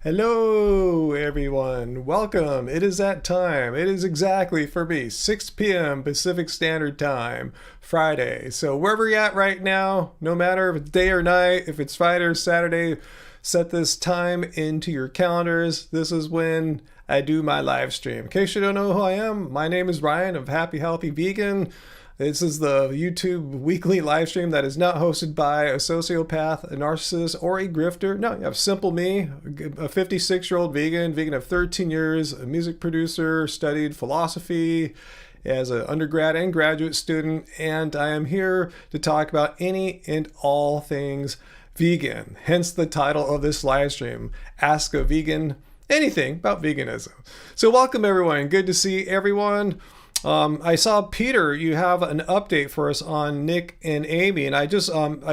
Hello, everyone. Welcome. It is that time. It is exactly for me 6 p.m. Pacific Standard Time, Friday. So wherever you're at right now, no matter if it's day or night, if it's Friday or Saturday, set this time into your calendars. This is when I do my live stream. In case you don't know who I am, my name is Ryan of Happy Healthy Vegan. This is the YouTube weekly live stream that is not hosted by a sociopath, a narcissist, or a grifter. No, you have simple me, a 56-year-old vegan of 13 years, a music producer, studied philosophy as an undergrad and graduate student, and I am here to talk about any and all things vegan. Hence the title of this live stream, Ask a Vegan Anything About Veganism. So welcome everyone. Good to see everyone. I saw Peter, you have an update for us on Nick and Amy, and I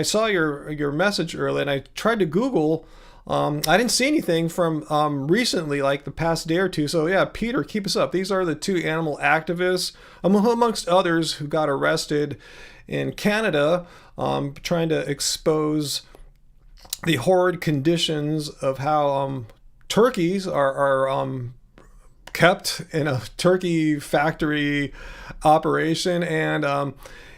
saw your message earlier, and I tried to Google. I didn't see anything from recently, like the past day or two. So yeah, Peter, keep us up. These are the two animal activists, amongst others, who got arrested in Canada, trying to expose the horrid conditions of how turkeys are kept in a turkey factory operation, and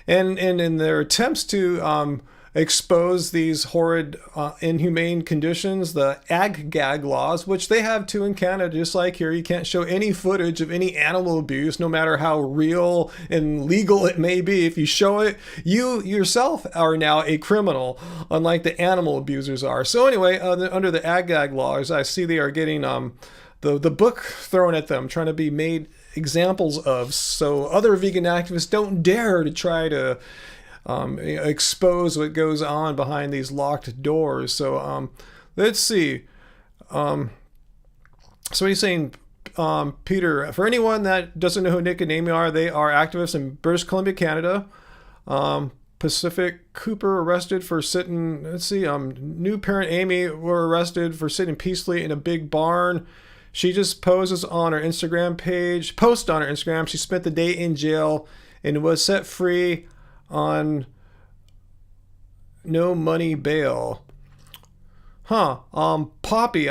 in their attempts to expose these horrid inhumane conditions, the ag-gag laws, which they have too in Canada, just like here, you can't show any footage of any animal abuse, no matter how real and legal it may be. If you show it, you yourself are now a criminal, unlike the animal abusers are. So anyway, under the ag-gag laws, I see they are getting the book thrown at them, trying to be made examples of, so other vegan activists don't dare to try to expose what goes on behind these locked doors. So let's see. So he's saying, Peter, for anyone that doesn't know who Nick and Amy are, they are activists in British Columbia, Canada. Pacific Cooper arrested for sitting, let's see, new parent Amy were arrested for sitting peacefully in a big barn. She just posts on her Instagram. She spent the day in jail and was set free on no money bail. Poppy,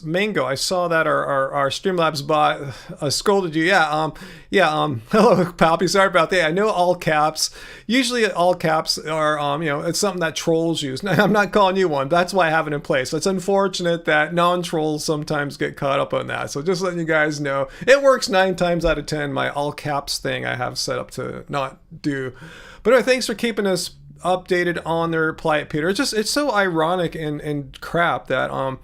Mango, I saw that our Streamlabs bot scolded you. Hello, Poppy, sorry about that. I know all caps. Usually all caps are, it's something that trolls use. I'm not calling you one. That's why I have it in place. It's unfortunate that non-trolls sometimes get caught up on that. So just letting you guys know, it works 9 times out of 10, my all caps thing I have set up to not do. But anyway, thanks for keeping us updated on their plight, Peter. It's so ironic and crap that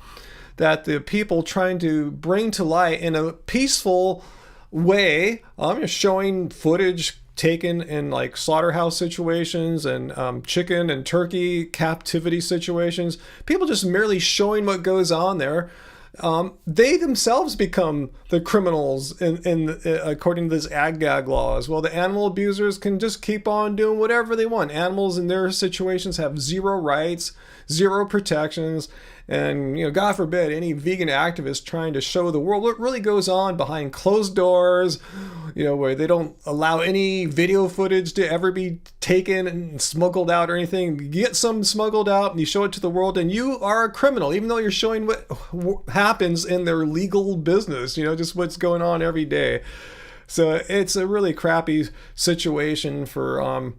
that the people trying to bring to light in a peaceful way, showing footage taken in like slaughterhouse situations and chicken and turkey captivity situations, people just merely showing what goes on there. They themselves become the criminals according to this ag-gag laws. Well, the animal abusers can just keep on doing whatever they want. Animals in their situations have zero rights, zero protections, and God forbid any vegan activist trying to show the world what really goes on behind closed doors, where they don't allow any video footage to ever be taken and smuggled out or anything. You get some smuggled out and you show it to the world, and you are a criminal, even though you're showing what happens in their legal business, just what's going on every day. So it's a really crappy situation for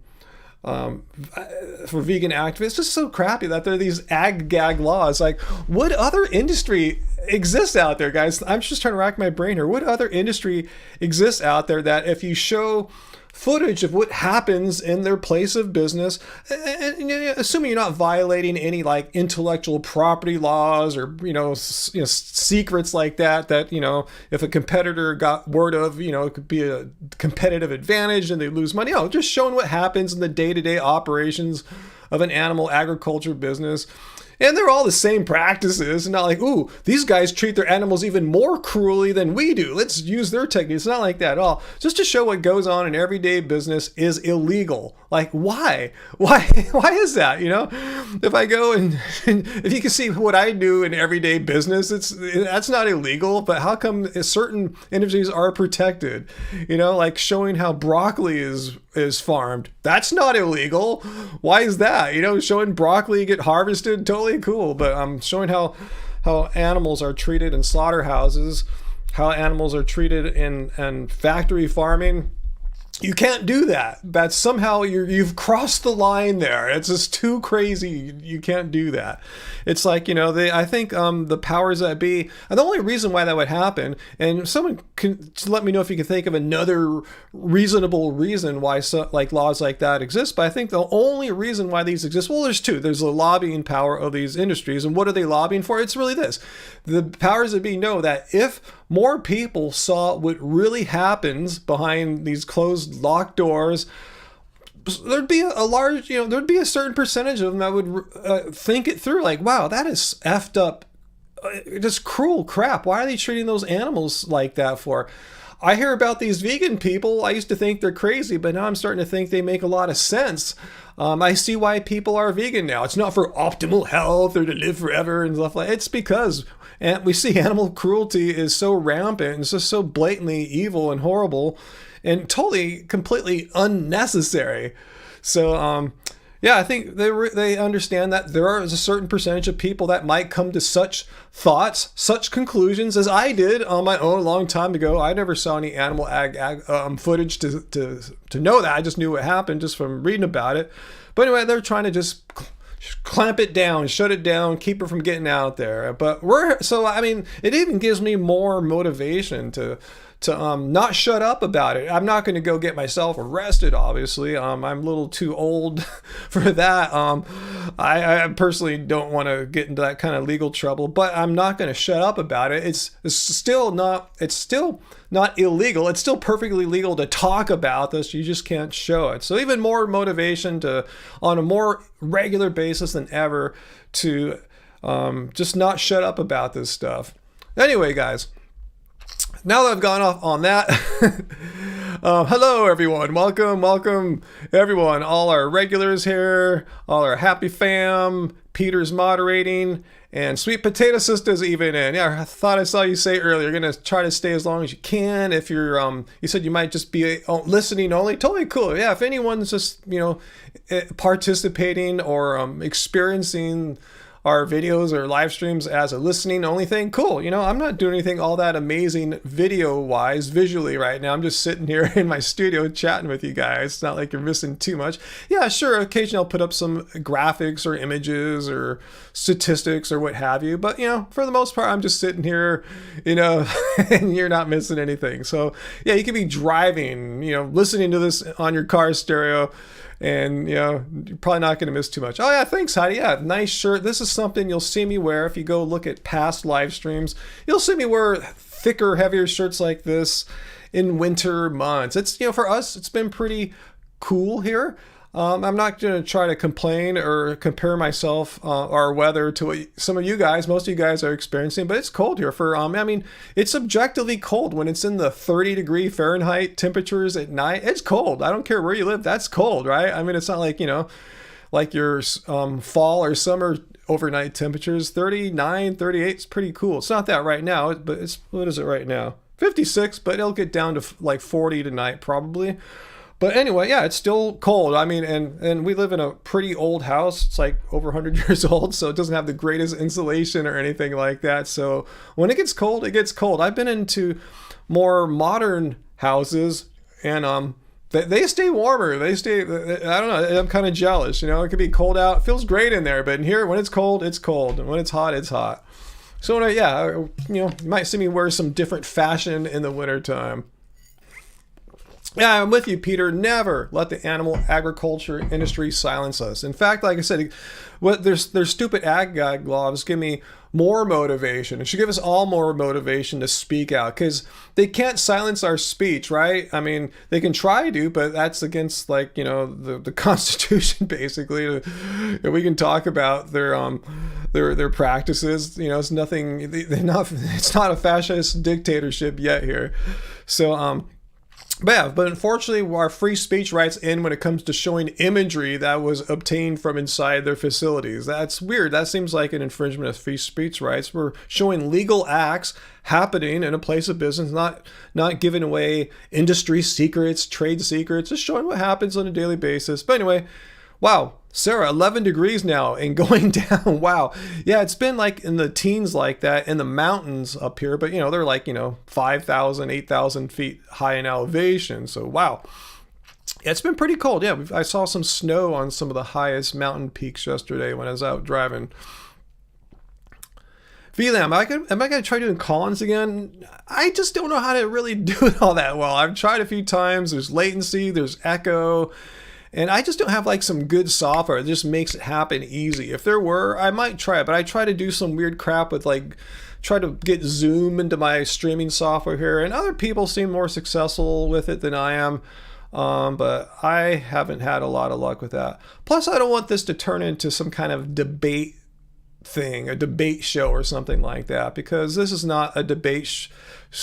vegan activists. It's just so crappy that there are these ag-gag laws. Like, what other industry exists out there, guys? I'm just trying to rack my brain here. What other industry exists out there that if you show footage of what happens in their place of business, and assuming you're not violating any like intellectual property laws or secrets like that if a competitor got word of, it could be a competitive advantage and they lose money. Just showing what happens in the day-to-day operations of an animal agriculture business. And they're all the same practices. Not like, ooh, these guys treat their animals even more cruelly than we do. Let's use their techniques. It's not like that at all. Just to show what goes on in everyday business is illegal. Like, why? Why is that? If I go and if you can see what I do in everyday business, that's not illegal. But how come certain industries are protected? Like showing how broccoli is farmed. That's not illegal. Why is that? Showing broccoli get harvested, totally cool. But I'm showing how how animals are treated in slaughterhouses, how animals are treated in factory farming. You can't do that. That's somehow you've crossed the line there. It's just too crazy. You can't do that. It's like, I think the powers that be, and the only reason why that would happen, and someone can let me know if you can think of another reasonable reason why laws like that exist. But I think the only reason why these exist, well, there's two. There's the lobbying power of these industries. And what are they lobbying for? It's really this. The powers that be know that if more people saw what really happens behind these closed, locked doors, there'd be there'd be a certain percentage of them that would think it through, like, wow, that is effed up, just cruel crap. Why are they treating those animals like that for? I hear about these vegan people. I used to think they're crazy, but now I'm starting to think they make a lot of sense. I see why people are vegan now. It's not for optimal health or to live forever and stuff like that. It's because we see animal cruelty is so rampant. It's just so blatantly evil and horrible and totally, completely unnecessary. So, I think they understand that there is a certain percentage of people that might come to such thoughts, such conclusions as I did on my own a long time ago. I never saw any animal footage to know that. I just knew what happened just from reading about it. But anyway, they're trying to just clamp it down, shut it down, keep it from getting out there. But it even gives me more motivation to not shut up about it. I'm not going to go get myself arrested, obviously. I'm a little too old for that. I personally don't want to get into that kind of legal trouble, but I'm not going to shut up about it. It's still not illegal. It's still perfectly legal to talk about this. You just can't show it. So even more motivation to, on a more regular basis than ever, to just not shut up about this stuff. Anyway, guys, now that I've gone off on that, hello everyone, welcome everyone, all our regulars here, all our happy fam, Peter's moderating, and Sweet Potato Sister's even in. Yeah, I thought I saw you say earlier, you're gonna try to stay as long as you can. If you're, you said you might just be listening only, totally cool. Yeah, if anyone's just, participating or experiencing our videos or live streams as a listening only thing, cool. I'm not doing anything all that amazing video wise visually right now. I'm just sitting here in my studio chatting with you guys. It's not like you're missing too much. Yeah, sure, occasionally I'll put up some graphics or images or statistics or what have you, but for the most part I'm just sitting here, and you're not missing anything. So yeah, you could be driving, listening to this on your car stereo, and you're probably not going to miss too much. Oh yeah, thanks Heidi. Yeah, nice shirt. This is something you'll see me wear if you go look at past live streams. You'll see me wear thicker, heavier shirts like this in winter months. It's for us, it's been pretty cool here. I'm not going to try to complain or compare myself our weather to what some of you guys, most of you guys are experiencing, but it's cold here it's objectively cold when it's in the 30-degree Fahrenheit temperatures at night. It's cold. I don't care where you live. That's cold, right? It's not like, like your fall or summer overnight temperatures. 39, 38 is pretty cool. It's not that right now, but what is it right now? 56, but it'll get down to like 40 tonight probably. But anyway, yeah, it's still cold. And we live in a pretty old house. It's like over 100 years old, so it doesn't have the greatest insulation or anything like that. So when it gets cold, it gets cold. I've been into more modern houses, and they stay warmer. They stay, I don't know, I'm kind of jealous. It could be cold out. It feels great in there, but in here, when it's cold, it's cold. And when it's hot, it's hot. So you might see me wear some different fashion in the wintertime. Yeah, I'm with you, Peter. Never let the animal agriculture industry silence us. In fact, like I said, their stupid ag gag laws give me more motivation. It should give us all more motivation to speak out, because they can't silence our speech, right? They can try to, but that's against the Constitution, basically. We can talk about their practices. It's nothing. It's not a fascist dictatorship yet here. So but unfortunately, our free speech rights end when it comes to showing imagery that was obtained from inside their facilities. That's weird. That seems like an infringement of free speech rights. We're showing legal acts happening in a place of business, not giving away industry secrets, trade secrets, just showing what happens on a daily basis. But anyway, wow. Sarah, 11 degrees now and going down. Wow. Yeah, it's been like in the teens like that in the mountains up here, but they're like, 5,000, 8,000 feet high in elevation. So, wow. Yeah, it's been pretty cold. Yeah, I saw some snow on some of the highest mountain peaks yesterday when I was out driving. VLAM, am I going to try doing call-ins again? I just don't know how to really do it all that well. I've tried a few times. There's latency, there's echo. And I just don't have like some good software that just makes it happen easy. If there were, I might try it, but I try to do some weird crap with like, try to get Zoom into my streaming software here, and other people seem more successful with it than I am. But I haven't had a lot of luck with that. Plus, I don't want this to turn into some kind of debate thing, a debate show or something like that, because this is not a debate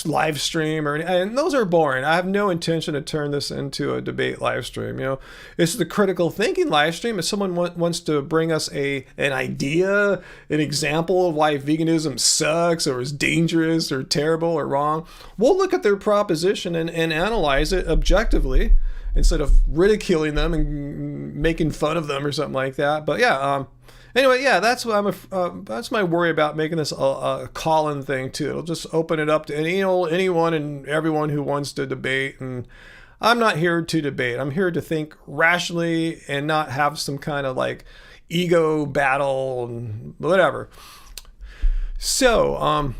live stream and those are boring. I have no intention to turn this into a debate live stream. It's the critical thinking live stream. If someone wants to bring us an idea, an example of why veganism sucks or is dangerous or terrible or wrong, we'll look at their proposition and analyze it objectively instead of ridiculing them and making fun of them or something like that. But yeah, anyway, yeah, that's what that's my worry about making this a call-in thing too. It'll just open it up to anyone and everyone who wants to debate. And I'm not here to debate. I'm here to think rationally and not have some kind of like ego battle and whatever. So,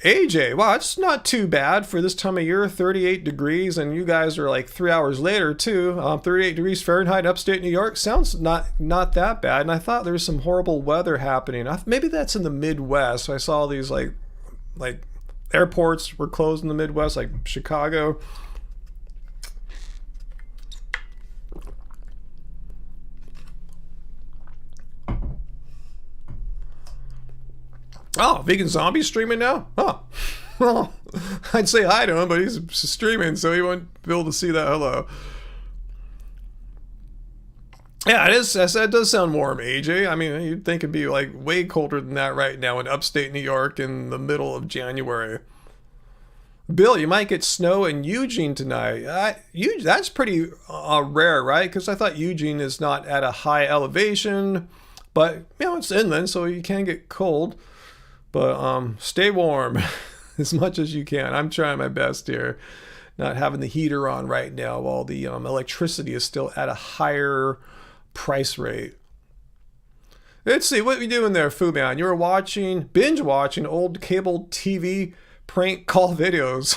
AJ, wow, it's not too bad for this time of year. 38 degrees, and you guys are like 3 hours later too. 38 degrees Fahrenheit, upstate New York. Sounds not that bad. And I thought there was some horrible weather happening. Maybe that's in the Midwest. I saw these like airports were closed in the Midwest, like Chicago. Oh, Vegan Zombie streaming now? Oh, well, I'd say hi to him, but he's streaming, so he won't be able to see that hello. Yeah, it is. That does sound warm, AJ. I mean, you'd think it'd be like way colder than that right now in upstate New York in the middle of January. Bill, you might get snow in Eugene tonight. That's pretty rare, right? Because I thought Eugene is not at a high elevation, but it's inland, so you can get cold. But stay warm as much as you can. I'm trying my best here, not having the heater on right now while the electricity is still at a higher price rate. Let's see, what are you doing there, Fu Man? You were binge watching old cable TV prank call videos.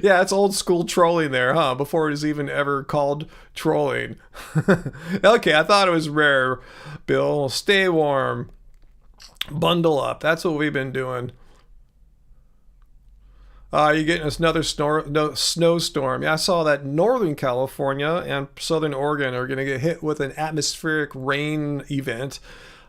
Yeah, it's old school trolling there, huh? Before it was even ever called trolling. Okay, I thought it was rare, Bill. Stay warm. Bundle up. That's what we've been doing. You're getting us another snowstorm. Yeah, I saw that Northern California and Southern Oregon are going to get hit with an atmospheric rain event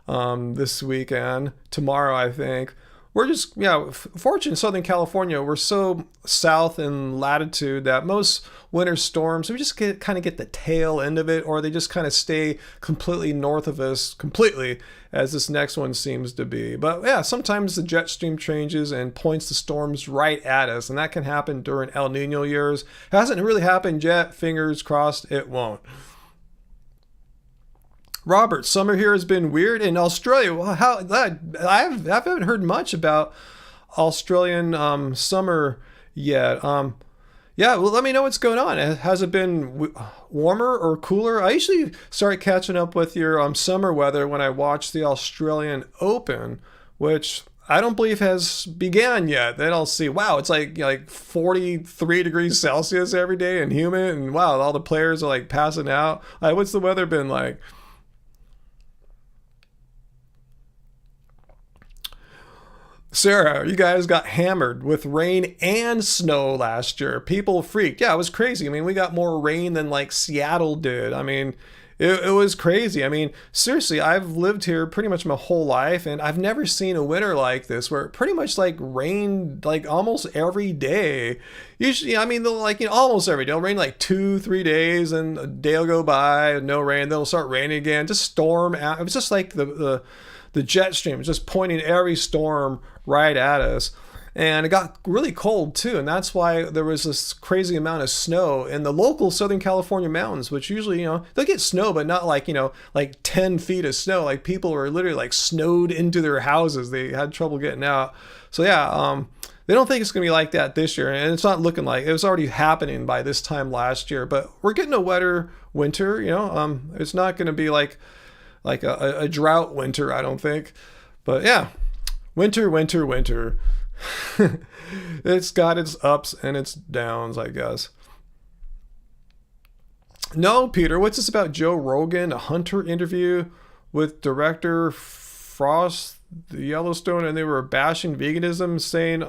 this weekend. Tomorrow, I think. We're just, fortunate in Southern California, we're so south in latitude that most winter storms, we just kind of get the tail end of it, or they just kind of stay completely north of us, completely, as this next one seems to be. But yeah, sometimes the jet stream changes and points the storms right at us, and that can happen during El Nino years. It hasn't really happened yet. Fingers crossed it won't. Robert, summer here has been weird in Australia. Well, I haven't heard much about Australian summer yet. Yeah, well, let me know what's going on. Has it been warmer or cooler? I usually start catching up with your summer weather when I watch the Australian Open, which I don't believe has began yet. Then I'll see, wow, it's like 43 degrees Celsius every day and humid, and wow, all the players are like passing out. What's the weather been like? Sarah, you guys got hammered with rain and snow last year. People freaked. Yeah, it was crazy. I mean, we got more rain than like Seattle did. I mean, it was crazy. I mean, seriously, I've lived here pretty much my whole life, and I've never seen a winter like this where it pretty much like rained like almost every day. Usually, I mean, almost every day. It'll rain like 2-3 days, and a day will go by, no rain. Then it'll start raining again. Just storm out. It was just like the jet stream was just pointing every storm right at us. And it got really cold too, and that's why there was this crazy amount of snow in the local Southern California mountains, which usually, they'll get snow, but not like, like 10 feet of snow. Like people were literally like snowed into their houses. They had trouble getting out. So yeah, they don't think it's going to be like that this year, and it's not looking like it was already happening by this time last year. But we're getting a wetter winter, it's not going to be like a drought winter, I don't think. But yeah, winter. It's got its ups and its downs, I guess. No, Peter, what's this about Joe Rogan, a Hunter interview with director Frost, the Yellowstone, and they were bashing veganism, saying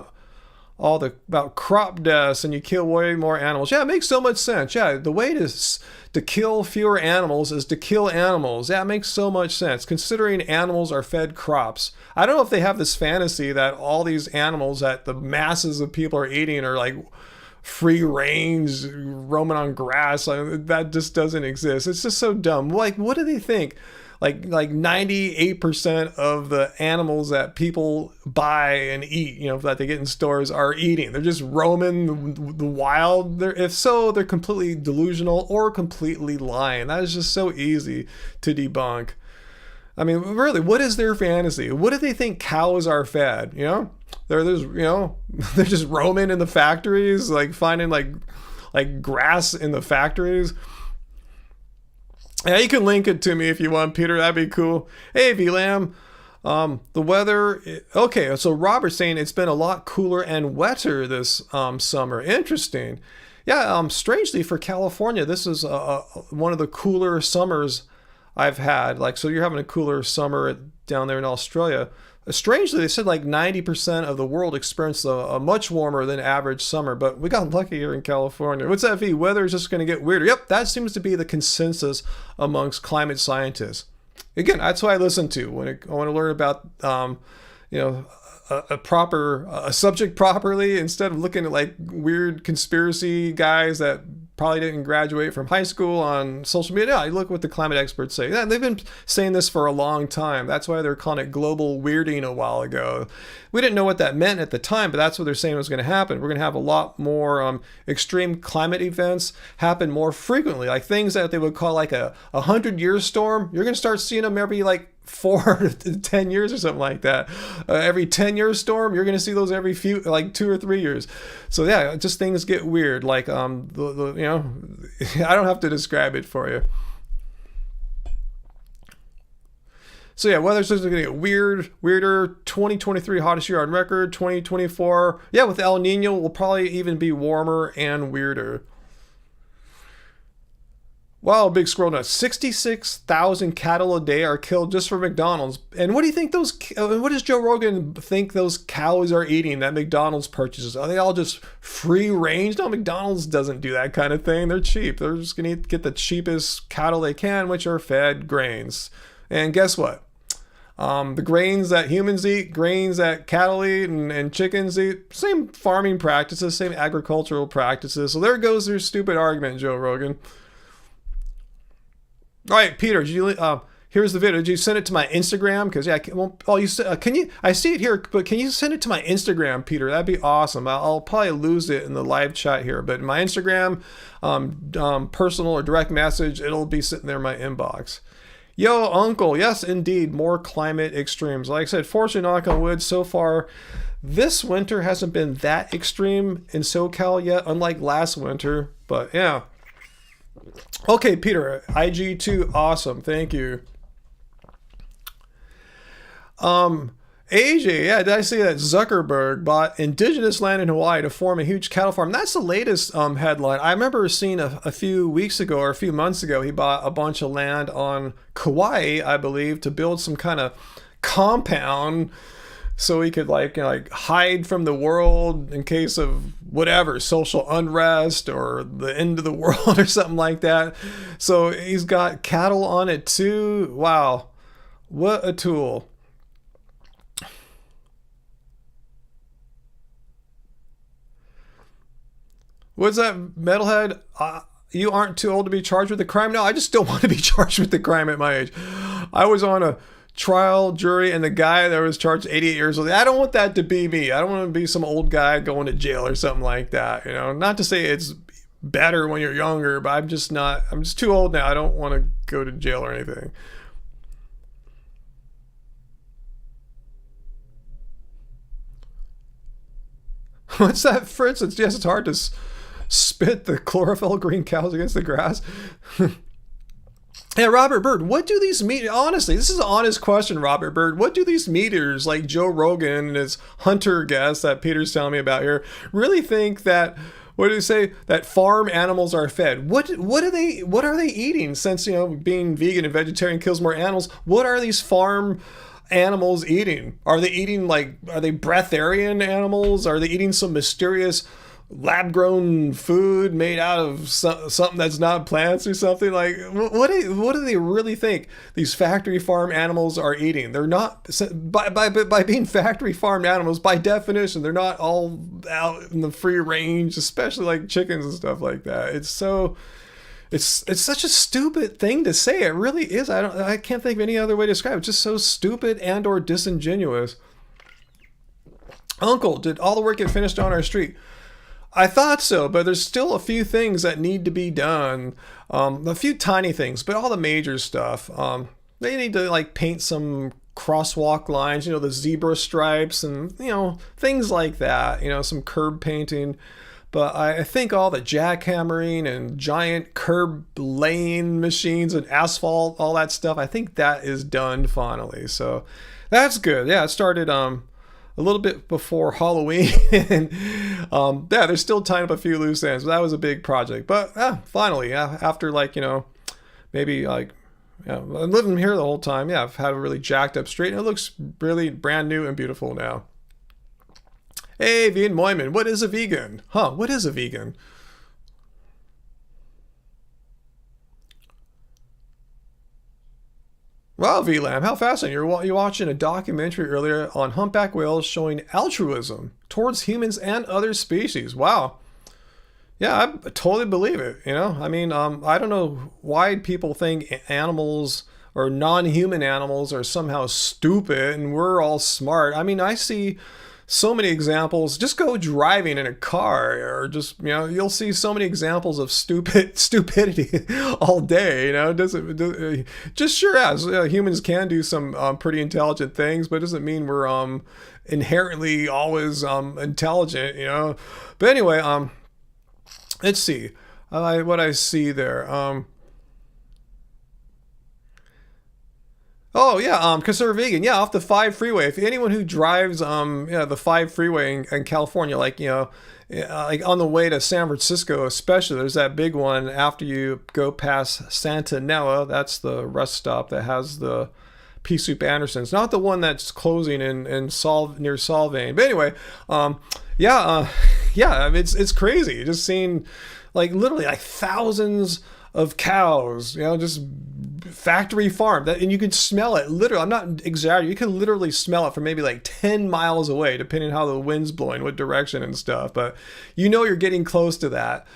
about crop deaths and you kill way more animals. Yeah, it makes so much sense. Yeah, the way to kill fewer animals is to kill animals. Yeah, it makes so much sense, considering animals are fed crops. I don't know if they have this fantasy that all these animals that the masses of people are eating are like free range, roaming on grass. That just doesn't exist. It's just so dumb. Like, what do they think? Like 98% of the animals that people buy and eat, that they get in stores are eating. They're just roaming the wild. If so, they're completely delusional or completely lying. That is just so easy to debunk. I mean, really, what is their fantasy? What do they think cows are fed? They're just roaming in the factories, like finding like grass in the factories. Yeah, you can link it to me if you want, Peter. That'd be cool. Hey, VLAM. The weather. Okay, so Robert's saying it's been a lot cooler and wetter this summer. Interesting. Yeah, strangely for California, this is one of the cooler summers I've had. Like, so you're having a cooler summer down there in Australia. Strangely, they said like 90% of the world experienced a much warmer than average summer, but we got lucky here in California. What's that, V? Weather is just going to get weirder. Yep, that seems to be the consensus amongst climate scientists. Again, that's what I listen to when I want to learn about, a subject properly, instead of looking at like weird conspiracy guys that probably didn't graduate from high school on social media. Yeah, look what the climate experts say. Yeah, they've been saying this for a long time. That's why they're calling it global weirding a while ago. We didn't know what that meant at the time, but that's what they're saying was going to happen. We're going to have a lot more extreme climate events happen more frequently, like things that they would call like a 100-year storm. You're going to start seeing them every like 4 to 10 years or something like that. Every 10-year storm, you're going to see those every 2 or 3 years. So yeah, just things get weird. Like I don't have to describe it for you. So yeah, weather's just going to get weirder. 2023 hottest year on record. 2024, yeah, with El Nino, will probably even be warmer and weirder. Wow, big scroll note. 66,000 cattle a day are killed just for McDonald's. And what do you think what does Joe Rogan think those cows are eating that McDonald's purchases? Are they all just free range? No, McDonald's doesn't do that kind of thing. They're cheap. They're just going to get the cheapest cattle they can, which are fed grains. And guess what? The grains that humans eat, grains that cattle eat and chickens eat, same farming practices, same agricultural practices. So there goes your stupid argument, Joe Rogan. All right, Peter, here's the video. Did you send it to my Instagram? Because yeah, can you? I see it here, but can you send it to my Instagram, Peter? That'd be awesome. I'll probably lose it in the live chat here, but in my Instagram, personal or direct message, it'll be sitting there in my inbox. Yo, Uncle, yes, indeed, more climate extremes. Like I said, fortunately, knock on wood, so far, this winter hasn't been that extreme in SoCal yet, unlike last winter. But yeah. Okay, Peter, IG2, awesome, thank you. AJ, yeah, did I see that Zuckerberg bought indigenous land in Hawaii to form a huge cattle farm? That's the latest headline. I remember seeing a few weeks ago or a few months ago, he bought a bunch of land on Kauai, I believe, to build some kind of compound so he could like hide from the world in case of whatever, social unrest or the end of the world or something like that. So he's got cattle on it too. Wow, what a tool. What's that, Metalhead? You aren't too old to be charged with the crime? No, I just don't want to be charged with the crime at my age. I was on a trial, jury, and the guy that was charged 88 years old. I don't want that to be me. I don't want to be some old guy going to jail or something like that. You know, not to say it's better when you're younger, but I'm just too old now. I don't want to go to jail or anything. What's that, for instance? Yes, it's hard to spit the chlorophyll green cows against the grass. Yeah, Robert Bird, what do these honestly, this is an honest question, Robert Bird. What do these meteors like Joe Rogan and his hunter guest that Peter's telling me about here really think that, what do they say, that farm animals are fed? What are they eating? Since, you know, being vegan and vegetarian kills more animals, what are these farm animals eating? Are they eating, like, are they breatharian animals? Are they eating some mysterious lab-grown food made out of something that's not plants or something? Like, what do they really think these factory farm animals are eating? They're not, by being factory farmed animals, by definition, they're not all out in the free range, especially like chickens and stuff like that. It's such a stupid thing to say. It really is. I can't think of any other way to describe it. It's just so stupid and or disingenuous. Uncle, did all the work get finished on our street? I thought so, but there's still a few things that need to be done. A few tiny things, but all the major stuff. They need to, like, paint some crosswalk lines, you know, the zebra stripes and, you know, things like that. You know, some curb painting. But I think all the jackhammering and giant curb laying machines and asphalt, all that stuff, I think that is done finally. So that's good. Yeah, it started a little bit before Halloween. And yeah, they're still tying up a few loose ends. That was a big project. But finally, after, like, you know, maybe like, yeah, I'm living here the whole time. Yeah, I've had a really jacked up street, and it looks really brand new and beautiful now. Hey, Vegan Moyman, what is a vegan? What is a vegan? Wow, VLAM, how fascinating. You're watching a documentary earlier on humpback whales showing altruism towards humans and other species. Wow. Yeah, I totally believe it. You know, I mean, I don't know why people think animals or non-human animals are somehow stupid and we're all smart. I mean, I see so many examples. Just go driving in a car, or just, you know, you'll see so many examples of stupidity all day. You know, just sure as humans can do some pretty intelligent things, but it doesn't mean we're inherently always intelligent. You know, but anyway, let's see what I see there. Oh yeah, because they're vegan. Yeah, off the 5 freeway. If anyone who drives the 5 freeway in California, like, you know, like on the way to San Francisco especially, there's that big one after you go past Santa Nella. That's the rest stop that has the Pea Soup Anderson's. Not the one that's closing in near Solvang. But anyway, yeah, it's crazy. Just seeing, like, literally like thousands of cows, you know, just factory farm, and you can smell it. Literally, I'm not exaggerating. You can literally smell it from maybe like 10 miles away, depending on how the wind's blowing, what direction and stuff. But you know you're getting close to that,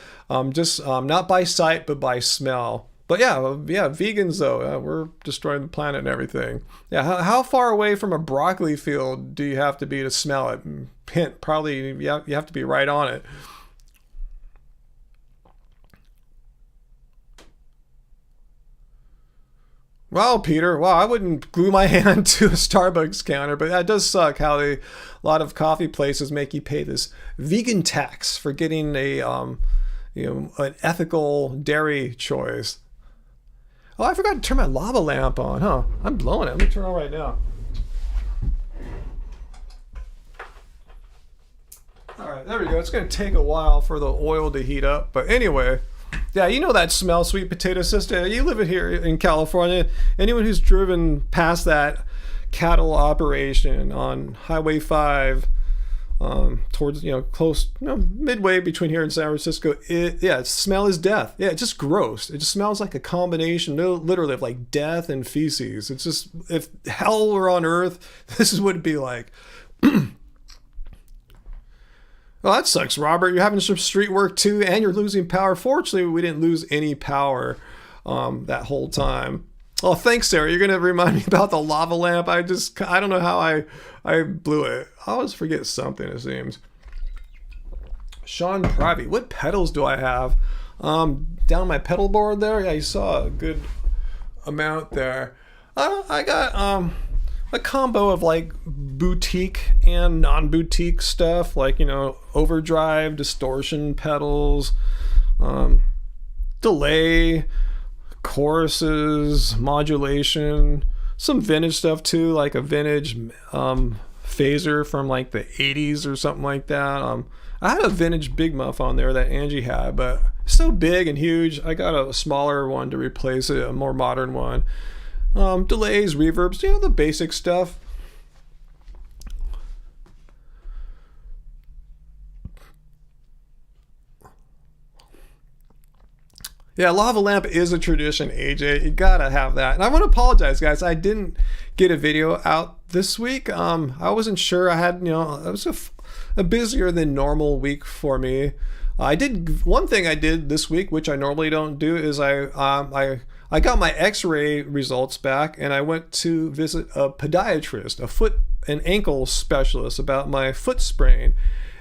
just not by sight, but by smell. But yeah, vegans though, we're destroying the planet and everything. Yeah, how far away from a broccoli field do you have to be to smell it? Hint, probably you have to be right on it. Wow, Peter. Wow, I wouldn't glue my hand to a Starbucks counter, but that does suck how a lot of coffee places make you pay this vegan tax for getting a an ethical dairy choice. Oh, I forgot to turn my lava lamp on, huh? I'm blowing it. Let me turn it on right now. All right, there we go. It's going to take a while for the oil to heat up, but anyway. Yeah, you know that smell, sweet potato sister. You live here in California. Anyone who's driven past that cattle operation on Highway 5 towards, you know, close, you know, midway between here and San Francisco, smell is death. Yeah, it's just gross. It just smells like a combination, literally, of like death and feces. It's just, if hell were on earth, this is what it'd be like. Well, that sucks, Robert. You're having some street work too, and you're losing power. Fortunately, we didn't lose any power that whole time. Oh, thanks, Sarah. You're gonna remind me about the lava lamp. I don't know how I blew it. I always forget something, it seems. Sean Privy, what pedals do I have? Down my pedal board there. Yeah, you saw a good amount there. I got a combo of like boutique and non-boutique stuff, like, you know, overdrive, distortion pedals, delay, choruses, modulation, some vintage stuff too, like a vintage phaser from like the 80s or something like that. I had a vintage Big Muff on there that Angie had, but it's so big and huge, I got a smaller one to replace it, a more modern one. Delays, reverbs, you know, the basic stuff. Yeah, lava lamp is a tradition, AJ. You gotta have that. And I want to apologize, guys. I didn't get a video out this week. I wasn't sure. I had, you know, it was a busier than normal week for me. One thing I did this week, which I normally don't do, is I got my X-ray results back, and I went to visit a podiatrist, a foot and ankle specialist, about my foot sprain.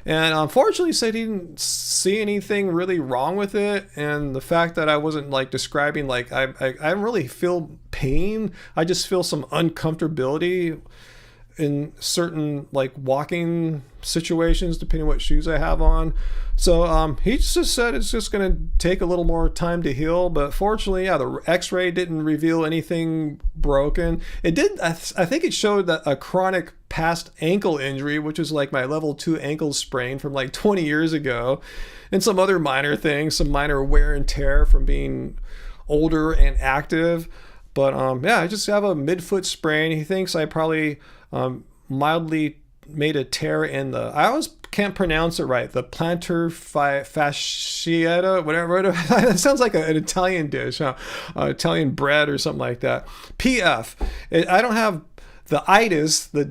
And unfortunately, said he didn't see anything really wrong with it. And the fact that I wasn't like describing, like, I don't really feel pain. I just feel some uncomfortability in certain like walking situations, depending on what shoes I have on. So he just said it's just going to take a little more time to heal. But fortunately, yeah, the X-ray didn't reveal anything broken. It did. I think it showed that a chronic past ankle injury, which is like my level 2 ankle sprain from like 20 years ago, and some other minor things, some minor wear and tear from being older and active. But yeah, I just have a midfoot sprain. He thinks I probably mildly made a tear in I always can't pronounce it right, the plantar fasciata, whatever. It sounds like an Italian dish, huh? Italian bread or something like that. PF. I don't have the itis, the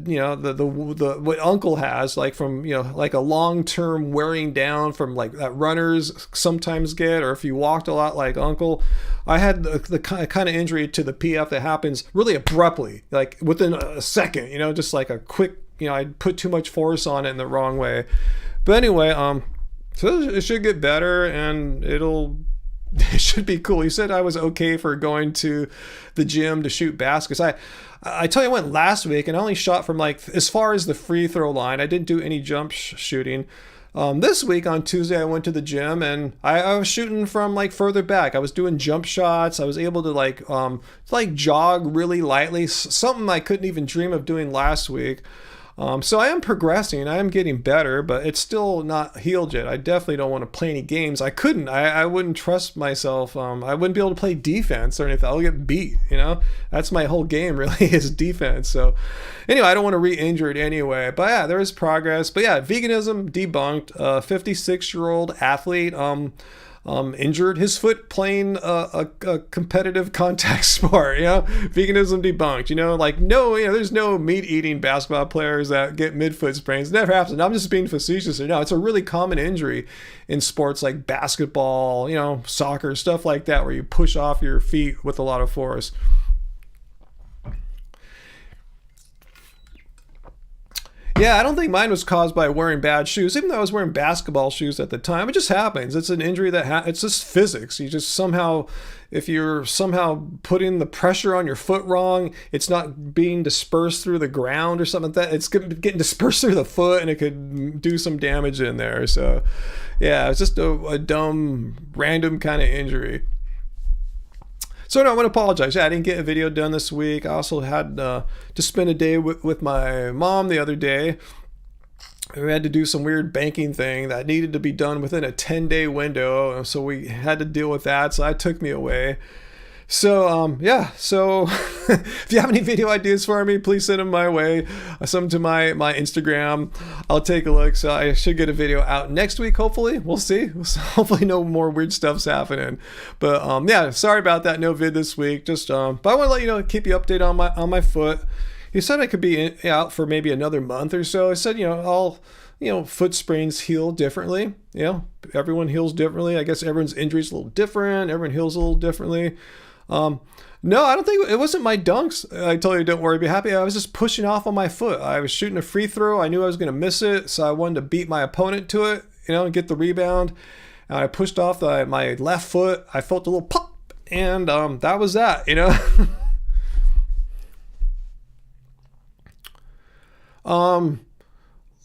what Uncle has, like from, you know, like a long-term wearing down from like that runners sometimes get, or if you walked a lot like Uncle. I had the kind of injury to the PF that happens really abruptly, like within a second, you know, just like a quick, you know, I put too much force on it in the wrong way. But anyway, so it should get better, and it should be cool. He said I was okay for going to the gym to shoot baskets. I tell you, I went last week and I only shot from like as far as the free throw line. I didn't do any jump shooting. This week on Tuesday, I went to the gym and I was shooting from like further back. I was doing jump shots. I was able to like jog really lightly, something I couldn't even dream of doing last week. So I am progressing. I am getting better, but it's still not healed yet. I definitely don't want to play any games. I couldn't. I wouldn't trust myself. I wouldn't be able to play defense or anything. I'll get beat, you know? That's my whole game really, is defense. So anyway, I don't want to re-injure it anyway. But yeah, there is progress. But yeah, veganism debunked. 56-year-old athlete injured his foot playing a competitive contact sport. You know, veganism debunked. You know, like, no, you know, there's no meat-eating basketball players that get midfoot sprains. It never happens. I'm just being facetious. No, it's a really common injury in sports like basketball, you know, soccer, stuff like that, where you push off your feet with a lot of force. Yeah, I don't think mine was caused by wearing bad shoes, even though I was wearing basketball shoes at the time. It just happens. It's an injury it's just physics. You just somehow, if you're somehow putting the pressure on your foot wrong, it's not being dispersed through the ground or something like that. It's getting dispersed through the foot, and it could do some damage in there. So yeah, it's just a dumb, random kind of injury. So no, I want to apologize. Yeah, I didn't get a video done this week. I also had to spend a day with my mom the other day. We had to do some weird banking thing that needed to be done within a 10-day window. So we had to deal with that. So that took me away. So yeah, so if you have any video ideas for me, please send them my way. Send them to my Instagram. I'll take a look. So I should get a video out next week, hopefully. We'll see. Hopefully no more weird stuff's happening. But yeah, sorry about that. No vid this week. Just but I want to let you know, keep you updated on my foot. He said I could be out for maybe another month or so. I said, foot sprains heal differently. You know, everyone heals differently. I guess everyone's injury is a little different. Everyone heals a little differently. No, I don't think it wasn't my dunks. I told you, don't worry, be happy. I was just pushing off on my foot. I was shooting a free throw. I knew I was going to miss it, so I wanted to beat my opponent to it, and get the rebound. And I pushed off my left foot. I felt a little pop, and that was that.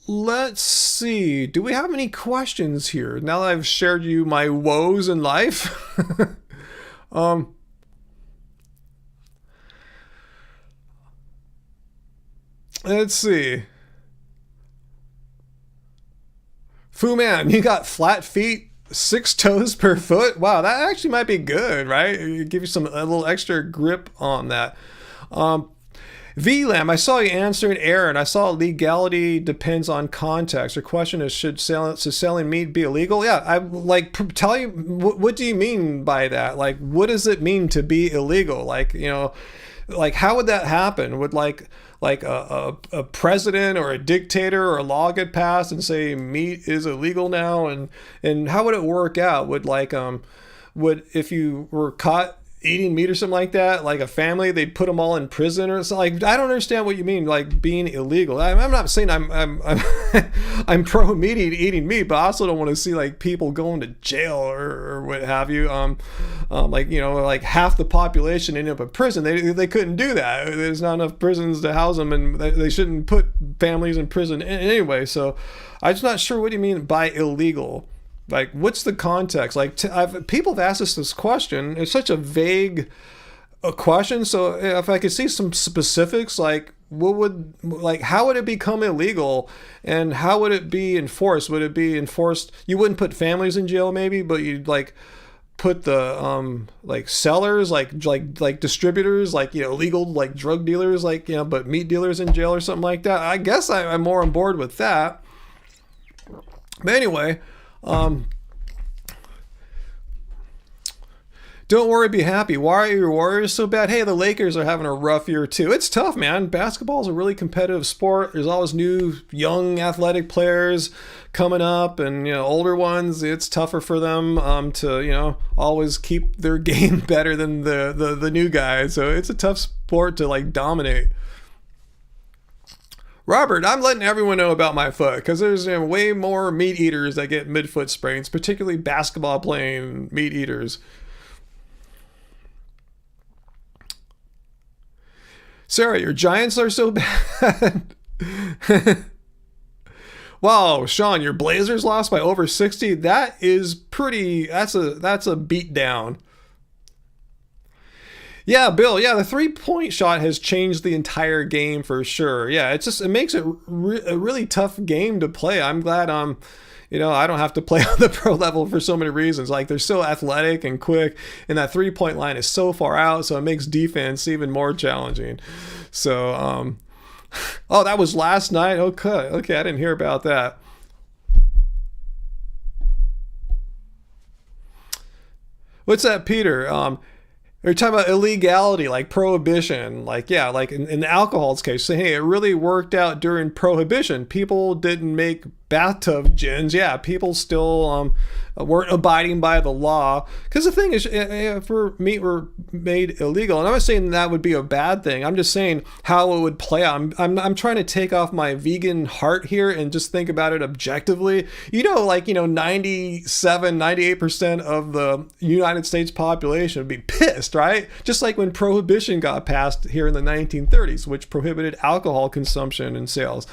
Let's see. Do we have any questions here? Now that I've shared you my woes in life. Let's see. Fu Man, you got flat feet, 6 toes per foot. Wow, that actually might be good, right? It give you a little extra grip on that. VLAM, I saw you answering Aaron. I saw legality depends on context. Your question is, should selling meat be illegal? Yeah, I tell you, what do you mean by that? Like, what does it mean to be illegal? Like, how would that happen? Would a president or a dictator or a law get passed and say meat is illegal now? And how would it work out? Would if you were caught eating meat or something like that, like a family, they'd put them all in prison or something? Like, I don't understand what you mean, like being illegal. I'm not saying I'm I'm pro meat eating meat, but I also don't want to see like people going to jail or what have you. Like half the population ended up in prison. They couldn't do that. There's not enough prisons to house them, and they shouldn't put families in prison anyway. So I'm just not sure what do you mean by illegal. Like, what's the context? Like, people have asked us this question. It's such a vague question. So if I could see some specifics, like how would it become illegal, and how would it be enforced? Would it be enforced? You wouldn't put families in jail, maybe, but you'd put the sellers, like distributors, illegal drug dealers, but meat dealers in jail or something like that. I guess I'm more on board with that. But anyway. Don't worry, be happy. Why are your Warriors so bad? Hey, the Lakers are having a rough year too. It's tough, man. Basketball is a really competitive sport. There's always new, young, athletic players coming up, and older ones. It's tougher for them to always keep their game better than the new guys. So it's a tough sport to dominate. Robert, I'm letting everyone know about my foot because there's way more meat eaters that get midfoot sprains, particularly basketball playing meat eaters. Sarah, your Giants are so bad. Wow, Sean, your Blazers lost by over 60. That is that's a beat down. Yeah, Bill. Yeah, the 3-point shot has changed the entire game for sure. Yeah, it makes it a really tough game to play. I'm glad I don't have to play on the pro level for so many reasons. Like, they're so athletic and quick, and that 3-point line is so far out, so it makes defense even more challenging. So, oh, that was last night. Okay, I didn't hear about that. What's that, Peter? They're talking about illegality, like prohibition, in the alcohol's case. So, hey, it really worked out during prohibition. People didn't make bathtub gins. Yeah, people still weren't abiding by the law. Because the thing is, if meat were made illegal, and I'm not saying that would be a bad thing. I'm just saying how it would play out. I'm trying to take off my vegan heart here and just think about it objectively. 97, 98% of the United States population would be pissed, right? Just like when prohibition got passed here in the 1930s, which prohibited alcohol consumption and sales.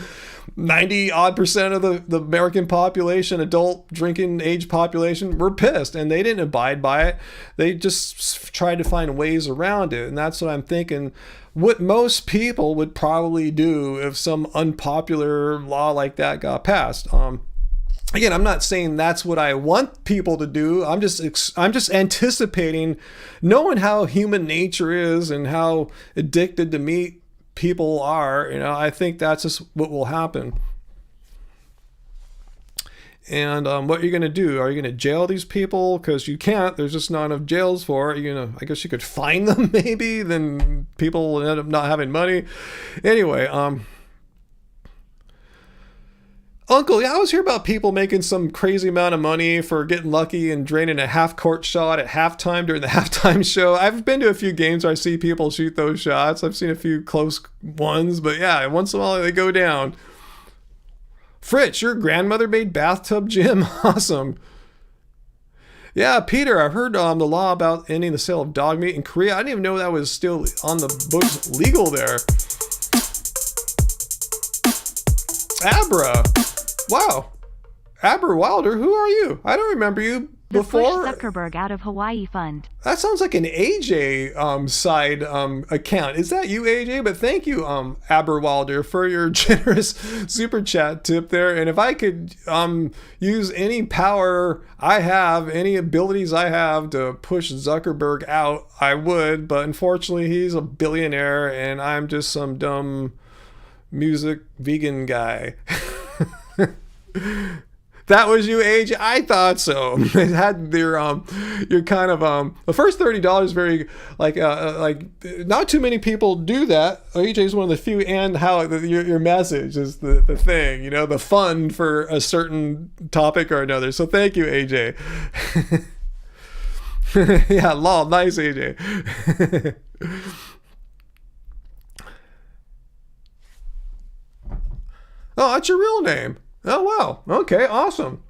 90-odd% of the American population, adult drinking age population, were pissed, and they didn't abide by it. They just tried to find ways around it, and that's what I'm thinking. What most people would probably do if some unpopular law like that got passed. Again, I'm not saying that's what I want people to do. I'm just anticipating, knowing how human nature is and how addicted to meat people are. I think that's just what will happen. And what are you going to do? Are you going to jail these people? Because you can't. There's just not enough jails for it. I guess you could fine them maybe. Then people will end up not having money. Anyway, Uncle, yeah, I was hearing about people making some crazy amount of money for getting lucky and draining a half-court shot at halftime during the halftime show. I've been to a few games where I see people shoot those shots. I've seen a few close ones, but yeah, once in a while they go down. Fritz, your grandmother made bathtub gym? Awesome. Yeah, Peter, I've heard the law about ending the sale of dog meat in Korea. I didn't even know that was still on the books legal there. Abra. Wow. Abra Wilder, who are you? I don't remember you before. The Push Zuckerberg out of Hawaii fund. That sounds like an AJ side account. Is that you, AJ? But thank you, Abra Wilder, for your generous super chat tip there. And if I could use any power I have, any abilities I have to push Zuckerberg out, I would. But unfortunately, he's a billionaire and I'm just some dumb music vegan guy. That was you, AJ? I thought so. It had your kind of the first $30 very like not too many people do that. AJ is one of the few, and how your message is the thing, you know, the fund for a certain topic or another. So thank you, AJ. Yeah, lol, nice, AJ. Oh, that's your real name. Oh, wow. Okay, awesome.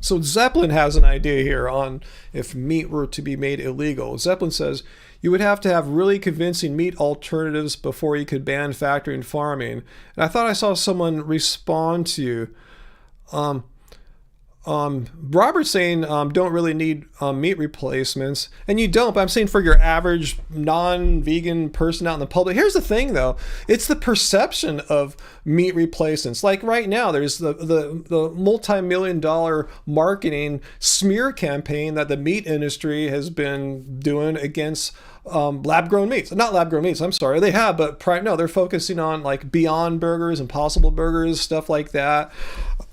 So Zeppelin has an idea here on if meat were to be made illegal. Zeppelin says you would have to have really convincing meat alternatives before you could ban factory and farming. And I thought I saw someone respond to you. Robert's saying don't really need meat replacements, and you don't, but I'm saying for your average non-vegan person out in the public. Here's the thing though, it's the perception of meat replacements. Like right now there's the multi-million-dollar marketing smear campaign that the meat industry has been doing against lab-grown meats. Not lab-grown meats, I'm sorry, they have, but no, they're focusing on like Beyond Burgers, Impossible Burgers, stuff like that.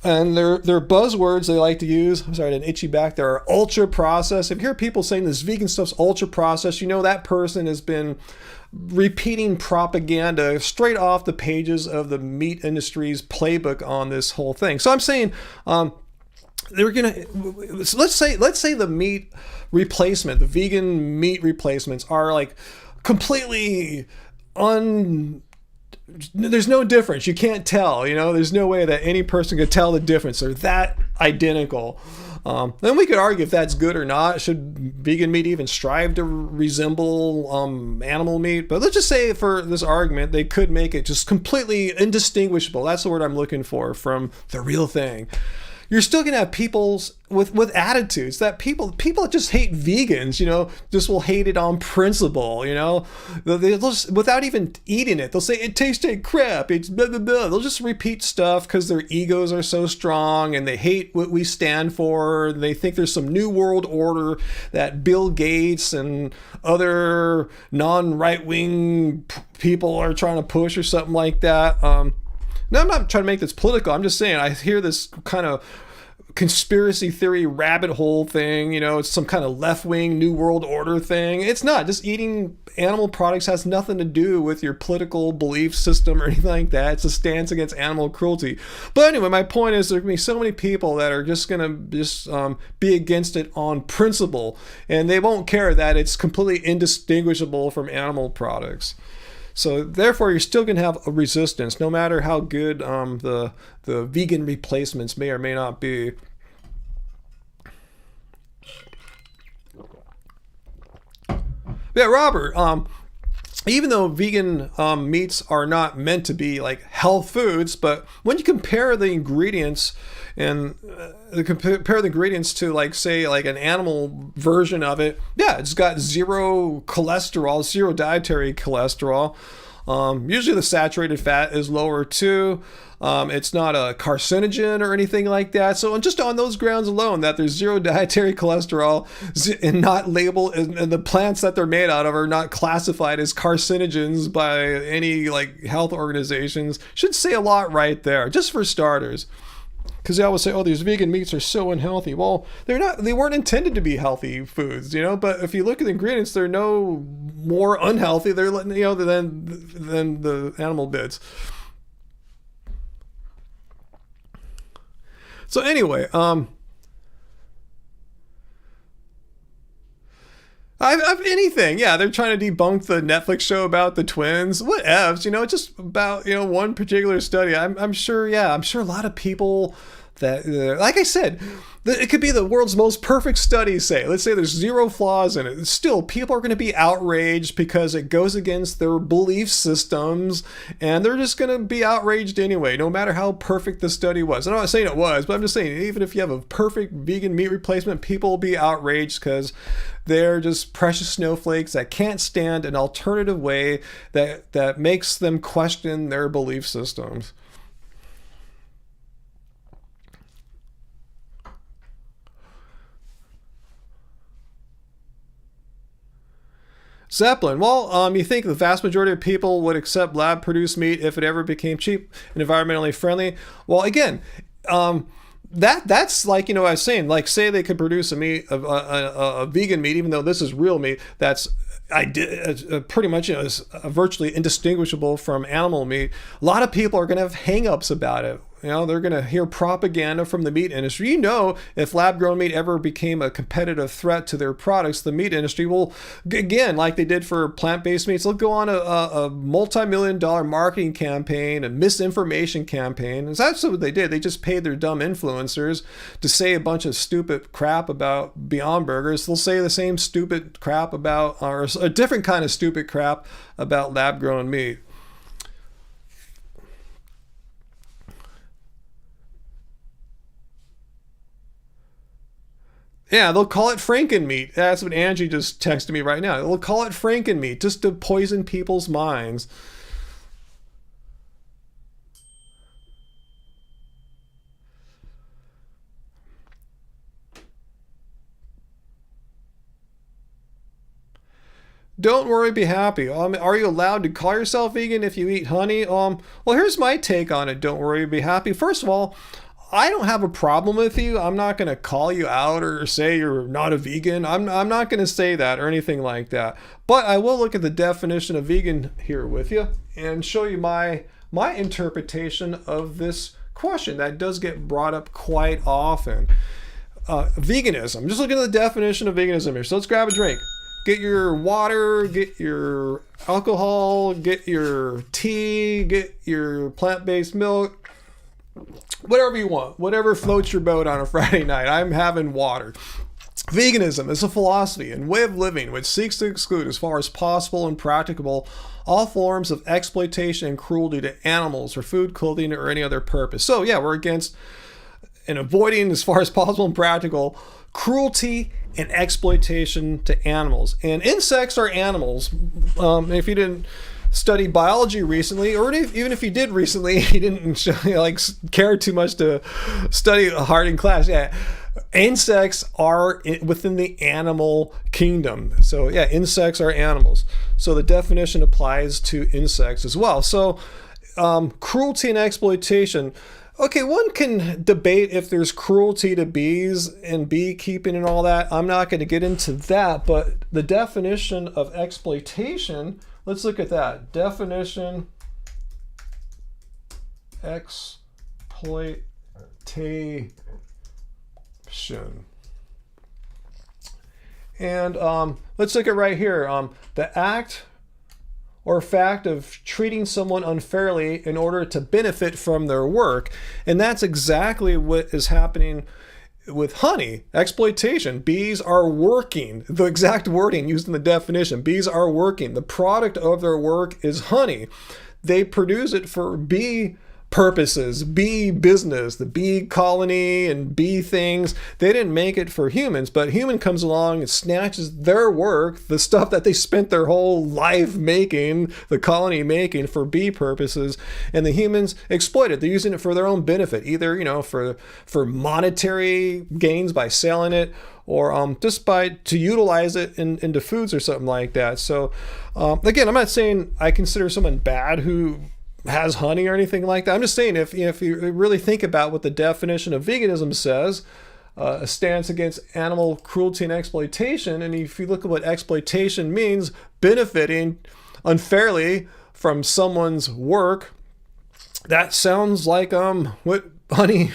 And their buzzwords they like to use, I'm sorry, I had an itchy back there, are ultra processed. If you hear people saying this vegan stuff's ultra processed, you know that person has been repeating propaganda straight off the pages of the meat industry's playbook on this whole thing. So I'm saying they're gonna, let's say the meat replacement, the vegan meat replacements are like completely there's no difference. You can't tell, you know, there's no way that any person could tell the difference. They're that identical. Then we could argue if that's good or not. Should vegan meat even strive to resemble animal meat? But let's just say for this argument, they could make it just completely indistinguishable. That's the word I'm looking for from the real thing. You're still gonna have people with attitudes that people that just hate vegans, you know, just will hate it on principle, you know. They'll just, without even eating it, they'll say it tastes like crap. It's blah blah blah. They'll just repeat stuff because their egos are so strong and they hate what we stand for. And they think there's some new world order that Bill Gates and other non-right-wing people are trying to push or something like that. No, I'm not trying to make this political. I'm just saying I hear this kind of conspiracy theory rabbit hole thing, you know, it's some kind of left-wing new world order thing. It's not. Just eating animal products has nothing to do with your political belief system or anything like that. It's a stance against animal cruelty. But anyway, my point is there can be so many people that are just going to be against it on principle, and they won't care that it's completely indistinguishable from animal products. So therefore, you're still going to have a resistance, no matter how good the vegan replacements may or may not be. Yeah, Robert. Even though vegan meats are not meant to be like health foods, but when you compare the ingredients and compare the ingredients to like say like an animal version of it, yeah, it's got zero cholesterol, zero dietary cholesterol. Usually the saturated fat is lower too. It's not a carcinogen or anything like that. So just on those grounds alone, that there's zero dietary cholesterol and not labeled, and the plants that they're made out of are not classified as carcinogens by any like health organizations, should say a lot right there, just for starters. Because they always say, oh, these vegan meats are so unhealthy. Well, they're not. They weren't intended to be healthy foods, you know. But if you look at the ingredients, there are no more unhealthy than the animal bits. So anyway, I've anything. Yeah, they're trying to debunk the Netflix show about the twins. Whatevs, just about, one particular study. I'm sure, I'm sure a lot of people that, like I said, it could be the world's most perfect study, say. Let's say there's zero flaws in it. Still, people are going to be outraged because it goes against their belief systems, and they're just going to be outraged anyway, no matter how perfect the study was. I'm not saying it was, but I'm just saying, even if you have a perfect vegan meat replacement, people will be outraged because they're just precious snowflakes that can't stand an alternative way that makes them question their belief systems. Zeppelin. Well, you think the vast majority of people would accept lab-produced meat if it ever became cheap and environmentally friendly? Well, again, that's like, I was saying, like, say they could produce a vegan meat, even though this is real meat, that's pretty much is virtually indistinguishable from animal meat. A lot of people are going to have hang-ups about it. They're going to hear propaganda from the meat industry. If lab-grown meat ever became a competitive threat to their products, the meat industry will, again, like they did for plant-based meats, they'll go on a multi-million-dollar marketing campaign, a misinformation campaign. And that's what they did. They just paid their dumb influencers to say a bunch of stupid crap about Beyond Burgers. They'll say the same stupid crap about, or a different kind of stupid crap about lab-grown meat. Yeah, they'll call it Frankenmeat. That's what Angie just texted me right now. They'll call it Frankenmeat just to poison people's minds. Don't worry, be happy. Are you allowed to call yourself vegan if you eat honey? Well, here's my take on it. Don't worry, be happy. First of all, I don't have a problem with you. I'm not going to call you out or say you're not a vegan. I'm not going to say that or anything like that. But I will look at the definition of vegan here with you and show you my interpretation of this question that does get brought up quite often. Veganism. Just looking at the definition of veganism here. So let's grab a drink. Get your water, get your alcohol, get your tea, get your plant-based milk. Whatever you want, whatever floats your boat on a Friday night. I'm having water. Veganism is a philosophy and way of living which seeks to exclude, as far as possible and practicable, all forms of exploitation and cruelty to animals for food, clothing, or any other purpose. So yeah, we're against and avoiding, as far as possible and practical, cruelty and exploitation to animals. And insects are animals. If you didn't study biology recently, or even if you did recently, you didn't care too much to study hard in class. Yeah, insects are within the animal kingdom. So yeah, insects are animals. So the definition applies to insects as well. So cruelty and exploitation. Okay, one can debate if there's cruelty to bees and beekeeping and all that. I'm not going to get into that, but the definition of exploitation, let's look at that. Definition, exploitation. And let's look at right here. The act or fact of treating someone unfairly in order to benefit from their work. And that's exactly what is happening with honey. Exploitation. Bees are working. The exact wording used in the definition. Bees are working. The product of their work is honey. They produce it for bee purposes, bee business, the bee colony and bee things. They didn't make it for humans, but human comes along and snatches their work, the stuff that they spent their whole life making, the colony making for bee purposes, and the humans exploit it. They're using it for their own benefit, either for monetary gains by selling it, or just to utilize it into foods or something like that. So again, I'm not saying I consider someone bad who has honey or anything like that. I'm just saying if you really think about what the definition of veganism says, a stance against animal cruelty and exploitation. And if you look at what exploitation means, benefiting unfairly from someone's work, that sounds like what honey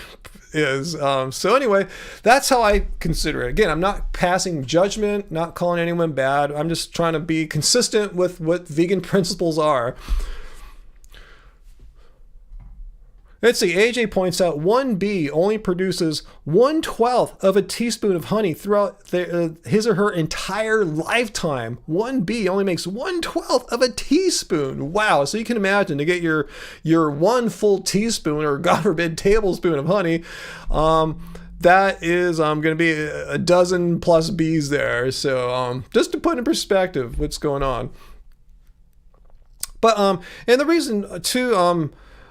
is. So anyway, that's how I consider it. Again, I'm not passing judgment, not calling anyone bad. I'm just trying to be consistent with what vegan principles are. Let's see, AJ points out one bee only produces 1/12 of a teaspoon of honey throughout his or her entire lifetime. One bee only makes 1/12 of a teaspoon. Wow, so you can imagine to get your one full teaspoon, or God forbid tablespoon of honey, that is going to be a dozen plus bees there. So just to put in perspective what's going on. But and the reason too,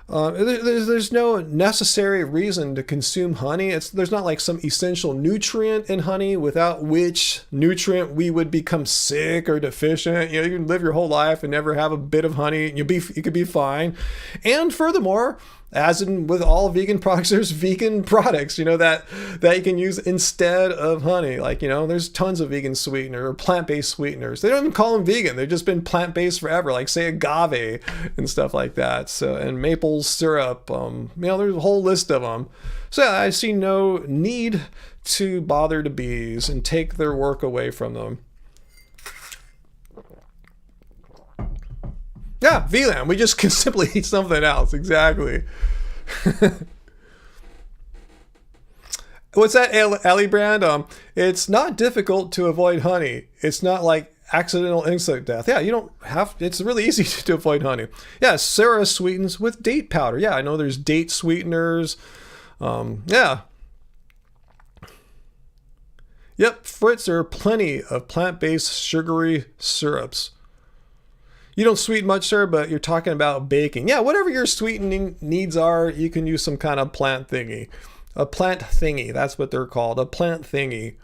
there's no necessary reason to consume honey. There's not like some essential nutrient in honey without which nutrient we would become sick or deficient. You can live your whole life and never have a bit of honey, and you could be fine. And furthermore, as in with all vegan products, there's vegan products, that you can use instead of honey. Like, there's tons of vegan sweetener or plant-based sweeteners. They don't even call them vegan. They've just been plant-based forever, like say agave and stuff like that. So, and maple syrup, there's a whole list of them. So yeah, I see no need to bother the bees and take their work away from them. Yeah, VLAN. We just can simply eat something else. Exactly. What's that, Ellie Brand? It's not difficult to avoid honey. It's not like accidental insect death. Yeah, you don't have. It's really easy to avoid honey. Yeah, Sarah sweetens with date powder. Yeah, I know there's date sweeteners. Yeah. Yep, Fritz, there are plenty of plant-based sugary syrups. You don't sweeten much, sir, but you're talking about baking. Yeah, whatever your sweetening needs are, you can use some kind of plant thingy. A plant thingy, that's what they're called, a plant thingy.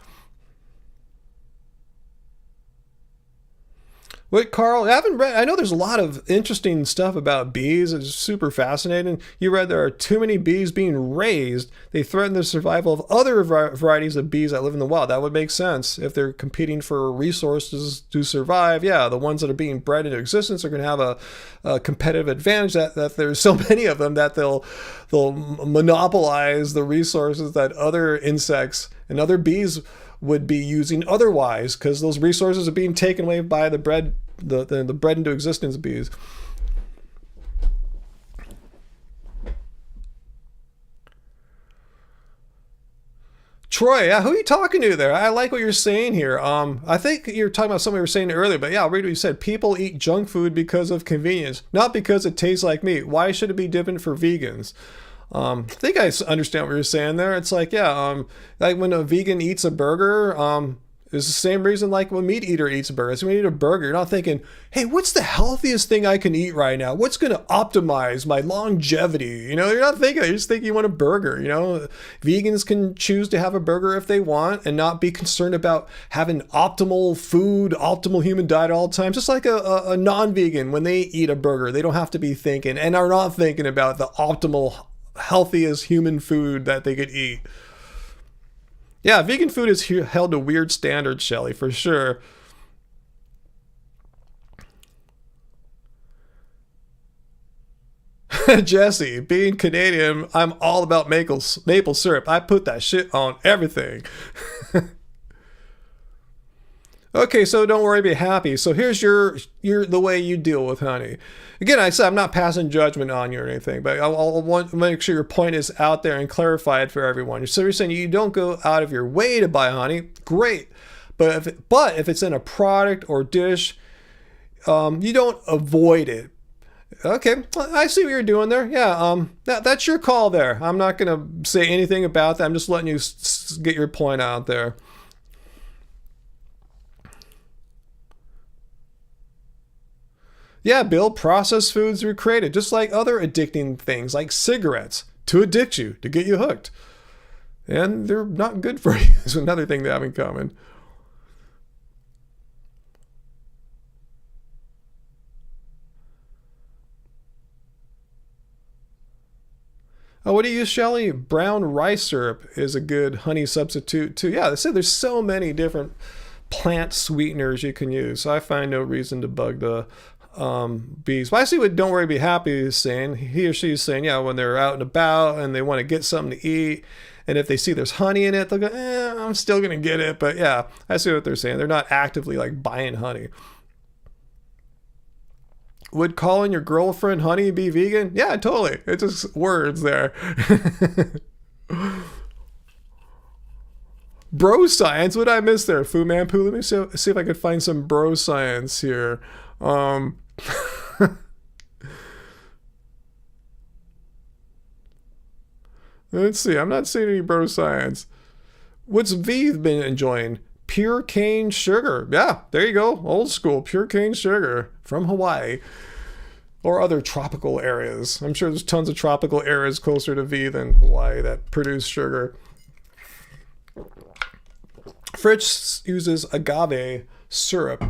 Wait, Carl, I haven't read. I know there's a lot of interesting stuff about bees. It's super fascinating. You read there are too many bees being raised. They threaten the survival of other varieties of bees that live in the wild. That would make sense if they're competing for resources to survive. Yeah, the ones that are being bred into existence are going to have a competitive advantage. That there's so many of them that they'll monopolize the resources that other insects and other bees would be using otherwise, because those resources are being taken away by the bred into existence bees. Troy, yeah, who are you talking to there? I like what you're saying here. I think you're talking about something you were saying earlier, but yeah, I'll read what you said. People eat junk food because of convenience, not because it tastes like meat. Why should it be different for vegans? I think I understand what you're saying there. It's like, yeah, like when a vegan eats a burger, it's the same reason like when a meat eater eats a burger. So when you eat a burger, you're not thinking, hey, what's the healthiest thing I can eat right now? What's going to optimize my longevity? You're not thinking, you just think you want a burger. Vegans can choose to have a burger if they want and not be concerned about having optimal food, optimal human diet all the time. Just like a non-vegan, when they eat a burger, they don't have to be thinking and are not thinking about the optimal healthiest human food that they could eat. Yeah, vegan food is held to weird standards, Shelley, for sure. Jesse, being Canadian, I'm all about maple syrup. I put that shit on everything. Okay, so don't worry, be happy. So here's the way you deal with honey. Again, I said I'm not passing judgment on you or anything, but I want to make sure your point is out there and clarified for everyone. So you're saying you don't go out of your way to buy honey, great. But if it's in a product or dish, you don't avoid it. Okay, I see what you're doing there. Yeah, that's your call there. I'm not going to say anything about that. I'm just letting you get your point out there. Yeah, Bill, processed foods were created just like other addicting things like cigarettes to addict you, to get you hooked. And they're not good for you. It's another thing they have in common. Oh, what do you use, Shelly? Brown rice syrup is a good honey substitute too. Yeah, they said there's so many different plant sweeteners you can use. So I find no reason to bug the bees. But I see what Don't Worry Be Happy is saying. He or she is saying, yeah, when they're out and about and they want to get something to eat, and if they see there's honey in it, they'll go, I'm still going to get it. But yeah, I see what they're saying. They're not actively like buying honey. Would calling your girlfriend honey be vegan? Yeah, totally. It's just words there. Bro science? What did I miss there? Fu Manpu? Let me see if I could find some bro science here. Let's see. I'm not seeing any bro science. What's V been enjoying? Pure cane sugar. Yeah, there you go. Old school pure cane sugar from Hawaii or other tropical areas. I'm sure there's tons of tropical areas closer to V than Hawaii that produce sugar. Fritz uses agave syrup.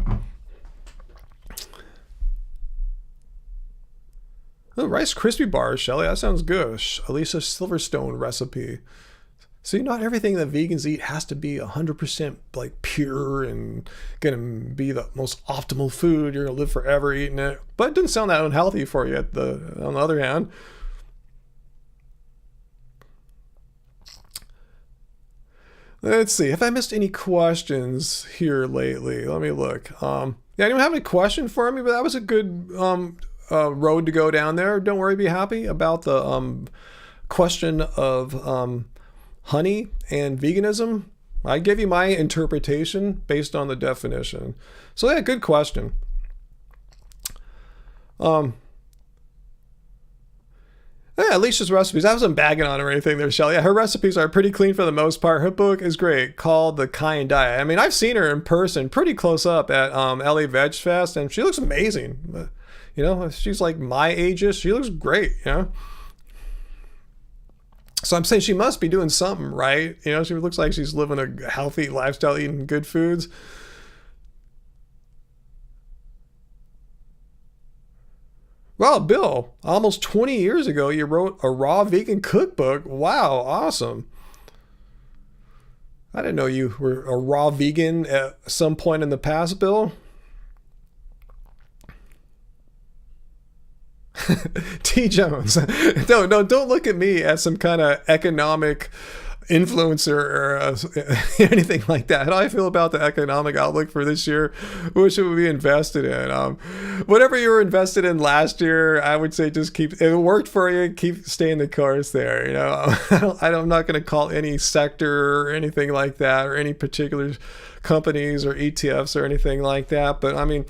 Oh, Rice Krispie bars, Shelly. That sounds good. Alicia Silverstone recipe. See, not everything that vegans eat has to be 100% like pure and gonna be the most optimal food. You're gonna live forever eating it, but it doesn't sound that unhealthy for you. On the other hand, let's see. Have I missed any questions here lately? Let me look. Yeah, anyone have any question for me? But that was a good road to go down there. Don't worry, be happy about the question of honey and veganism. I give you my interpretation based on the definition. So yeah, good question. Yeah, Alicia's recipes. I wasn't bagging on her or anything there, Shelly. Yeah, her recipes are pretty clean for the most part. Her book is great, called The Kind Diet. I mean, I've seen her in person, pretty close up at LA Veg Fest, and she looks amazing. You know, she's like my ages. She looks great. You know. So I'm saying she must be doing something right. You know, she looks like she's living a healthy lifestyle, eating good foods. Well, Bill, almost 20 years ago, you wrote a raw vegan cookbook. Wow, awesome. I didn't know you were a raw vegan at some point in the past, Bill. T. Jones. No, don't look at me as some kind of economic influencer or anything like that. How do I feel about the economic outlook for this year? What should we be invested in? Whatever you were invested in last year, I would say just keep, if it worked for you, keep staying the course there. You know, I'm not going to call any sector or anything like that, or any particular companies or ETFs or anything like that. But I mean,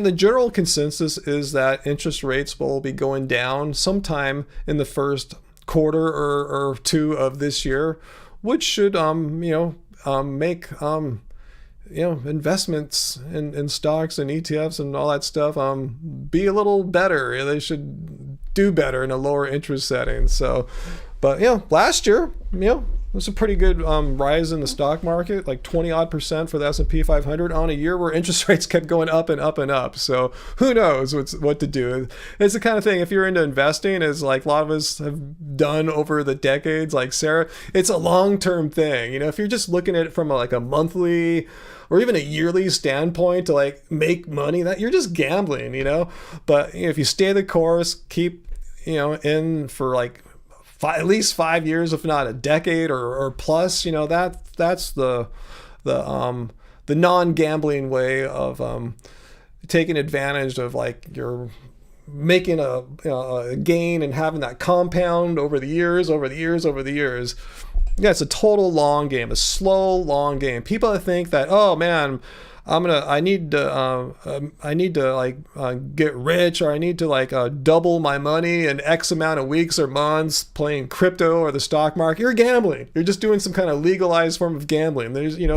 the general consensus is that interest rates will be going down sometime in the first quarter or two of this year, which should, make, investments in stocks and ETFs and all that stuff, be a little better. They should do better in a lower interest setting. So, but, last year, it was a pretty good rise in the stock market, like 20% for the S&P 500 on a year where interest rates kept going up and up and up. So who knows what to do. It's the kind of thing, if you're into investing, as like a lot of us have done over the decades, like Sarah, it's a long-term thing. If you're just looking at it from a monthly or even a yearly standpoint to like make money, that you're just gambling, But if you stay the course, keep, in for like at least 5 years, if not a decade or plus, that's the non-gambling way of taking advantage of, like, you're making a gain and having that compound over the years. Yeah, it's a total long game, a slow, long game. People think that, oh man, I need to get rich, or I need to double my money in X amount of weeks or months playing crypto or the stock market. You're gambling. You're just doing some kind of legalized form of gambling. There's, and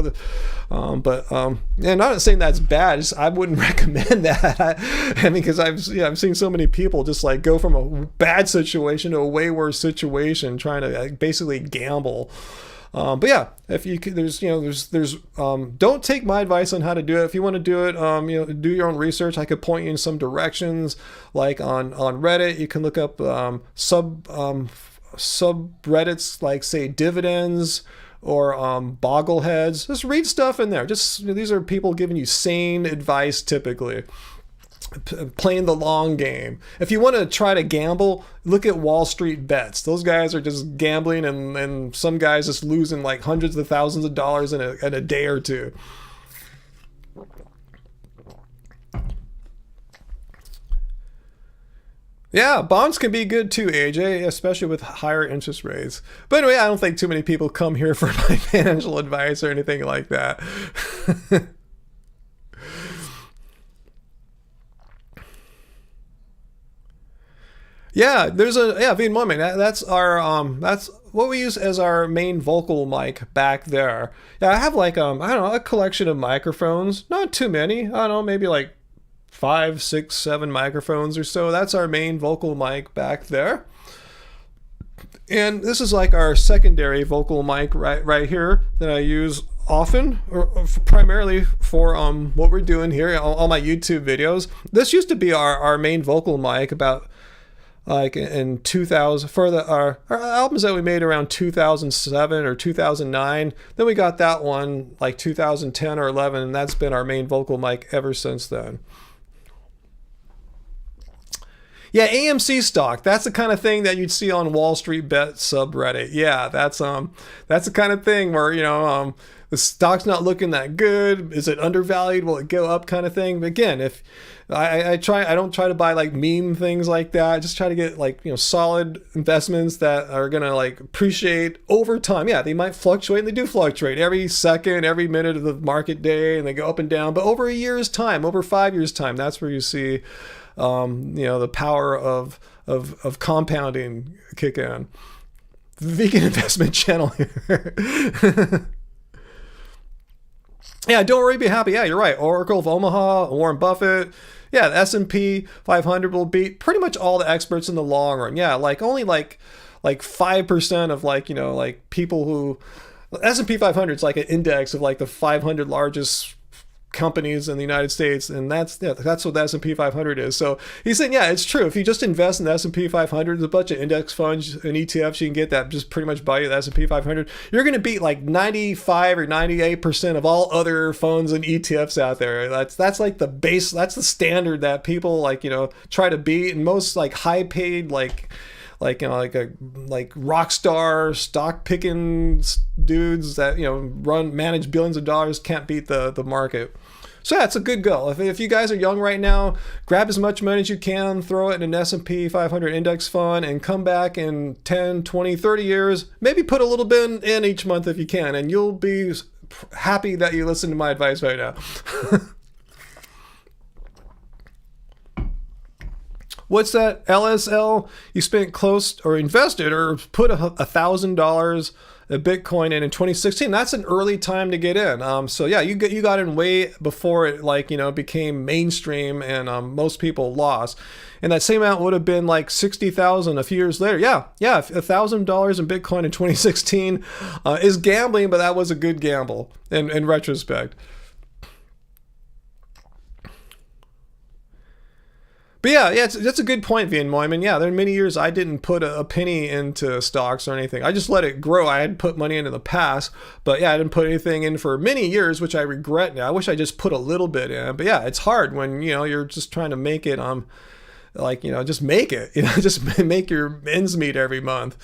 I'm not saying that's bad. I wouldn't recommend that. I mean, because I've seen so many people just like go from a bad situation to a way worse situation trying to basically gamble. But yeah, if you could, there's don't take my advice on how to do it. If you want to do it, do your own research. I could point you in some directions, like on Reddit. You can look up subreddits like, say, Dividends or Boggleheads. Just read stuff in there. Just, these are people giving you sane advice, typically. Playing the long game. If you want to try to gamble, look at Wall Street Bets. Those guys are just gambling, and some guys just losing like hundreds of thousands of dollars in a day or two. Yeah, bonds can be good too, AJ, especially with higher interest rates. But anyway, I don't think too many people come here for my financial advice or anything like that. Yeah, there's a Vegan Woman. That's our that's what we use as our main vocal mic back there. Yeah, I have like I don't know, a collection of microphones. Not too many. I don't know, maybe like 5, 6, 7 microphones or so. That's our main vocal mic back there. And this is like our secondary vocal mic right here that I use often, or primarily for what we're doing here, all my YouTube videos. This used to be our main vocal mic about like in 2000 for our albums that we made around 2007 or 2009. Then we got that one like 2010 or 11, and that's been our main vocal mic ever since then. Yeah, AMC stock. That's the kind of thing that you'd see on Wall Street Bet subreddit. Yeah, that's the kind of thing where, the stock's not looking that good. Is it undervalued? Will it go up? Kind of thing. But again, if I don't try to buy like meme things like that. I just try to get like, solid investments that are gonna like appreciate over time. Yeah, they might fluctuate, and they do fluctuate every second, every minute of the market day, and they go up and down. But over a year's time, over 5 years' time, that's where you see the power of compounding kick in. Vegan investment channel here. Yeah, don't worry, be happy. Yeah, you're right. Oracle of Omaha, Warren Buffett. Yeah, the S&P 500 will beat pretty much all the experts in the long run. Yeah, like only like 5% of like people who S&P 500 is like an index of like the 500 largest companies in the United States, and that's what the S&P 500 is. So he's saying, yeah, it's true. If you just invest in the S&P 500, there's a bunch of index funds and ETFs you can get that just pretty much buy you the S&P 500. You're going to beat like 95 or 98% of all other funds and ETFs out there. That's like the base. That's the standard that people try to beat, and most like high paid like rock star stock picking dudes that manage billions of dollars can't beat the market. So yeah, it's a good goal. If you guys are young right now, grab as much money as you can, throw it in an S&P 500 index fund, and come back in 10, 20, 30 years. Maybe put a little bit in each month if you can, and you'll be happy that you listened to my advice right now. What's that? LSL? You spent close or invested or put $1,000 of Bitcoin in 2016. That's an early time to get in. So yeah, you got in way before it became mainstream and most people lost. And that same amount would have been like 60,000 a few years later. Yeah, $1,000 in Bitcoin in 2016 is gambling, but that was a good gamble in retrospect. But yeah, that's a good point, Vian Moyman. Yeah, there are many years I didn't put a penny into stocks or anything. I just let it grow. I had put money in the past, but yeah, I didn't put anything in for many years, which I regret now. I wish I just put a little bit in. But yeah, it's hard when you're just trying to make it just make it. Just make your ends meet every month.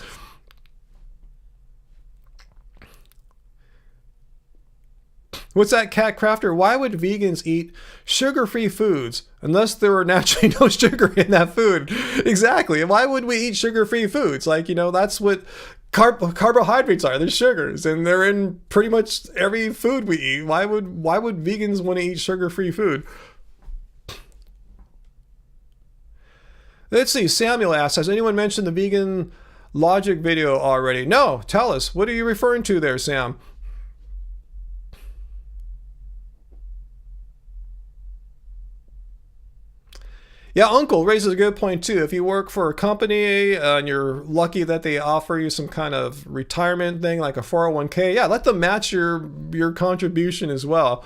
What's that, Cat Crafter? Why would vegans eat sugar-free foods unless there were naturally no sugar in that food? Exactly. Why would we eat sugar-free foods? That's what carbohydrates are. They're sugars, and they're in pretty much every food we eat. Why would vegans want to eat sugar-free food? Let's see. Samuel asks, has anyone mentioned the vegan logic video already? No. Tell us. What are you referring to there, Sam? Yeah, Uncle raises a good point too. If you work for a company and you're lucky that they offer you some kind of retirement thing like a 401k, yeah, let them match your contribution as well.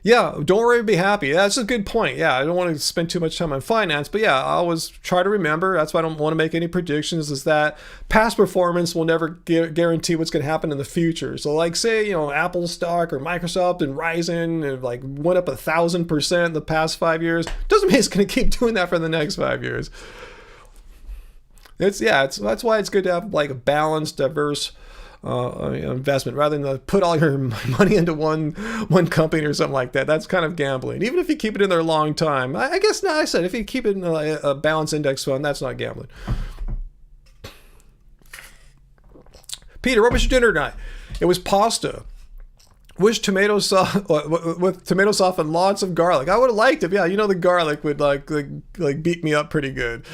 Yeah, don't worry, be happy. That's a good point. Yeah, I don't want to spend too much time on finance, but yeah, I always try to remember. That's why I don't want to make any predictions. Is that past performance will never guarantee what's going to happen in the future. So, like, say Apple stock or Microsoft and Ryzen and like went up 1,000% in the past 5 years. Doesn't mean it's going to keep doing that for the next 5 years. That's why it's good to have like a balanced, diverse investment rather than put all your money into one company or something like that. That's kind of gambling. Even if you keep it in there a long time, I guess now I said if you keep it in a balanced index fund, that's not gambling. Peter, what was your dinner tonight? It was pasta. With tomato sauce and lots of garlic. I would have liked it. Yeah, the garlic would like beat me up pretty good.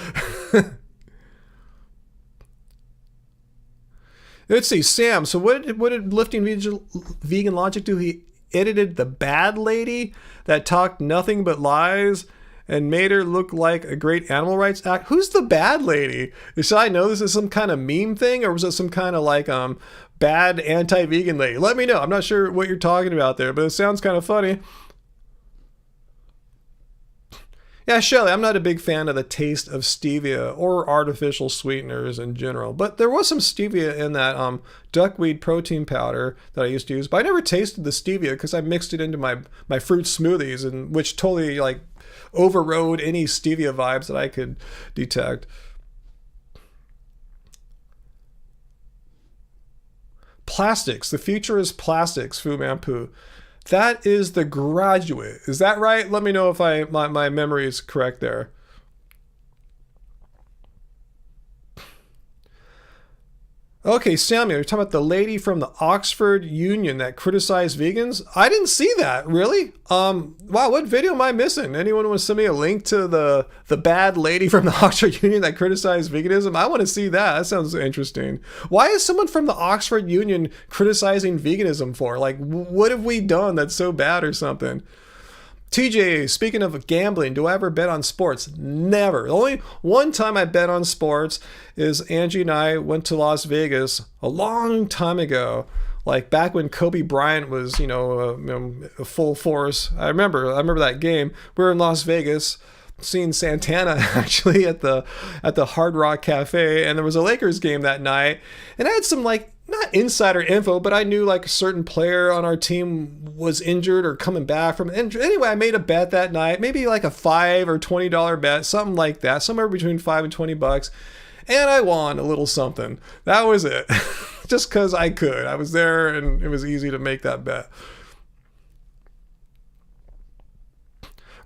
Let's see, Sam. So what did Lifting Vegan Logic do? He edited the bad lady that talked nothing but lies and made her look like a great animal rights act. Who's the bad lady? Should I know this is some kind of meme thing, or was it some kind of like bad anti-vegan lady? Let me know. I'm not sure what you're talking about there, but it sounds kind of funny. Yeah, Shelly, I'm not a big fan of the taste of stevia or artificial sweeteners in general, but there was some stevia in that duckweed protein powder that I used to use, but I never tasted the stevia because I mixed it into my fruit smoothies, and which totally like overrode any stevia vibes that I could detect. Plastics. The future is plastics, Fu Manpu. That is The Graduate. Is that right? Let me know if my memory is correct there. Okay, Samuel, you're talking about the lady from the Oxford Union that criticized vegans? I didn't see that, really. Wow, what video am I missing? Anyone want to send me a link to the bad lady from the Oxford Union that criticized veganism? I want to see that. That sounds interesting. Why is someone from the Oxford Union criticizing veganism for? Like, what have we done that's so bad or something? TJ, speaking of gambling, do I ever bet on sports? Never. The only one time I bet on sports is Angie and I went to Las Vegas a long time ago, like back when Kobe Bryant was, full force. I remember that game. We were in Las Vegas seeing Santana actually at the Hard Rock Cafe, and there was a Lakers game that night, and I had some like not insider info, but I knew like a certain player on our team was injured or coming back from injury. Anyway, I made a bet that night, maybe like a $5 or $20 bet, something like that, somewhere between $5 and $20, and I won a little something. That was it. Just because I could. I was there and it was easy to make that bet.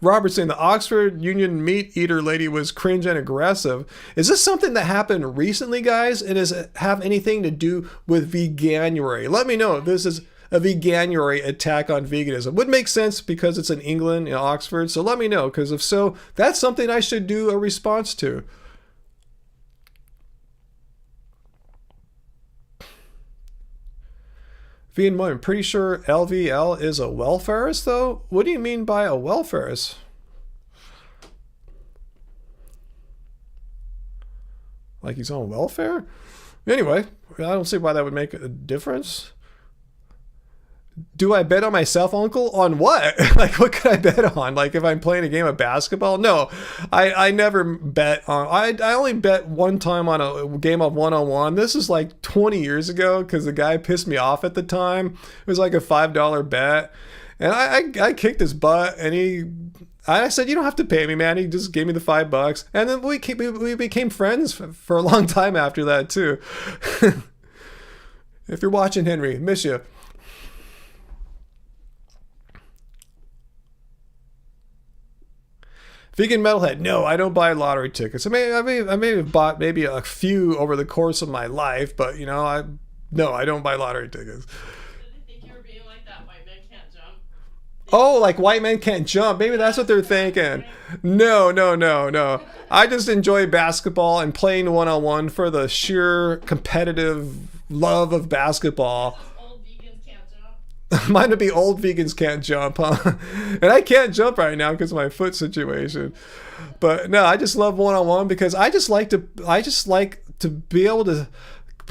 Robert saying the Oxford Union meat eater lady was cringe and aggressive. Is this something that happened recently, guys? And does it have anything to do with Veganuary? Let me know if this is a Veganuary attack on veganism. Would make sense because it's in England, in Oxford. So let me know, because if so, that's something I should do a response to. V and I'm pretty sure LVL is a welfarist, though. What do you mean by a welfarist? Like he's on welfare? Anyway, I don't see why that would make a difference. Do I bet on myself, Uncle? On what? Like, what could I bet on? Like, if I'm playing a game of basketball? No, I never bet on. I only bet one time on a game of one-on-one. This is like 20 years ago because the guy pissed me off at the time. It was like a $5 bet, and I kicked his butt, and I said, "You don't have to pay me, man." He just gave me the $5, and then we became friends for a long time after that too. If you're watching, Henry, miss you. Vegan Metalhead, no, I don't buy lottery tickets. I may have bought maybe a few over the course of my life, but I don't buy lottery tickets. Did they think you were being like that white man can't jump? Oh, like white men can't jump. Maybe that's what they're thinking. No. I just enjoy basketball and playing one-on-one for the sheer competitive love of basketball. Mine would be old vegans can't jump, huh? And I can't jump right now because of my foot situation. But no, I just love one-on-one because I just like to be able to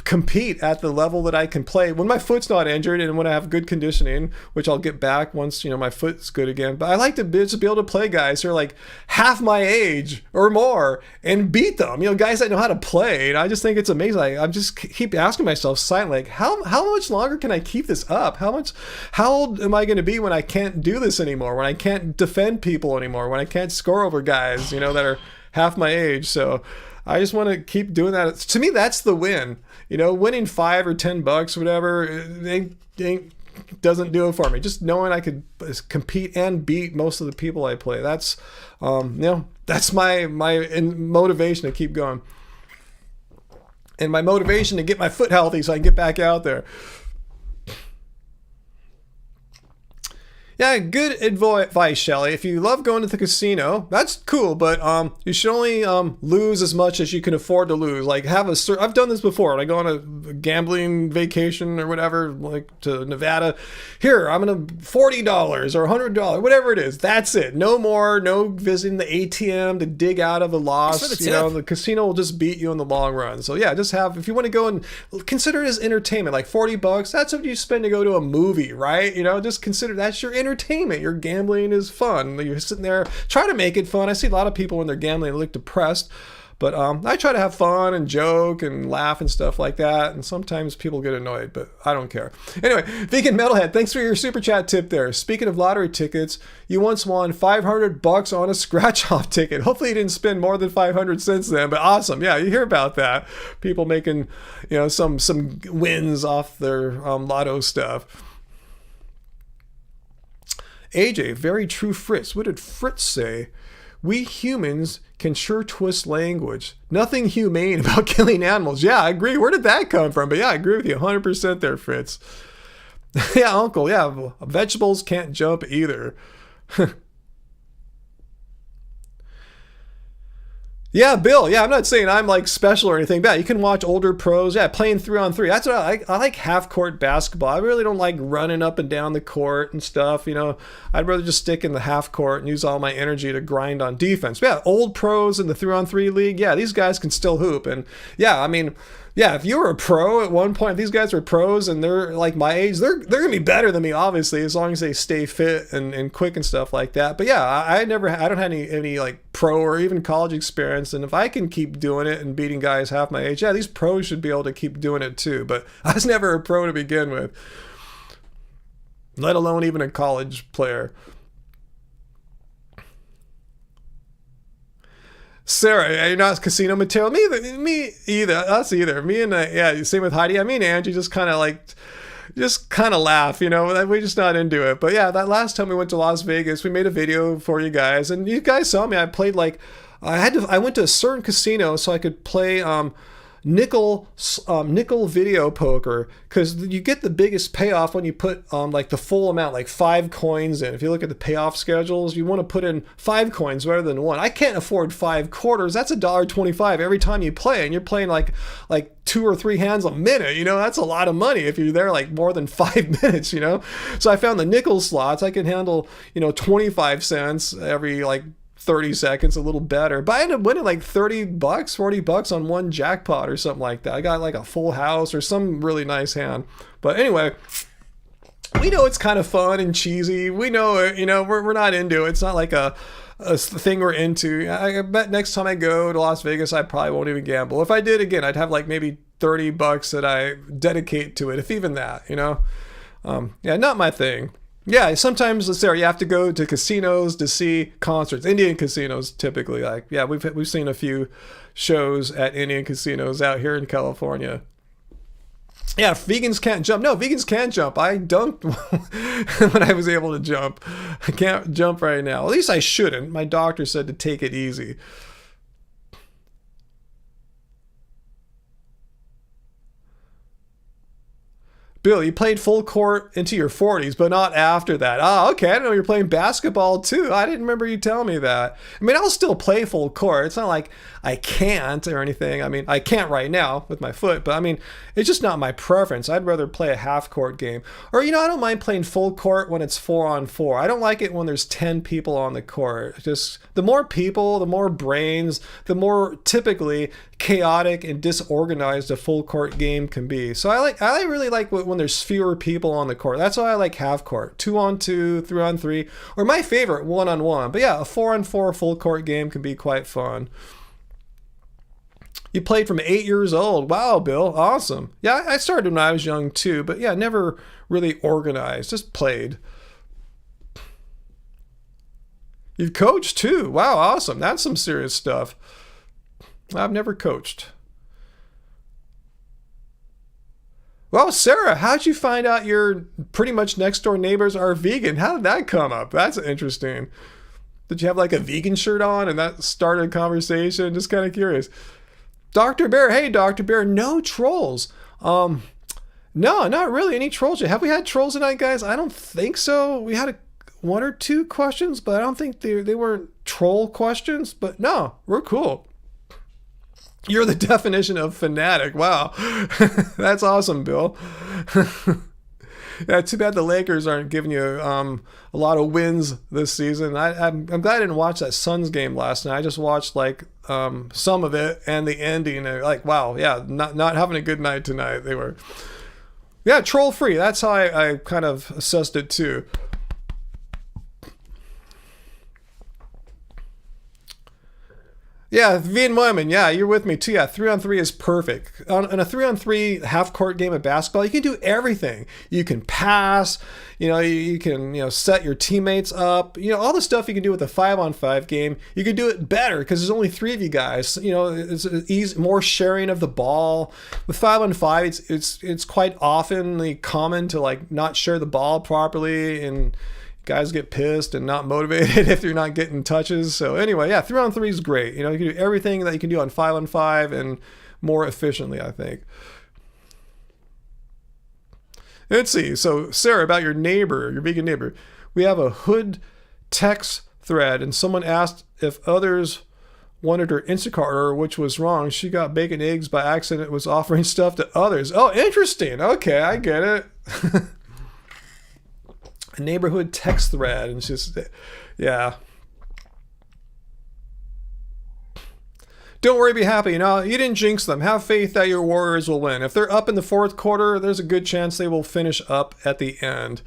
compete at the level that I can play when my foot's not injured and when I have good conditioning, which I'll get back once, my foot's good again. But I like to just be able to play guys who are like half my age or more and beat them, guys that know how to play. And I just think it's amazing. I just keep asking myself silently, like, how much longer can I keep this up? How old am I going to be when I can't do this anymore? When I can't defend people anymore? When I can't score over guys, that are half my age? So I just want to keep doing that. To me, that's the win. Winning $5 or $10, whatever, it doesn't do it for me. Just knowing I could compete and beat most of the people I play. That's, that's my motivation to keep going. And my motivation to get my foot healthy so I can get back out there. Yeah, good advice, Shelly. If you love going to the casino, that's cool, but you should only lose as much as you can afford to lose. Like I've done this before. When I go on a gambling vacation or whatever, like to Nevada. Here, I'm gonna $40 or $100, whatever it is. That's it. No more. No visiting the ATM to dig out of a loss. The casino will just beat you in the long run. So yeah, just if you want to go and consider it as entertainment, like $40. That's what you spend to go to a movie, right? Just consider that's your entertainment. Your gambling is fun. You're sitting there, try to make it fun. I see a lot of people when they're gambling, they look depressed, but I try to have fun and joke and laugh and stuff like that. And sometimes people get annoyed, but I don't care. Anyway, Vegan Metalhead, thanks for your super chat tip there. Speaking of lottery tickets, you once won $500 on a scratch-off ticket. Hopefully you didn't spend more than 500 since then, but awesome. Yeah, you hear about that. People making, some wins off their lotto stuff. AJ, very true, Fritz. What did Fritz say? We humans can sure twist language. Nothing humane about killing animals. Yeah, I agree. Where did that come from? But yeah, I agree with you 100% there, Fritz. Yeah, Uncle. Yeah, vegetables can't jump either. Yeah, Bill. Yeah, I'm not saying I'm like special or anything, but yeah, you can watch older pros. Yeah, playing 3-on-3. That's what I like. I like half-court basketball. I really don't like running up and down the court and stuff. I'd rather just stick in the half court and use all my energy to grind on defense. But yeah, old pros in the 3-on-3 league. Yeah, these guys can still hoop. And yeah, I mean, yeah, if you were a pro at one point, if these guys were pros and they're like my age, they're going to be better than me, obviously, as long as they stay fit and quick and stuff like that. But yeah, I don't have any like pro or even college experience. And if I can keep doing it and beating guys half my age, yeah, these pros should be able to keep doing it too. But I was never a pro to begin with, let alone even a college player. Sarah, you're not casino material. Me either. Us either. Me and yeah, same with Heidi. Me and Angie just kind of laugh. We're just not into it. But yeah, that last time we went to Las Vegas, we made a video for you guys, and you guys saw me. I played I went to a certain casino so I could play nickel video poker, because you get the biggest payoff when you put like the full amount, like 5 coins in. If you look at the payoff schedules, you want to put in 5 coins rather than 1. I can't afford 5 quarters. That's $1.25 every time you play, and you're playing like 2 or 3 hands a minute. That's a lot of money if you're there like more than 5 minutes. So I found the nickel slots. I can handle 25 cents every 30 seconds, a little better. But I ended up winning like $30, $40 on one jackpot or something like that. I got like a full house or some really nice hand. But anyway, we know it's kind of fun and cheesy. We know it, we're not into it. It's not like a thing we're into. I bet next time I go to Las Vegas, I probably won't even gamble. If I did again, I'd have like maybe $30 that I dedicate to it, if even that, yeah, not my thing. Yeah, sometimes, Sarah, you have to go to casinos to see concerts. Indian casinos, typically. We've seen a few shows at Indian casinos out here in California. Yeah, vegans can't jump. No, vegans can jump. I dunked when I was able to jump. I can't jump right now. At least I shouldn't. My doctor said to take it easy. Bill, you played full court into your 40s, but not after that. Ah, okay. I didn't know you're playing basketball too. I didn't remember you telling me that. I mean, I'll still play full court. It's not like I can't or anything. I mean, I can't right now with my foot, but I mean, it's just not my preference. I'd rather play a half court game. Or, I don't mind playing full court when it's 4-on-4. I don't like it when there's 10 people on the court. Just the more people, the more brains, the more typically chaotic and disorganized a full court game can be. So I really like when there's fewer people on the court. That's why I like half court, 2-on-2, 3-on-3, or my favorite 1-on-1. But yeah, a 4-on-4 full court game can be quite fun. You played from 8 years old. Wow, Bill, awesome. Yeah, I started when I was young too, but yeah, never really organized, just played. You've coached too. Wow, awesome. That's some serious stuff. I've never coached. Well, Sarah, how'd you find out your pretty much next door neighbors are vegan? How did that come up? That's interesting. Did you have like a vegan shirt on and that started a conversation? Just kind of curious. Dr. Bear, hey, Dr. Bear, no trolls. No, not really any trolls yet. Have we had trolls tonight, guys? I don't think so. We had one or two questions, but I don't think they weren't troll questions. But no, we're cool. You're the definition of fanatic. Wow. That's awesome, Bill. Yeah, too bad the Lakers aren't giving you a lot of wins this season. I'm glad I didn't watch that Suns game last night. I just watched like some of it and the ending. And like, wow, yeah, not having a good night tonight. They were, yeah, troll free. That's how I kind of assessed it too. Yeah, Vian Wyman, yeah, you're with me too. Yeah, 3-on-3 is perfect. On a 3-on-3 half-court game of basketball, you can do everything. You can pass, you can, set your teammates up, all the stuff you can do with a 5-on-5 game. You can do it better because there's only 3 of you guys. It's easy, more sharing of the ball. With 5-on-5, it's quite often common to like not share the ball properly, and guys get pissed and not motivated if you're not getting touches. So anyway, yeah, 3-on-3 is great. You can do everything that you can do on 5-on-5 and more efficiently, I think. Let's see. So Sarah, about your vegan neighbor, we have a hood text thread, and someone asked if others wanted her Instacart order, which was wrong. She got bacon eggs by accident, was offering stuff to others. Oh, interesting. Okay, I get it. A neighborhood text thread, and it's just, yeah. Don't worry, be happy. You didn't jinx them. Have faith that your Warriors will win. If they're up in the fourth quarter, there's a good chance they will finish up at the end.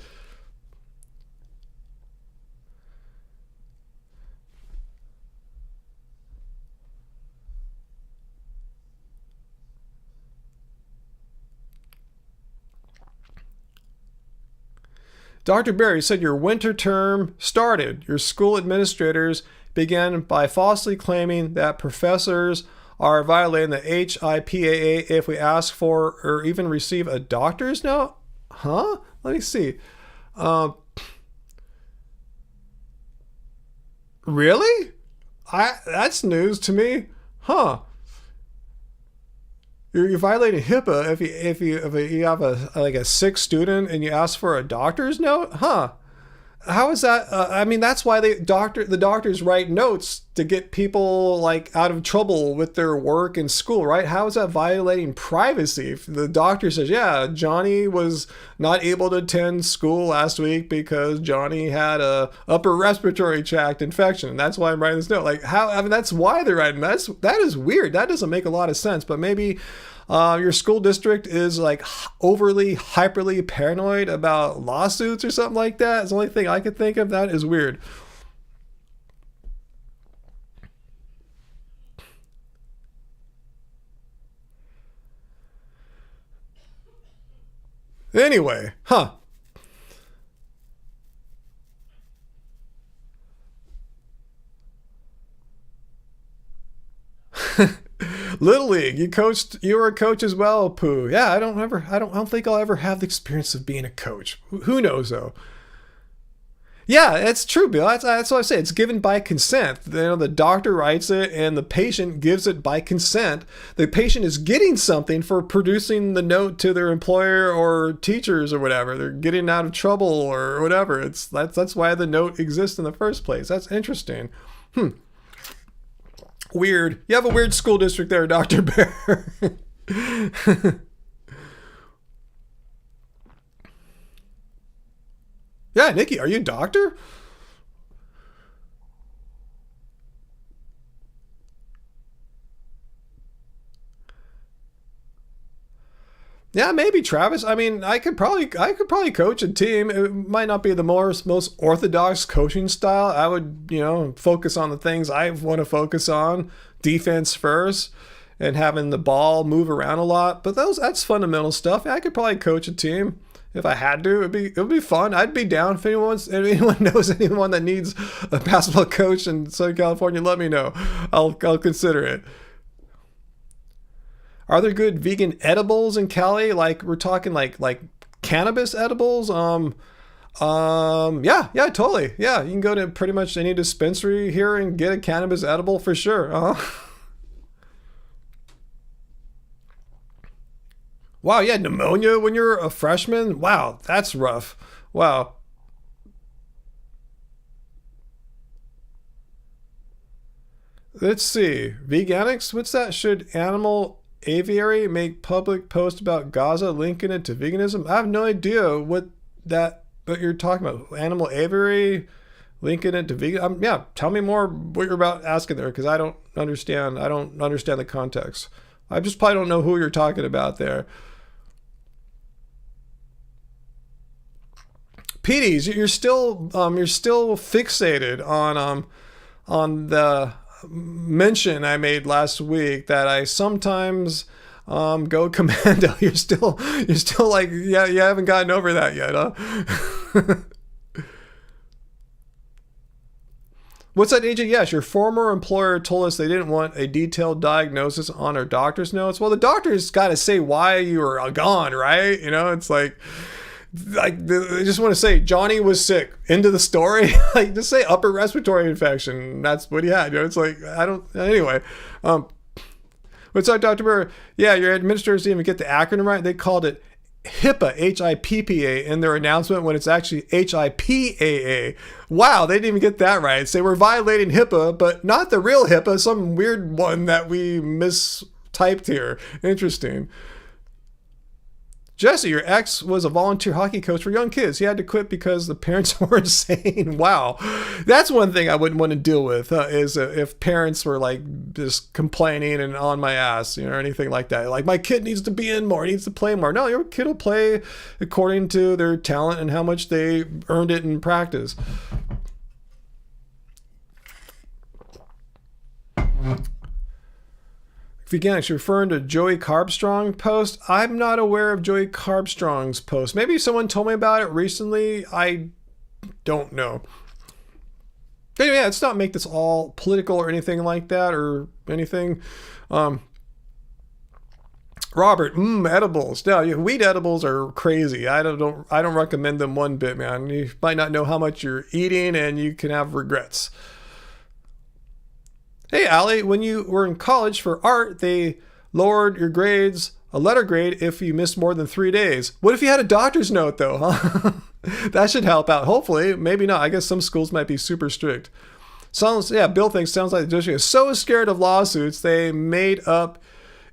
Dr. Barry said your winter term started. Your school administrators began by falsely claiming that professors are violating the HIPAA if we ask for or even receive a doctor's note. Huh? Let me see. Really? That's news to me. Huh? You're violating HIPAA if you have a sick student and you ask for a doctor's note, huh? How is that? That's why the doctors write notes to get people out of trouble with their work and school, right? How is that violating privacy? If the doctor says, yeah, Johnny was not able to attend school last week because Johnny had a upper respiratory tract infection, and that's why I'm writing this note. That's why they're writing. That is weird. That doesn't make a lot of sense. But maybe your school district is overly, hyperly paranoid about lawsuits or something like that. It's the only thing I could think of. That is weird. Anyway, huh. Little League, you were a coach as well, Pooh. Yeah, I don't think I'll ever have the experience of being a coach. Who knows though? Yeah, it's true, Bill. That's what I say. It's given by consent. The doctor writes it and the patient gives it by consent. The patient is getting something for producing the note to their employer or teachers or whatever. They're getting out of trouble or whatever. That's why the note exists in the first place. That's interesting. Weird. You have a weird school district there, Dr. Bear. Yeah, Nikki, are you a doctor? Yeah, maybe Travis. I mean, I could probably coach a team. It might not be the most orthodox coaching style. I would, focus on the things I want to focus on, defense first, and having the ball move around a lot. But that's fundamental stuff. Yeah, I could probably coach a team if I had to. It'd be fun. I'd be down. If anyone knows anyone that needs a basketball coach in Southern California, let me know. I'll consider it. Are there good vegan edibles in Cali? Like we're talking like cannabis edibles? Yeah, totally. Yeah, you can go to pretty much any dispensary here and get a cannabis edible for sure. Wow, you had pneumonia when you were a freshman? Wow, that's rough. Wow. Let's see. Veganics? What's that? Should animal aviary make public post about Gaza linking it to veganism? I have no idea what you're talking about. Animal aviary linking it to vegan. Yeah, tell me more what you're about asking there because I don't understand. I don't understand the context. I just probably don't know who you're talking about there. Petey's, you're still fixated on the mention I made last week that I sometimes go commando. You're still like, yeah, you haven't gotten over that yet, huh? What's that, AJ? Yes, your former employer told us they didn't want a detailed diagnosis on our doctor's notes. Well, the doctor's got to say why you were gone, right? It's like they just want to say Johnny was sick. End of the story. Like just say upper respiratory infection. That's what he had. It's like anyway. What's up, Dr. Burr? Yeah, your administrators didn't even get the acronym right. They called it HIPAA, H-I-P-P-A, in their announcement when it's actually H-I-P-A-A. Wow, they didn't even get that right. So we're violating HIPAA, but not the real HIPAA, some weird one that we mistyped here. Interesting. Jesse, your ex was a volunteer hockey coach for young kids. He had to quit because the parents were insane. Wow. That's one thing I wouldn't want to deal with is if parents were like just complaining and on my ass, or anything like that. Like my kid needs to be in more, needs to play more. No, your kid will play according to their talent and how much they earned it in practice. Veganics, you're referring to Joey Carbstrong post? I'm not aware of Joey Carbstrong's post. Maybe someone told me about it recently. I don't know. Anyway, let's not make this all political or anything like that or anything. Robert, edibles. No, weed edibles are crazy. I don't recommend them one bit, man. You might not know how much you're eating and you can have regrets. Hey, Allie, when you were in college for art, they lowered your grades, a letter grade, if you missed more than 3 days. What if you had a doctor's note, though, huh? That should help out. Hopefully. Maybe not. I guess some schools might be super strict. Bill thinks, sounds like the district is so scared of lawsuits, they made that up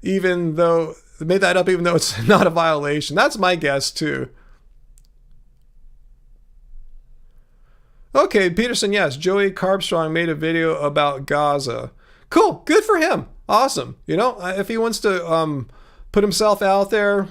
even though it's not a violation. That's my guess, too. Okay, Peterson, yes, Joey Carbstrong made a video about Gaza. Cool, good for him. Awesome. If he wants to put himself out there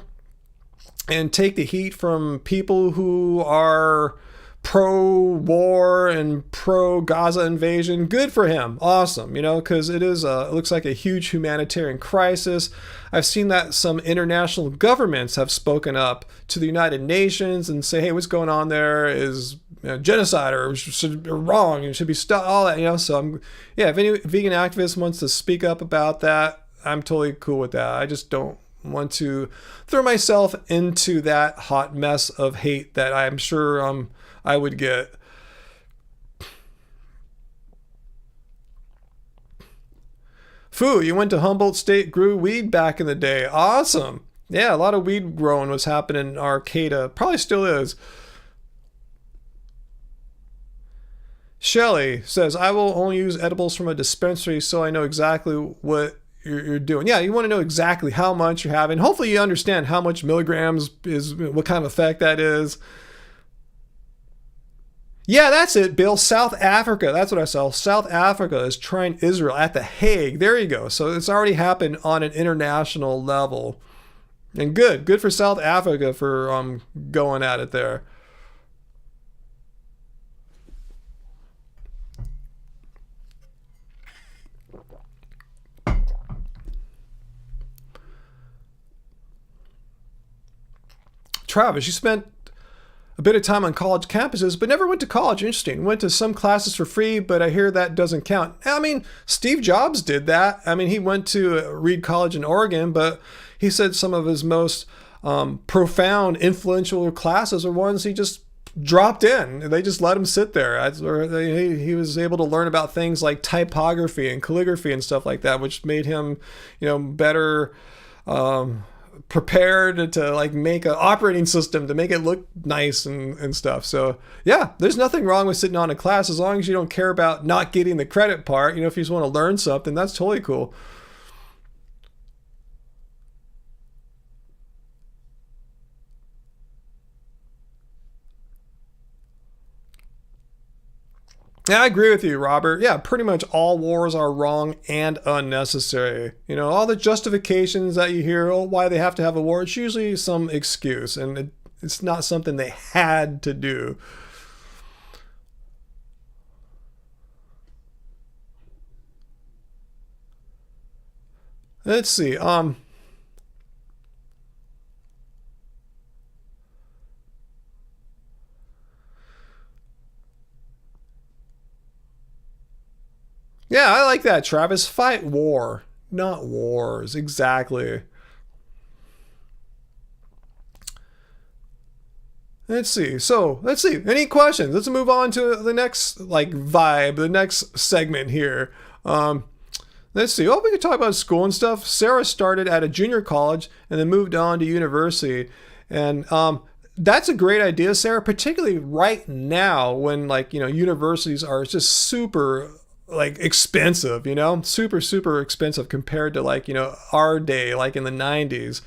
and take the heat from people who are pro-war and pro-Gaza invasion, good for him. Awesome, because it looks like a huge humanitarian crisis. I've seen that some international governments have spoken up to the United Nations and say, hey, what's going on there is genocide or wrong and should be stopped, all that, So if any vegan activist wants to speak up about that, I'm totally cool with that. I just don't want to throw myself into that hot mess of hate that I'm sure I would get. Fu, you went to Humboldt State, grew weed back in the day. Awesome. Yeah, a lot of weed growing was happening in Arcata. Probably still is. Shelly says, I will only use edibles from a dispensary so I know exactly what you're doing. Yeah, you want to know exactly how much you're having. Hopefully you understand how much milligrams is, what kind of effect that is. Yeah, that's it, Bill. South Africa. That's what I saw. South Africa is trying Israel at The Hague. There you go. So it's already happened on an international level. And good for South Africa for going at it there. Travis, you spent a bit of time on college campuses, but never went to college. Interesting. Went to some classes for free, but I hear that doesn't count. I mean, Steve Jobs did that. I mean, he went to Reed College in Oregon, but he said some of his most profound, influential classes are ones he just dropped in. They just let him sit there. He was able to learn about things like typography and calligraphy and stuff like that, which made him, better prepared to like make an operating system to make it look nice and stuff. So yeah, there's nothing wrong with sitting on a class as long as you don't care about not getting the credit part. If you just want to learn something, that's totally cool. Yeah, I agree with you, Robert. Yeah, pretty much all wars are wrong and unnecessary. All the justifications that you hear, why they have to have a war, it's usually some excuse, and it's not something they had to do. Let's see. Yeah, I like that, Travis. Fight war, not wars. Exactly. Let's see. Any questions? Let's move on to the next vibe, the next segment here. Let's see. We could talk about school and stuff. Sarah started at a junior college and then moved on to university. And that's a great idea, Sarah, particularly right now when universities are just super expensive, super, super expensive compared to our day, in the 90s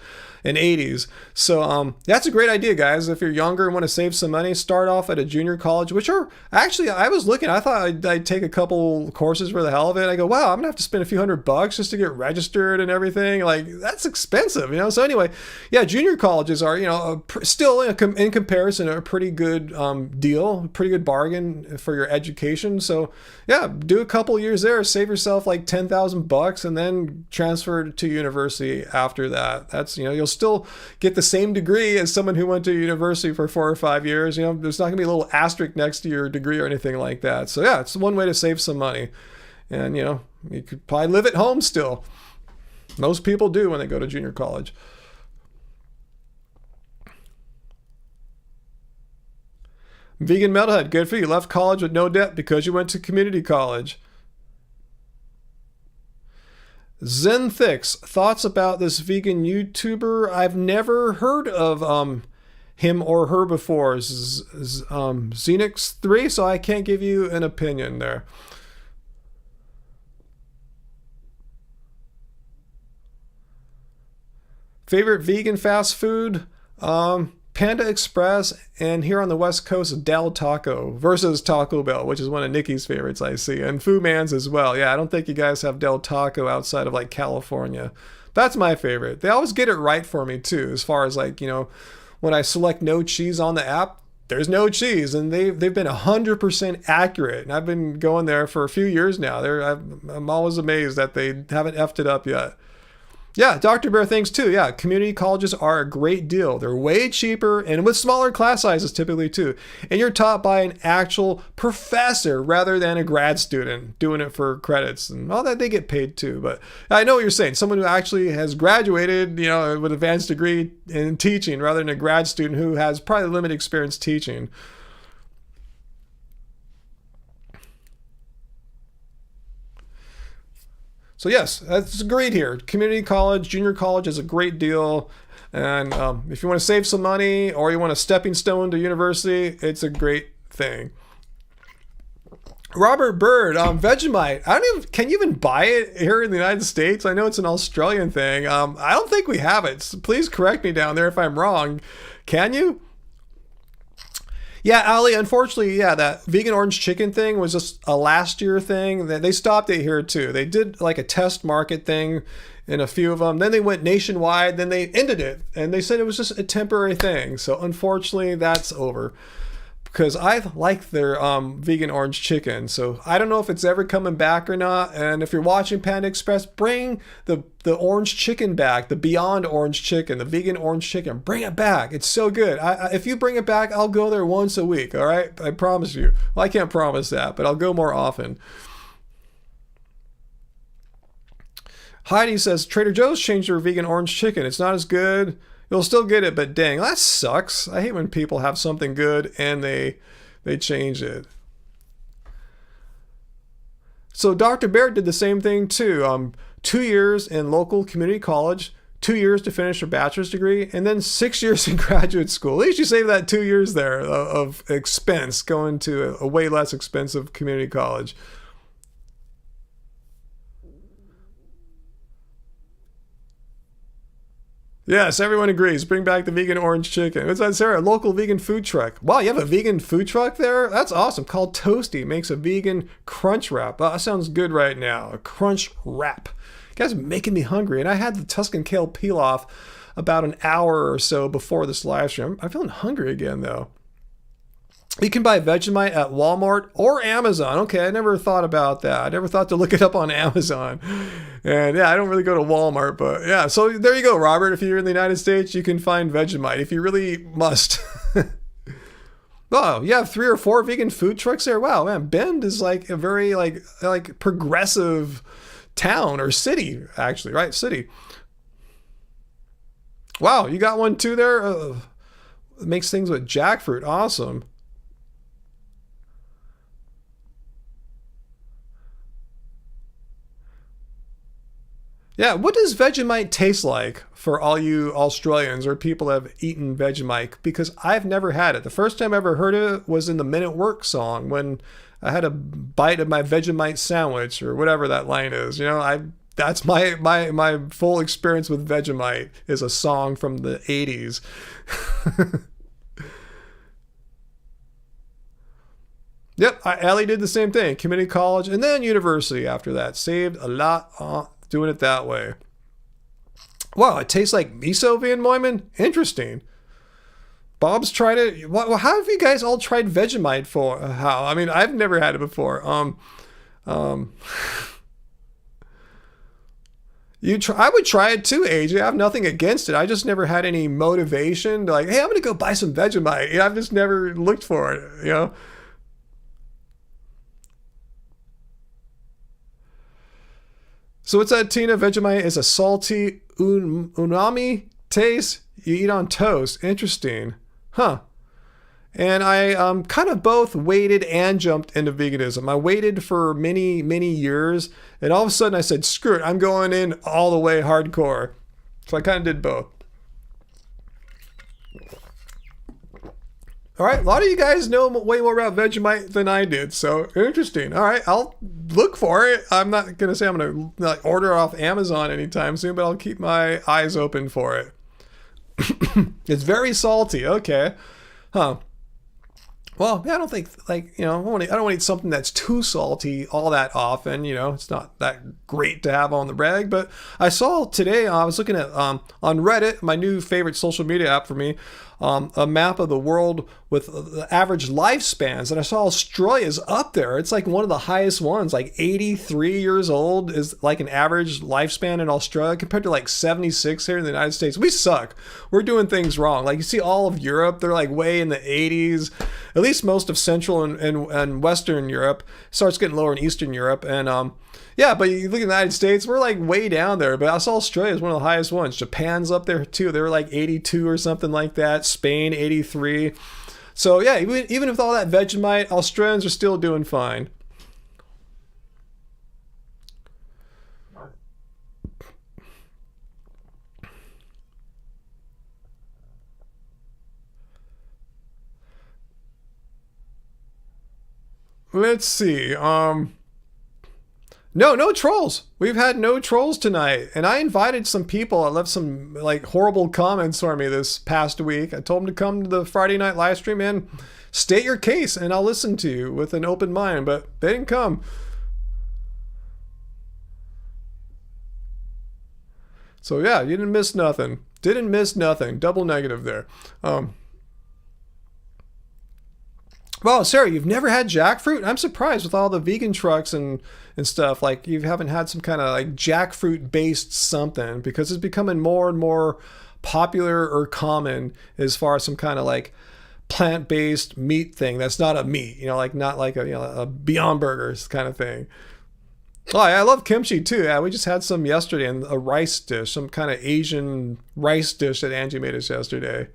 and 80s. So that's a great idea, guys. If you're younger and want to save some money, start off at a junior college, which are actually, I was looking, I thought I'd take a couple courses for the hell of it. I go, wow, I'm gonna have to spend a few $100 just to get registered and everything. That's expensive, So anyway, yeah, junior colleges are, still in comparison, a pretty good deal, pretty good bargain for your education. So yeah, do a couple years there, save yourself $10,000 and then transfer to university after that. That's, you'll still get the same degree as someone who went to university for 4 or 5 years. There's not gonna be a little asterisk next to your degree or anything like that. So yeah, it's one way to save some money. And you could probably live at home still. Most people do when they go to junior college. Vegan Metalhead, good for you. Left college with no debt because you went to community college. Zen Thix, thoughts about this vegan YouTuber? I've never heard of him or her before. Xenix3, so I can't give you an opinion there. Favorite vegan fast food? Panda Express, and here on the West Coast, Del Taco versus Taco Bell, which is one of Nikki's favorites I see, and Fu Man's as well. Yeah, I don't think you guys have Del Taco outside of California. That's my favorite. They always get it right for me too, as far as when I select no cheese on the app, there's no cheese, and they've been 100% accurate. And I've been going there for a few years now. I'm always amazed that they haven't effed it up yet. Yeah, Dr. Bear thinks too. Yeah, community colleges are a great deal. They're way cheaper and with smaller class sizes typically too. And you're taught by an actual professor rather than a grad student doing it for credits. And all that, they get paid too. But I know what you're saying. Someone who actually has graduated, with advanced degree in teaching rather than a grad student who has probably limited experience teaching. So yes, that's great here. Community college, junior college is a great deal. And if you want to save some money or you want a stepping stone to university, it's a great thing. Robert Bird, Vegemite. Can you even buy it here in the United States? I know it's an Australian thing. I don't think we have it. So please correct me down there if I'm wrong. Can you? Yeah, Ali, unfortunately, yeah, that vegan orange chicken thing was just a last year thing. They stopped it here too. They did like a test market thing in a few of them. Then they went nationwide. Then they ended it. And they said it was just a temporary thing. So unfortunately, that's over. Because I like their vegan orange chicken. So I don't know if it's ever coming back or not. And if you're watching Panda Express, bring the orange chicken back, the Beyond Orange Chicken, the vegan orange chicken. Bring it back. It's so good. If you bring it back, I'll go there once a week, all right? I promise you. Well, I can't promise that, but I'll go more often. Heidi says, Trader Joe's changed their vegan orange chicken. It's not as good. You'll still get it, but dang, that sucks. I hate when people have something good and they change it. So Dr. Baird did the same thing too. 2 years in local community college, 2 years to finish her bachelor's degree, and then 6 years in graduate school. At least you save that 2 years there of expense going to a way less expensive community college. Yes, everyone agrees. Bring back the vegan orange chicken. What's that, Sarah? A local vegan food truck. Wow, you have a vegan food truck there? That's awesome. Called Toasty. Makes a vegan crunch wrap. Oh, that sounds good right now. A crunch wrap. You guys are making me hungry. And I had the Tuscan kale pilaf about an hour or so before this live stream. I'm feeling hungry again, though. You can buy Vegemite at Walmart or Amazon. Okay, I never thought about that. I never thought to look it up on Amazon. And yeah, I don't really go to Walmart, but yeah. So there you go, Robert. If you're in the United States, you can find Vegemite if you really must. Oh, you have 3 or 4 vegan food trucks there? Wow, man. Bend is like a very like progressive town or city, actually, right? City. Wow, you got one too there? Makes things with jackfruit. Awesome. Yeah, what does Vegemite taste like for all you Australians or people that have eaten Vegemite? Because I've never had it. The first time I ever heard it was in the Men at Work song when I had a bite of my Vegemite sandwich or whatever that line is. You know, that's my full experience with Vegemite is a song from the 80s. Yep, Allie did the same thing. Community college and then university after that. Saved a lot doing it that way. Wow, it tastes like miso, Van Moyman? Interesting. Bob's tried it. Well, how have you guys all tried Vegemite for? How? I mean, I've never had it before. I would try it too, AJ. I have nothing against it. I just never had any motivation to like, hey, I'm going to go buy some Vegemite. You know, I've just never looked for it, you know? So what's that, Tina? Vegemite is a salty umami taste you eat on toast. Interesting. Huh. And I kind of both waited and jumped into veganism. I waited for many, many years. And all of a sudden I said, screw it. I'm going in all the way hardcore. So I kind of did both. All right, a lot of you guys know way more about Vegemite than I did, so interesting. All right, I'll look for it. I'm not going to say I'm going to like, order off Amazon anytime soon, but I'll keep my eyes open for it. It's very salty. Okay. Huh. Well, yeah, I don't think, like, you know, I don't want to eat something that's too salty all that often. You know, it's not that great to have on the reg. But I saw today, I was looking at, on Reddit, my new favorite social media app for me, a map of the world with the average lifespans. And I saw Australia's up there. It's like one of the highest ones, like 83 years old is like an average lifespan in Australia compared to like 76 here in the United States. We suck. We're doing things wrong. Like you see all of Europe, they're like way in the 80s. At least most of Central and Western Europe. Starts getting lower in Eastern Europe. And yeah, but you look at the United States, we're like way down there. But I saw Australia is one of the highest ones. Japan's up there too. They were like 82 or something like that. Spain, 83. So yeah, even with all that Vegemite, Australians are still doing fine. let's see. No trolls. We've had no trolls tonight. And I invited some people. I left some like horrible comments for me this past week. I told them to come to the Friday night live stream and state your case, and I'll listen to you with an open mind, but they didn't come. So yeah, you didn't miss nothing. Didn't miss nothing. Double negative there. Well, Sarah, you've never had jackfruit? I'm surprised with all the vegan trucks and stuff. Like, you haven't had some kind of like jackfruit based something, because it's becoming more and more popular or common as far as some kind of like plant based meat thing that's not a meat, like not like a Beyond Burgers kind of thing. Oh, I love kimchi too. Yeah, we just had some yesterday, and a rice dish, some kind of Asian rice dish that Angie made us yesterday.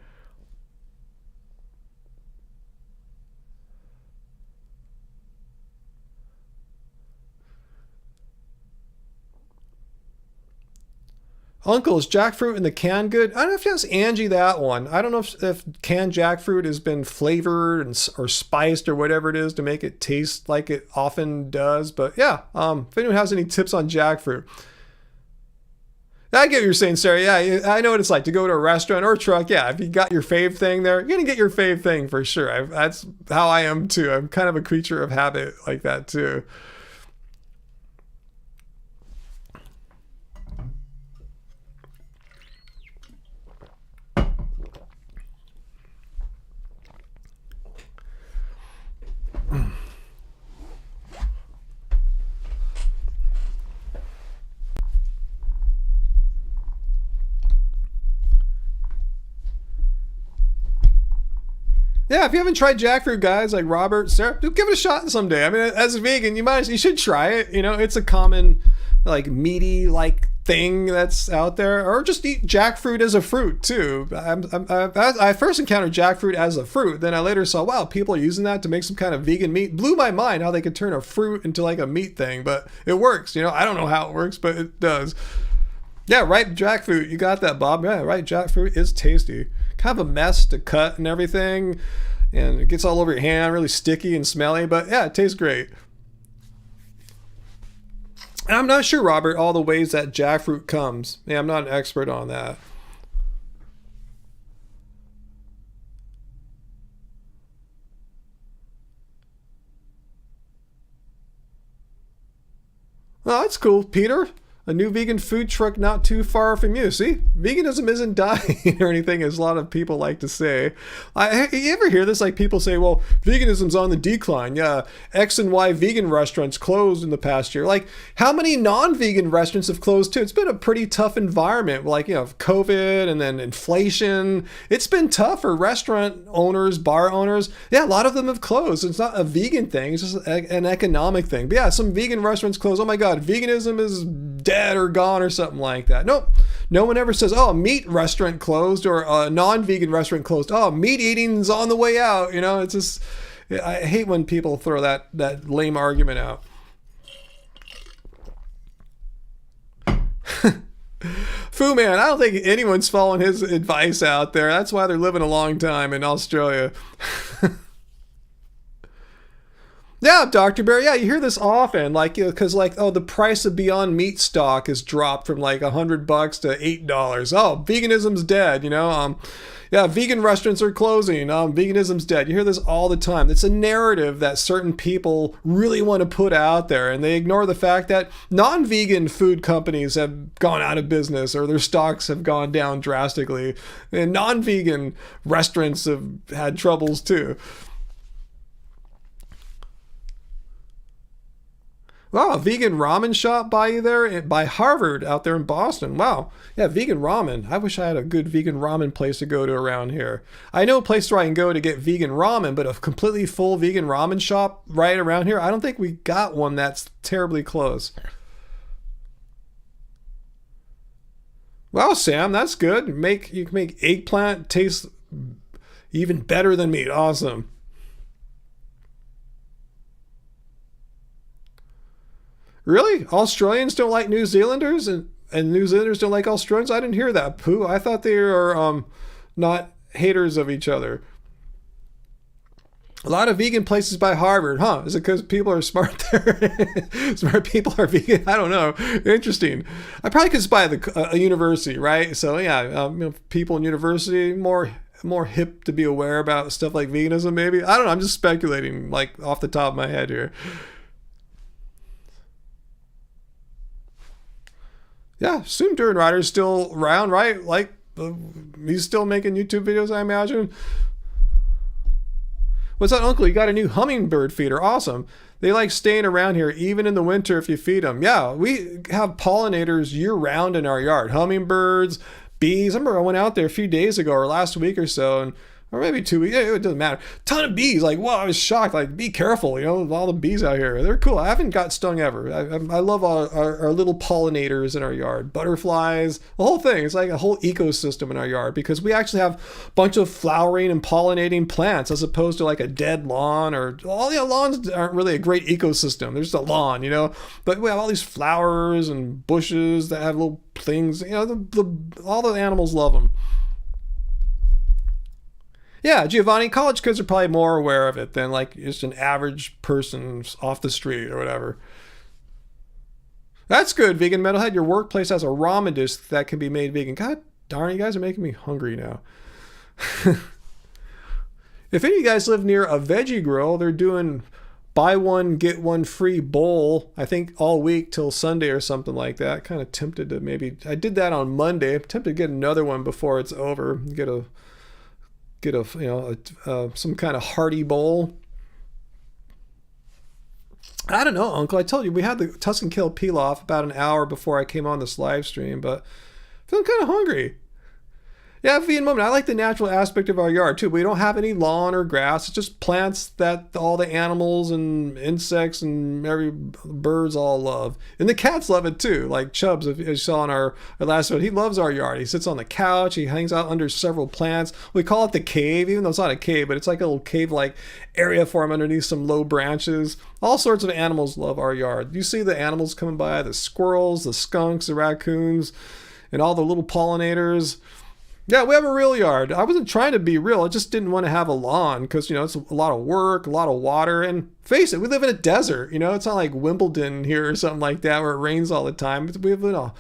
Uncle, is jackfruit in the can good? I don't know if you ask Angie that one. I don't know if canned jackfruit has been flavored or spiced or whatever it is to make it taste like it often does. But yeah, if anyone has any tips on jackfruit. I get what you're saying, Sarah. Yeah, I know what it's like to go to a restaurant or a truck. Yeah, if you got your fave thing there, you're going to get your fave thing for sure. That's how I am too. I'm kind of a creature of habit like that too. Yeah, if you haven't tried jackfruit, guys, like Robert, Sarah, just give it a shot someday. I mean, as a vegan, you should try it. It's a common, like, meaty, like, thing that's out there. Or just eat jackfruit as a fruit too. I first encountered jackfruit as a fruit. Then I later saw, wow, people are using that to make some kind of vegan meat. Blew my mind how they could turn a fruit into like a meat thing, but it works. I don't know how it works, but it does. Yeah, ripe jackfruit. You got that, Bob. Yeah, ripe jackfruit is tasty. Kind of a mess to cut and everything, and it gets all over your hand, really sticky and smelly, but yeah, it tastes great. And I'm not sure, Robert, all the ways that jackfruit comes. Yeah, I'm not an expert on that. Oh, that's cool, Peter. A new vegan food truck not too far from you. See, veganism isn't dying or anything, as a lot of people like to say. You ever hear this? Like, people say, well, veganism's on the decline. Yeah, X and Y vegan restaurants closed in the past year. Like, how many non-vegan restaurants have closed too? It's been a pretty tough environment. Like, COVID and then inflation. It's been tough for restaurant owners, bar owners. Yeah, a lot of them have closed. It's not a vegan thing. It's just an economic thing. But yeah, some vegan restaurants closed. Oh my God, veganism is dead or gone or something like that. Nope. No one ever says, oh, a meat restaurant closed or a non-vegan restaurant closed. Oh, meat eating's on the way out. It's just, I hate when people throw that lame argument out. Fu Man, I don't think anyone's following his advice out there. That's why they're living a long time in Australia. Yeah, Dr. Bear. Yeah, you hear this often, because the price of Beyond Meat stock has dropped from like $100 to $8. Oh, veganism's dead. Yeah, vegan restaurants are closing. Veganism's dead. You hear this all the time. It's a narrative that certain people really want to put out there, and they ignore the fact that non-vegan food companies have gone out of business or their stocks have gone down drastically, and non-vegan restaurants have had troubles too. Wow, a vegan ramen shop by you there, by Harvard out there in Boston. Wow. Yeah, vegan ramen. I wish I had a good vegan ramen place to go to around here. I know a place where I can go to get vegan ramen, but a completely full vegan ramen shop right around here, I don't think we got one that's terribly close. Wow, Sam, that's good. You can make eggplant taste even better than meat. Awesome. Really? Australians don't like New Zealanders and New Zealanders don't like Australians? I didn't hear that, Pooh. I thought they are not haters of each other. A lot of vegan places by Harvard, huh? Is it because people are smart there? Smart people are vegan? I don't know. Interesting. I probably could buy a university, right? So yeah, people in university more hip to be aware about stuff like veganism, maybe. I don't know. I'm just speculating, like off the top of my head here. Yeah, Soon Durin Rider's still around, right? Like he's still making YouTube videos, I imagine. What's up, Uncle? You got a new hummingbird feeder. Awesome. They like staying around here even in the winter if you feed them. Yeah, we have pollinators year round in our yard. Hummingbirds, bees. I remember I went out there a few days ago or last week or so, and or maybe 2 weeks. It doesn't matter. Ton of bees. Like, wow, I was shocked. Like, be careful, all the bees out here. They're cool. I haven't got stung ever. I love our little pollinators in our yard. Butterflies, the whole thing. It's like a whole ecosystem in our yard because we actually have a bunch of flowering and pollinating plants as opposed to like a dead lawn or all the lawns aren't really a great ecosystem. There's a lawn, but we have all these flowers and bushes that have little things, all the animals love them. Yeah, Giovanni, college kids are probably more aware of it than like just an average person off the street or whatever. That's good, Vegan Metalhead. Your workplace has a ramen dish that can be made vegan. God darn, you guys are making me hungry now. If any of you guys live near a veggie grill, they're doing buy one, get one free bowl, I think all week till Sunday or something like that. Kind of tempted to maybe, I did that on Monday. I'm tempted to get another one before it's over. Get a some kind of hearty bowl. I don't know, Uncle. I told you we had the Tuscan Kill peel-off about an hour before I came on this live stream, but I'm feeling kind of hungry. Yeah, vegan moment. I like the natural aspect of our yard too. We don't have any lawn or grass. It's just plants that all the animals and insects and every birds all love. And the cats love it too. Like Chubbs, as you saw in our last one, he loves our yard. He sits on the couch. He hangs out under several plants. We call it the cave, even though it's not a cave, but it's like a little cave-like area for him underneath some low branches. All sorts of animals love our yard. You see the animals coming by, the squirrels, the skunks, the raccoons, and all the little pollinators. Yeah, we have a real yard. I wasn't trying to be real. I just didn't want to have a lawn because, it's a lot of work, a lot of water. And face it, we live in a desert. It's not like Wimbledon here or something like that where it rains all the time. We live in a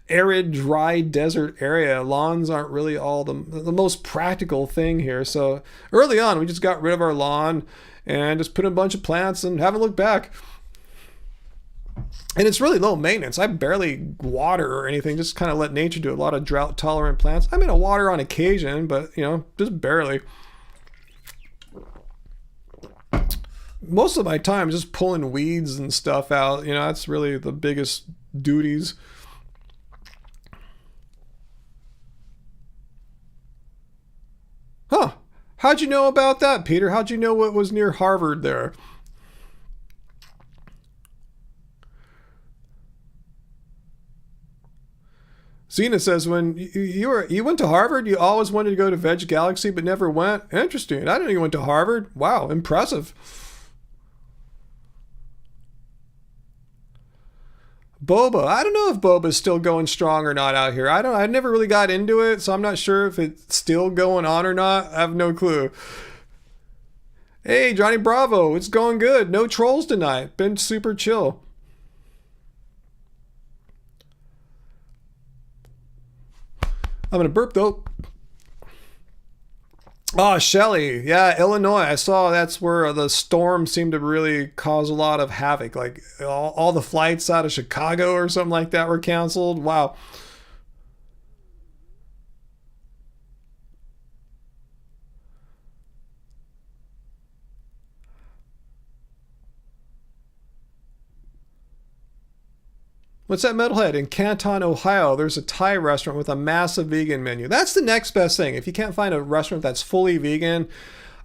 arid, dry desert area. Lawns aren't really all the most practical thing here. So early on, we just got rid of our lawn and just put in a bunch of plants and haven't looked back. And it's really low maintenance. I barely water or anything, just kind of let nature do it. A lot of drought tolerant plants. I mean, I water on occasion, but just barely. Most of my time is just pulling weeds and stuff out. That's really the biggest duties. Huh. How'd you know about that, Peter? How'd you know what was near Harvard there? Zena says, when you went to Harvard, you always wanted to go to Veg Galaxy but never went. Interesting. I didn't know you went to Harvard. Wow, impressive. Boba. I don't know if Boba's still going strong or not out here. I never really got into it, so I'm not sure if it's still going on or not. I have no clue. Hey, Johnny Bravo. It's going good. No trolls tonight. Been super chill. I'm going to burp though. Oh, Shelly. Yeah, Illinois. I saw that's where the storm seemed to really cause a lot of havoc. Like all the flights out of Chicago or something like that were canceled. Wow. What's that, Metalhead? In Canton, Ohio, there's a Thai restaurant with a massive vegan menu. That's the next best thing. If you can't find a restaurant that's fully vegan,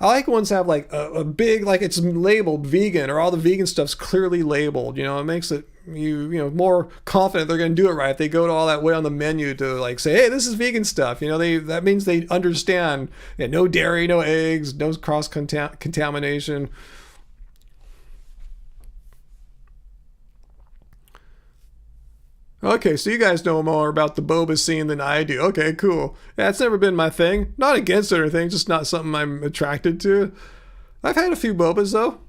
I like ones that have like a big, like it's labeled vegan or all the vegan stuff's clearly labeled. It makes it more confident they're going to do it right. If they go to all that way on the menu to like say, hey, this is vegan stuff. That means they understand. No dairy, no eggs, no cross contamination. Okay, so you guys know more about the boba scene than I do. Okay, cool. Yeah, it's never been my thing. Not against it or anything, just not something I'm attracted to. I've had a few bobas though.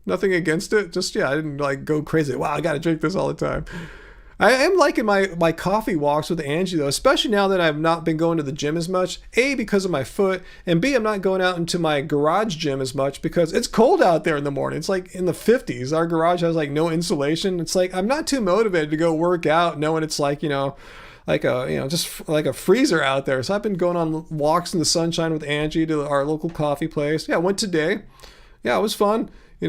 Nothing against it. Just yeah, I didn't like go crazy. Wow, I gotta drink this all the time. I am liking my coffee walks with Angie though, especially now that I've not been going to the gym as much. A, because of my foot, and B, I'm not going out into my garage gym as much because it's cold out there in the morning. It's like in the 50s. Our garage has like no insulation. It's like I'm not too motivated to go work out knowing it's like, like a, just like a freezer out there. So I've been going on walks in the sunshine with Angie to our local coffee place. Yeah, I went today. Yeah, it was fun. But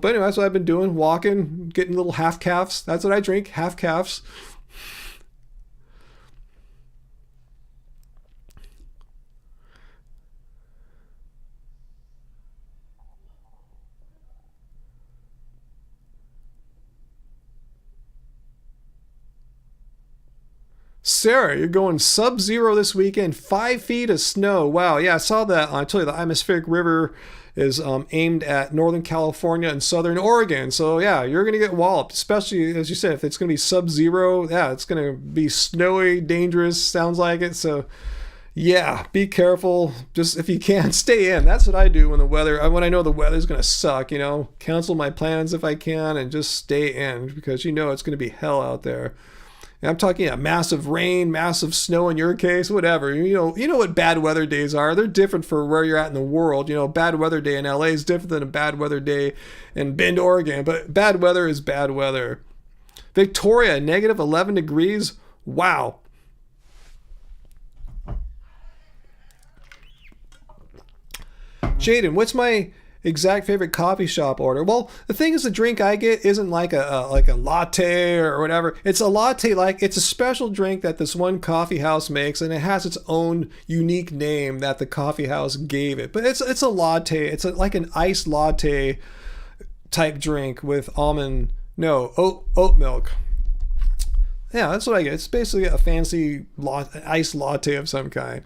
anyway, that's what I've been doing, walking, getting little half calves. That's what I drink, half calves. Sarah, you're going sub-zero this weekend, 5 feet of snow. Wow, yeah, I saw that. I told you the Atmospheric River is aimed at Northern California and Southern Oregon. So yeah, you're going to get walloped, especially as you said, if it's going to be sub-zero. Yeah, it's going to be snowy, dangerous, sounds like it. So yeah, be careful. Just if you can, stay in. That's what I do when I know the weather's going to suck, cancel my plans if I can and just stay in because it's going to be hell out there. I'm talking massive rain, massive snow in your case, whatever. You know what bad weather days are. They're different for where you're at in the world. Bad weather day in LA is different than a bad weather day in Bend, Oregon. But bad weather is bad weather. Victoria, negative 11 degrees. Wow. Jaden, what's my exact favorite coffee shop order? Well, the thing is, the drink I get isn't like a latte or whatever. It's a latte, it's a special drink that this one coffee house makes, and it has its own unique name that the coffee house gave it. But it's a latte. It's like an iced latte type drink with oat milk. Yeah, that's what I get. It's basically a fancy iced latte of some kind.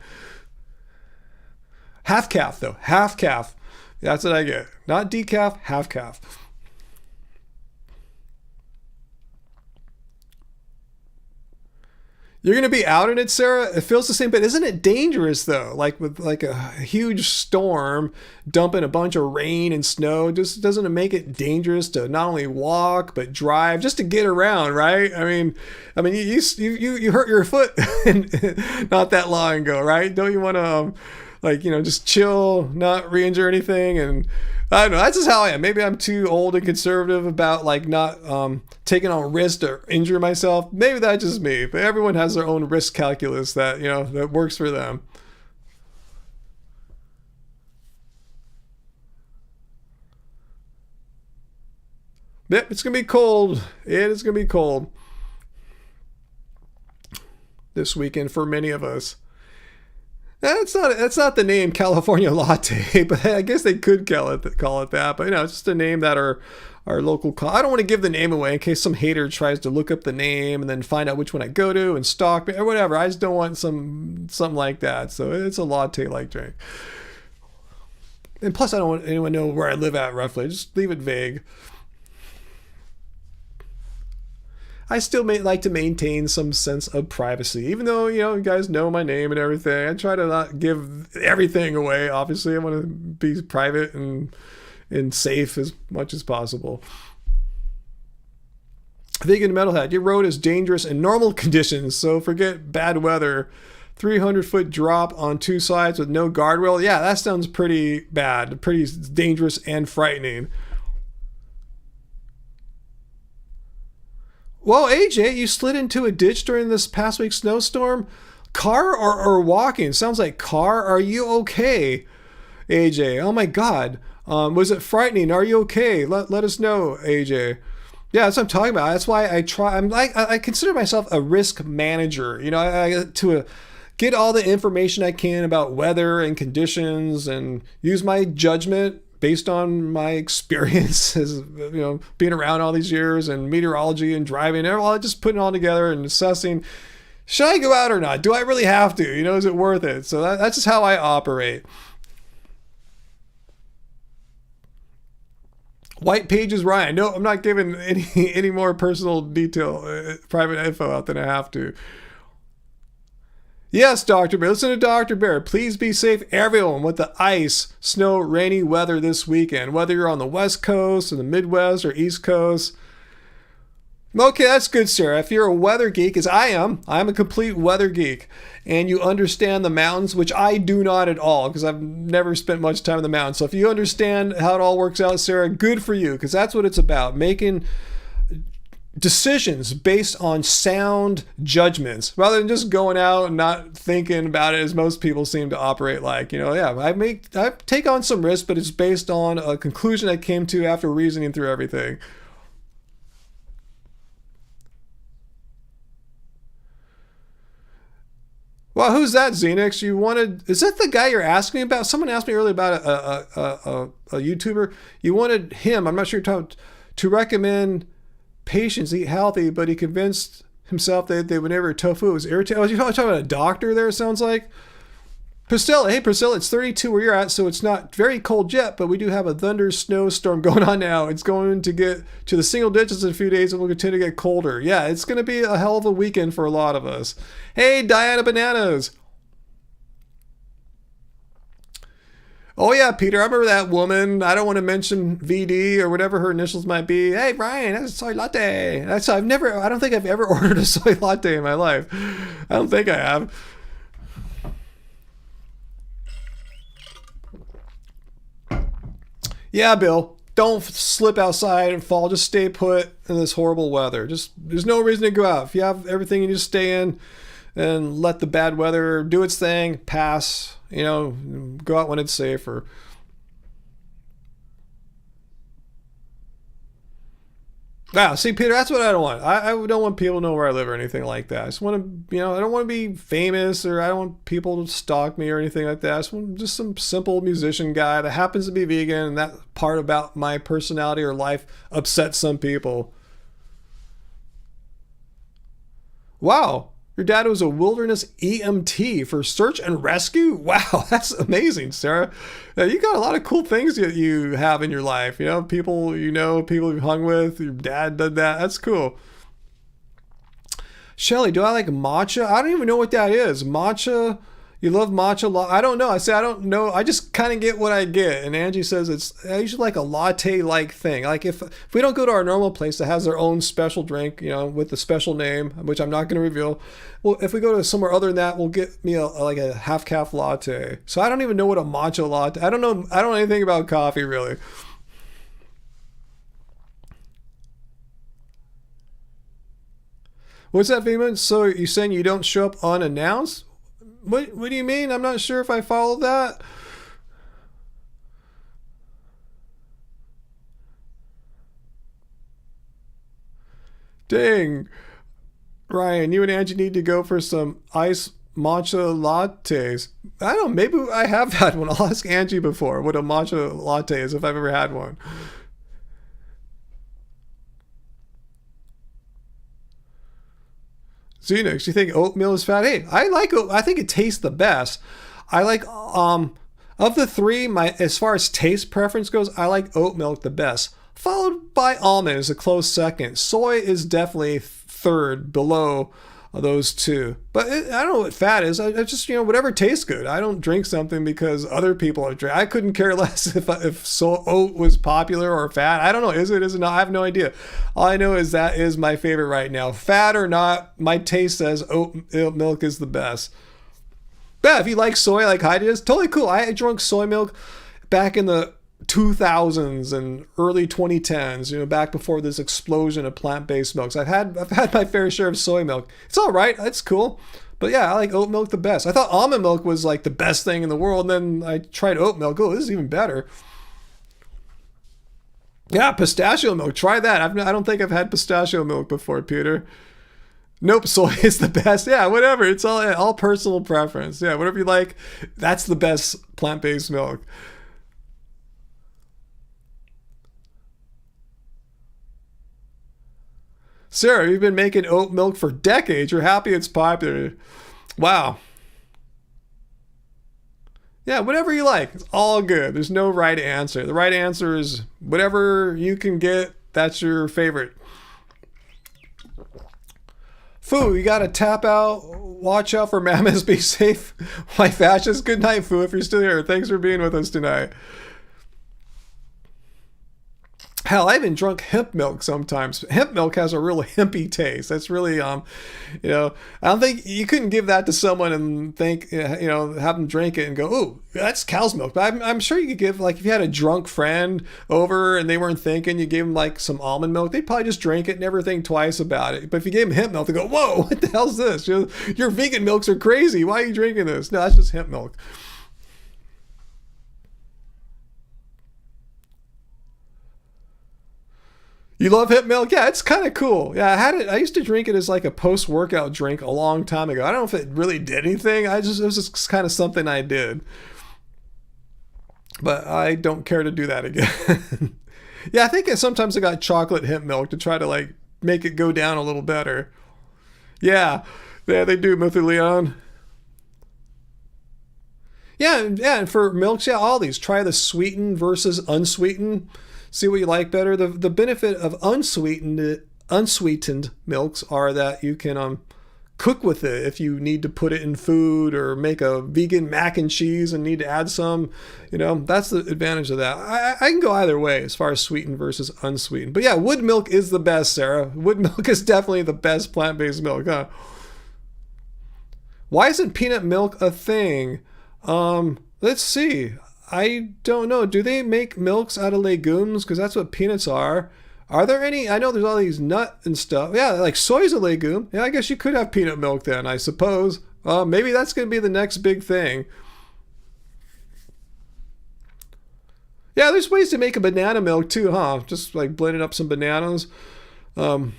Half calf though, half calf. That's what I get. Not decaf, half calf. You're going to be out in it, Sarah? It feels the same, but isn't it dangerous though? Like with like a huge storm dumping a bunch of rain and snow, just doesn't it make it dangerous to not only walk but drive, just to get around, right? I mean, you hurt your foot not that long ago, right? Don't you want to just chill, not re-injure anything? And I don't know, that's just how I am. Maybe I'm too old and conservative about not taking on risk to injure myself. Maybe that's just me, but everyone has their own risk calculus that, that works for them. Yep, it's going to be cold. It is going to be cold this weekend for many of us. That's not the name California Latte, but I guess they could call it that. But it's just a name that our local I don't want to give the name away in case some hater tries to look up the name and then find out which one I go to and stalk me or whatever. I just don't want something like that. So it's a latte like drink. And plus, I don't want anyone to know where I live at roughly. Just leave it vague. I still like to maintain some sense of privacy, even though, you guys know my name and everything. I try to not give everything away. Obviously, I want to be private and safe as much as possible. Vegan Metalhead, your road is dangerous in normal conditions, so forget bad weather. 300-foot drop on two sides with no guardrail. Yeah, that sounds pretty bad, pretty dangerous and frightening. Well, AJ, you slid into a ditch during this past week's snowstorm. Car or walking? Sounds like car. Are you okay, AJ? Oh my God. Was it frightening? Are you okay? Let us know, AJ. Yeah, that's what I'm talking about. That's why I consider myself a risk manager. I to get all the information I can about weather and conditions and use my judgment based on my experience as being around all these years and meteorology and driving, just putting it all together and assessing, should I go out or not? Do I really have to? Is it worth it? So that's just how I operate. White Pages Ryan. No, I'm not giving any more personal detail, private info out than I have to. Yes, Dr. Bear. Listen to Dr. Bear. Please be safe, everyone, with the ice, snow, rainy weather this weekend, whether you're on the West Coast or the Midwest or East Coast. Okay, that's good, Sarah. If you're a weather geek, as I'm a complete weather geek, and you understand the mountains, which I do not at all, because I've never spent much time in the mountains. So if you understand how it all works out, Sarah, good for you, because that's what it's about, making decisions based on sound judgments rather than just going out and not thinking about it as most people seem to operate like. I take on some risk, but it's based on a conclusion I came to after reasoning through everything. Well, who's that, Xenix? Is that the guy you're asking about? Someone asked me earlier about a YouTuber. You wanted him, I'm not sure, to recommend patients eat healthy, but he convinced himself that they would never eat tofu. It was irritating. Oh, you're talking about a doctor there, it sounds like. Priscilla, hey Priscilla, it's 32 where you're at, so it's not very cold yet, but we do have a thunder snowstorm going on now. It's going to get to the single digits in a few days and will continue to get colder. Yeah, it's going to be a hell of a weekend for a lot of us. Hey, Diana Bananas. Oh yeah, Peter, I remember that woman. I don't want to mention VD or whatever her initials might be. Hey, Brian, that's a soy latte. I don't think I've ever ordered a soy latte in my life. I don't think I have. Yeah, Bill, don't slip outside and fall. Just stay put in this horrible weather. There's no reason to go out. If you have everything, you just stay in and let the bad weather do its thing, pass, go out when it's safer. Wow, see, Peter, that's what I don't want. I don't want people to know where I live or anything like that. I just want to, I don't want to be famous, or I don't want people to stalk me or anything like that. I just want just some simple musician guy that happens to be vegan, and that part about my personality or life upsets some people. Wow. Your dad was a wilderness EMT for search and rescue? Wow, that's amazing, Sarah. You got a lot of cool things you have in your life. People people you've hung with. Your dad did that. That's cool. Shelly, do I like matcha? I don't even know what that is. Matcha? You love matcha? I don't know. I don't know. I just kind of get what I get. And Angie says I usually like a latte-like thing. Like if we don't go to our normal place that has their own special drink, with a special name, which I'm not going to reveal. Well, if we go to somewhere other than that, we'll get me a half-calf latte. So I don't even know what a matcha latte. I don't know anything about coffee really. What's that, Veman? So you're saying you don't show up unannounced? What do you mean? I'm not sure if I follow that. Dang. Ryan, you and Angie need to go for some ice matcha lattes. I don't know, maybe I have had one. I'll ask Angie before what a matcha latte is, if I've ever had one. Xenix, you think oatmeal is fat? Hey, I think it tastes the best. I like of the three, as far as taste preference goes, I like oat milk the best, followed by almond as a close second. Soy is definitely third below those two. But I don't know what fat is. I just, whatever tastes good. I don't drink something because other people are drinking. I couldn't care less if oat was popular or fat. I don't know. Is it not? I have no idea. All I know is that is my favorite right now. Fat or not, my taste says oat milk is the best. Yeah, if you like soy like Heidi does, totally cool. I drank soy milk back in the 2000s and early 2010s, back before this explosion of plant-based milks. I've had my fair share of soy milk. It's all right. It's cool. But yeah, I like oat milk the best. I thought almond milk was like the best thing in the world, and then I tried oat milk. Oh, this is even better. Yeah, pistachio milk. Try that. I don't think I've had pistachio milk before, Peter. Nope, soy is the best. Yeah, whatever. It's all personal preference. Yeah, whatever you like, that's the best plant-based milk. Sarah, you've been making oat milk for decades. You're happy it's popular. Wow. Yeah, whatever you like. It's all good. There's no right answer. The right answer is whatever you can get, that's your favorite. Foo, you gotta tap out. Watch out for mammoths. Be safe. Wife Ashes. Good night, Foo, if you're still here. Thanks for being with us tonight. Hell, I even drunk hemp milk sometimes. Hemp milk has a real hempy taste. That's really, you know, I don't think you couldn't give that to someone and think, you know, have them drink it and go, ooh, that's cow's milk. But I'm sure you could give, like, if you had a drunk friend over and they weren't thinking, you gave them like some almond milk, they'd probably just drink it and never think twice about it. But if you gave them hemp milk, they go, whoa, what the hell's this? You know, your vegan milks are crazy. Why are you drinking this? No, that's just hemp milk. You love hemp milk? Yeah, it's kind of cool. Yeah, I had it. I used to drink it as like a post-workout drink a long time ago. I don't know if it really did anything. It was just kind of something I did. But I don't care to do that again. Yeah, I think sometimes I got chocolate hemp milk to try to like make it go down a little better. Yeah, they do, Muthu Leon. Yeah, and for milks, yeah, all these. Try the sweetened versus unsweetened. See what you like better. The benefit of unsweetened milks are that you can cook with it if you need to put it in food or make a vegan mac and cheese and need to add some. You know, that's the advantage of that. I can go either way as far as sweetened versus unsweetened. But yeah, wood milk is the best, Sarah. Wood milk is definitely the best plant-based milk, huh? Why isn't peanut milk a thing? Let's see. I don't know. Do they make milks out of legumes? Because that's what peanuts are. Are there any? I know there's all these nut and stuff. Yeah, like soy's a legume. Yeah, I guess you could have peanut milk then, I suppose. Maybe that's going to be the next big thing. Yeah, there's ways to make a banana milk too, huh? Just like blending up some bananas. I'm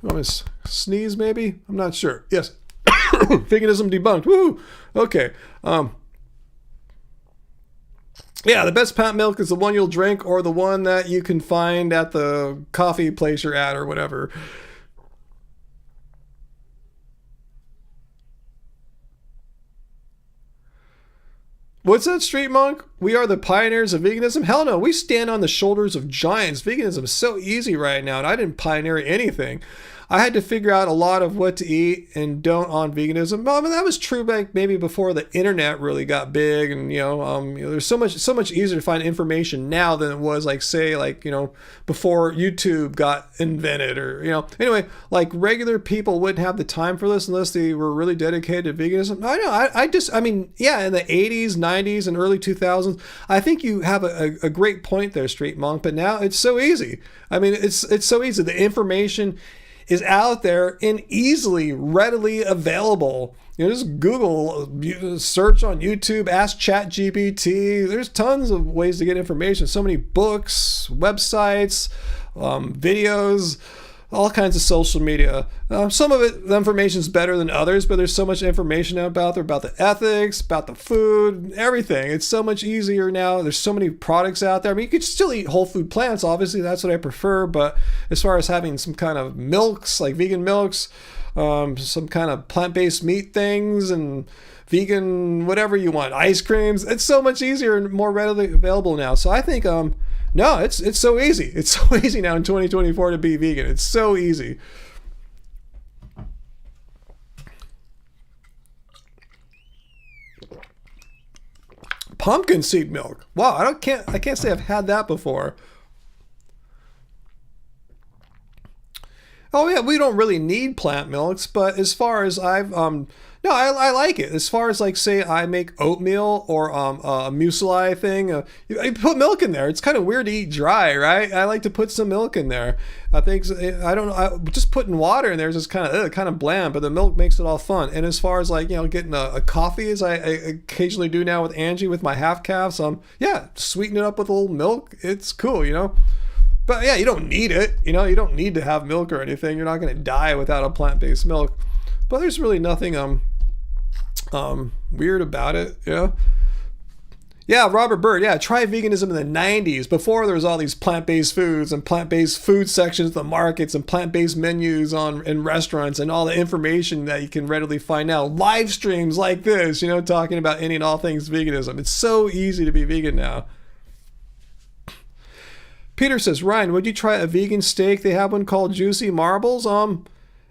going to sneeze maybe? I'm not sure. Yes. Veganism debunked. Woo! Okay. Yeah, the best plant milk is the one you'll drink or the one that you can find at the coffee place you're at or whatever. What's that, Street Monk? We are the pioneers of veganism? Hell no, we stand on the shoulders of giants. Veganism is so easy right now, and I didn't pioneer anything. I had to figure out a lot of what to eat and don't on veganism. Well, I mean, that was true back maybe before the internet really got big, and there's so much easier to find information now than it was like say before YouTube got invented or anyway, like regular people wouldn't have the time for this unless they were really dedicated to veganism. I know. Yeah, in the 80s, 90s, and early 2000s, I think you have a great point there, Street Monk. But now it's so easy. I mean, it's so easy. The information is out there and easily, readily available. Just Google, search on YouTube, ask ChatGPT. There's tons of ways to get information. So many books, websites, videos, all kinds of social media. Some of it, the information is better than others, but there's so much information about there, about the ethics, about the food, everything. It's so much easier now. There's so many products out there. I mean, you could still eat whole food plants. Obviously, that's what I prefer. But as far as having some kind of milks, like vegan milks, some kind of plant-based meat things and vegan whatever you want, ice creams, it's so much easier and more readily available now. So I think no, it's so easy. It's so easy now in 2024 to be vegan. It's so easy. Pumpkin seed milk. Wow, I can't say I've had that before. Oh yeah, we don't really need plant milks, but as far as no, I like it. As far as like say I make oatmeal or a muesli thing, I put milk in there. It's kind of weird to eat dry, right? I like to put some milk in there. I think I don't know. Just putting water in there is just kind of bland, but the milk makes it all fun. And as far as like getting a coffee, as I occasionally do now with Angie with my half calves, yeah, sweeten it up with a little milk. It's cool, But yeah, you don't need it. You don't need to have milk or anything. You're not going to die without a plant-based milk. But there's really nothing weird about it, Yeah, Robert Bird, yeah, try veganism in the 90s, before there was all these plant-based foods and plant-based food sections at the markets and plant-based menus in restaurants and all the information that you can readily find now. Live streams like this, talking about any and all things veganism. It's so easy to be vegan now. Peter says, Ryan, would you try a vegan steak? They have one called Juicy Marbles.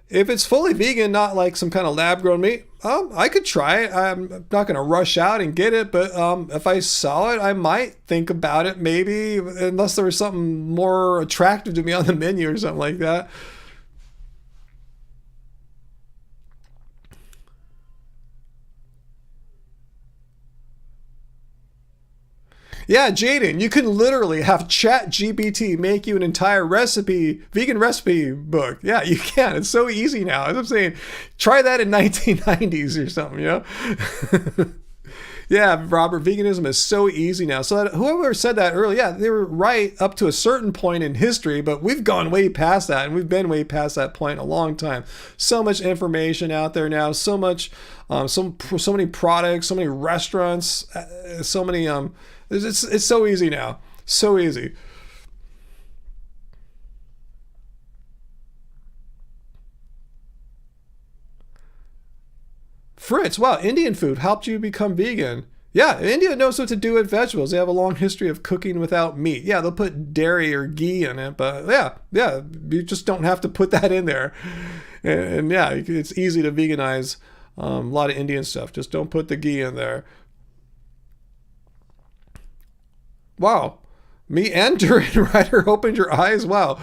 If it's fully vegan, not like some kind of lab-grown meat, I could try it. I'm not going to rush out and get it, but if I saw it, I might think about it maybe, unless there was something more attractive to me on the menu or something like that. Yeah, Jaden, you can literally have ChatGPT make you an entire vegan recipe book. Yeah, you can. It's so easy now. As I'm saying, try that in 1990s or something, you know? Yeah, Robert, veganism is so easy now. So that, whoever said that earlier, yeah, they were right up to a certain point in history, but we've gone way past that, and we've been way past that point a long time. So much information out there now, so much, so many products, so many restaurants, so many, it's so easy now. So easy. Fritz, wow, Indian food helped you become vegan. Yeah, India knows what to do with vegetables. They have a long history of cooking without meat. Yeah, they'll put dairy or ghee in it, but yeah, you just don't have to put that in there. And yeah, it's easy to veganize a lot of Indian stuff. Just don't put the ghee in there. Wow, me and Duran Rider opened your eyes. Wow,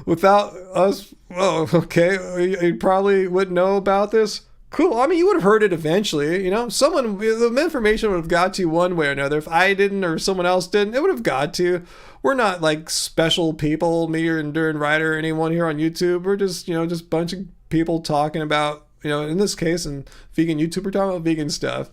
without us, oh, okay, you probably wouldn't know about this. Cool. I mean, you would have heard it eventually. You know, the information would have got to you one way or another. If I didn't or someone else didn't, it would have got to you. We're not like special people, me or Duran Rider or anyone here on YouTube. We're just, just a bunch of people talking about, in this case, and vegan YouTube, we're talking about vegan stuff.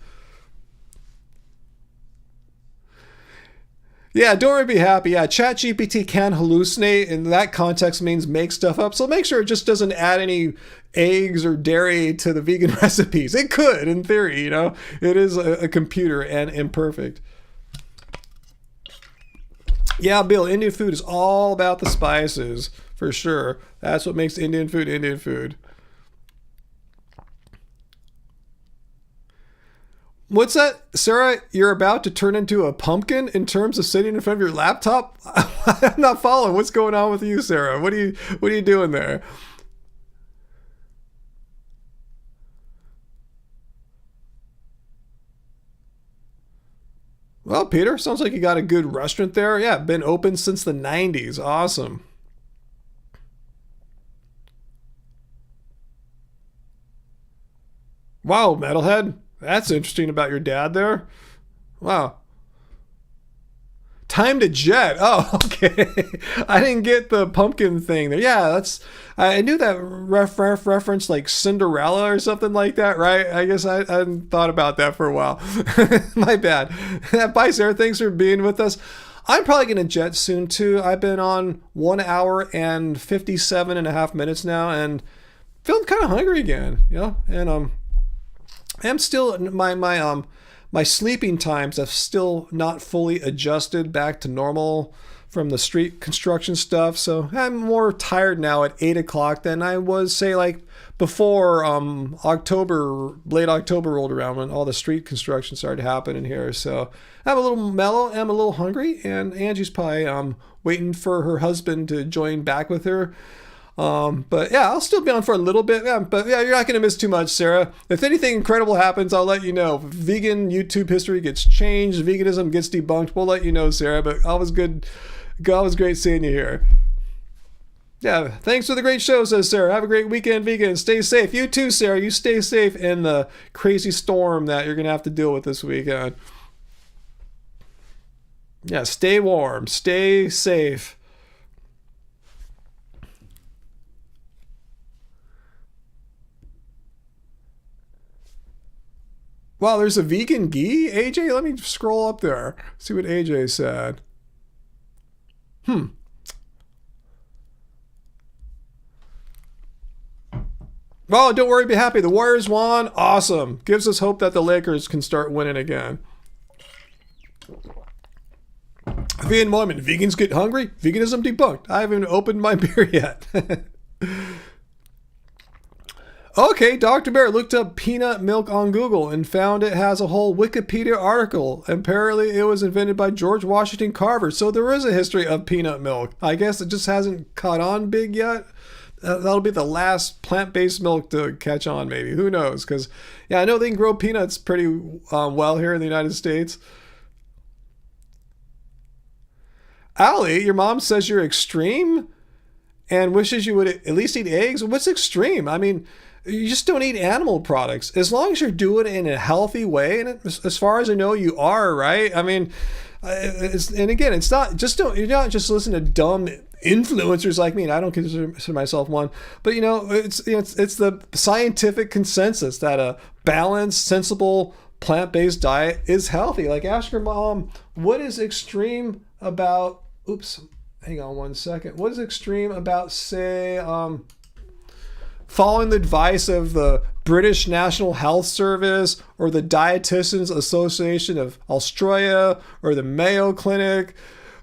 Yeah, don't worry, be happy. Yeah, ChatGPT can hallucinate, and that context means make stuff up. So make sure it just doesn't add any eggs or dairy to the vegan recipes. It could, in theory, It is a computer and imperfect. Yeah, Bill, Indian food is all about the spices, for sure. That's what makes Indian food Indian food. What's that, Sarah? You're about to turn into a pumpkin in terms of sitting in front of your laptop? I'm not following. What's going on with you, Sarah? What are you doing there? Well, Peter, sounds like you got a good restaurant there. Yeah, been open since the 90s. Awesome. Wow, Metalhead. That's interesting about your dad there. Wow. Time to jet. Oh, okay. I didn't get the pumpkin thing there. Yeah, I knew that reference like Cinderella or something like that, right? I guess I hadn't thought about that for a while. My bad. Bye, Sarah. Thanks for being with us. I'm probably going to jet soon too. I've been on 1 hour and 57 and a half minutes now and feeling kind of hungry again, and I'm still my sleeping times have still not fully adjusted back to normal from the street construction stuff. So I'm more tired now at 8 o'clock than I was, say, like before late October rolled around when all the street construction started happening here. So I'm a little mellow, I'm a little hungry, and Angie's probably waiting for her husband to join back with her. But yeah, I'll still be on for a little bit. Yeah, but yeah, you're not going to miss too much, Sarah. If anything incredible happens, I'll let you know. If vegan YouTube history gets changed, veganism gets debunked, we'll let you know, Sarah. But always great seeing you here. Yeah, thanks for the great show, says Sarah. Have a great weekend, vegan. Stay safe. You too, Sarah. You stay safe in the crazy storm that you're going to have to deal with this weekend. Yeah, stay warm. Stay safe. Wow, there's a vegan ghee? AJ, let me scroll up there. See what AJ said. Oh, don't worry, be happy. The Warriors won. Awesome. Gives us hope that the Lakers can start winning again. Vegan Mormon. Vegans get hungry? Veganism debunked. I haven't opened my beer yet. Okay, Dr. Bear looked up peanut milk on Google and found it has a whole Wikipedia article. Apparently, it was invented by George Washington Carver, so there is a history of peanut milk. I guess it just hasn't caught on big yet. That'll be the last plant-based milk to catch on, maybe. Who knows? Because, yeah, I know they can grow peanuts pretty well here in the United States. Allie, your mom says you're extreme and wishes you would at least eat eggs. What's extreme? I mean, you just don't eat animal products. As long as you're doing it in a healthy way, and as far as I know, you are, right? I mean, and again, it's not just you're not just listening to dumb influencers like me, and I don't consider myself one, but it's the scientific consensus that a balanced, sensible, plant-based diet is healthy. Like, ask your mom, what is extreme about? Oops, hang on one second. What is extreme about, say, following the advice of the British National Health Service or the Dietitians Association of Australia or the Mayo Clinic?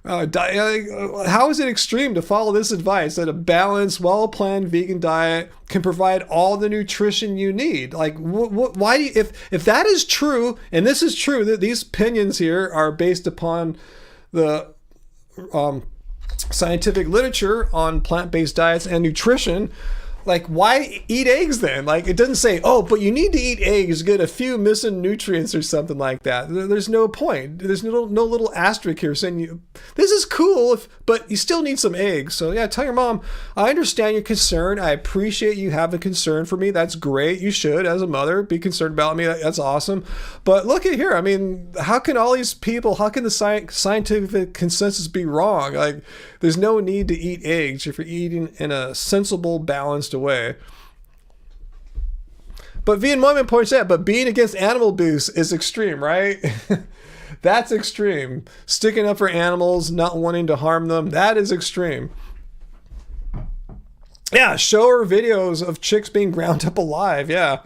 How is it extreme to follow this advice that a balanced, well-planned vegan diet can provide all the nutrition you need? Like, why do you, if that is true, and this is true, that these opinions here are based upon the scientific literature on plant-based diets and nutrition, like, why eat eggs then? Like, it doesn't say, oh, but you need to eat eggs to get a few missing nutrients or something like that. There's no point. There's no little asterisk here saying this is cool, but you still need some eggs. So yeah, tell your mom, I understand your concern. I appreciate you having concern for me. That's great. You should, as a mother, be concerned about me. That's awesome. But look at here. I mean, how can all these people, how can the scientific consensus be wrong? Like, there's no need to eat eggs if you're eating in a sensible, balanced way. But Vegan Woman points out, but being against animal abuse is extreme, right? That's extreme. Sticking up for animals, not wanting to harm them, that is extreme. Yeah, show her videos of chicks being ground up alive. Yeah,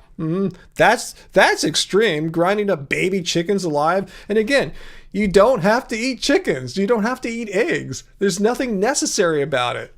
that's extreme. Grinding up baby chickens alive. And again, you don't have to eat chickens. You don't have to eat eggs. There's nothing necessary about it.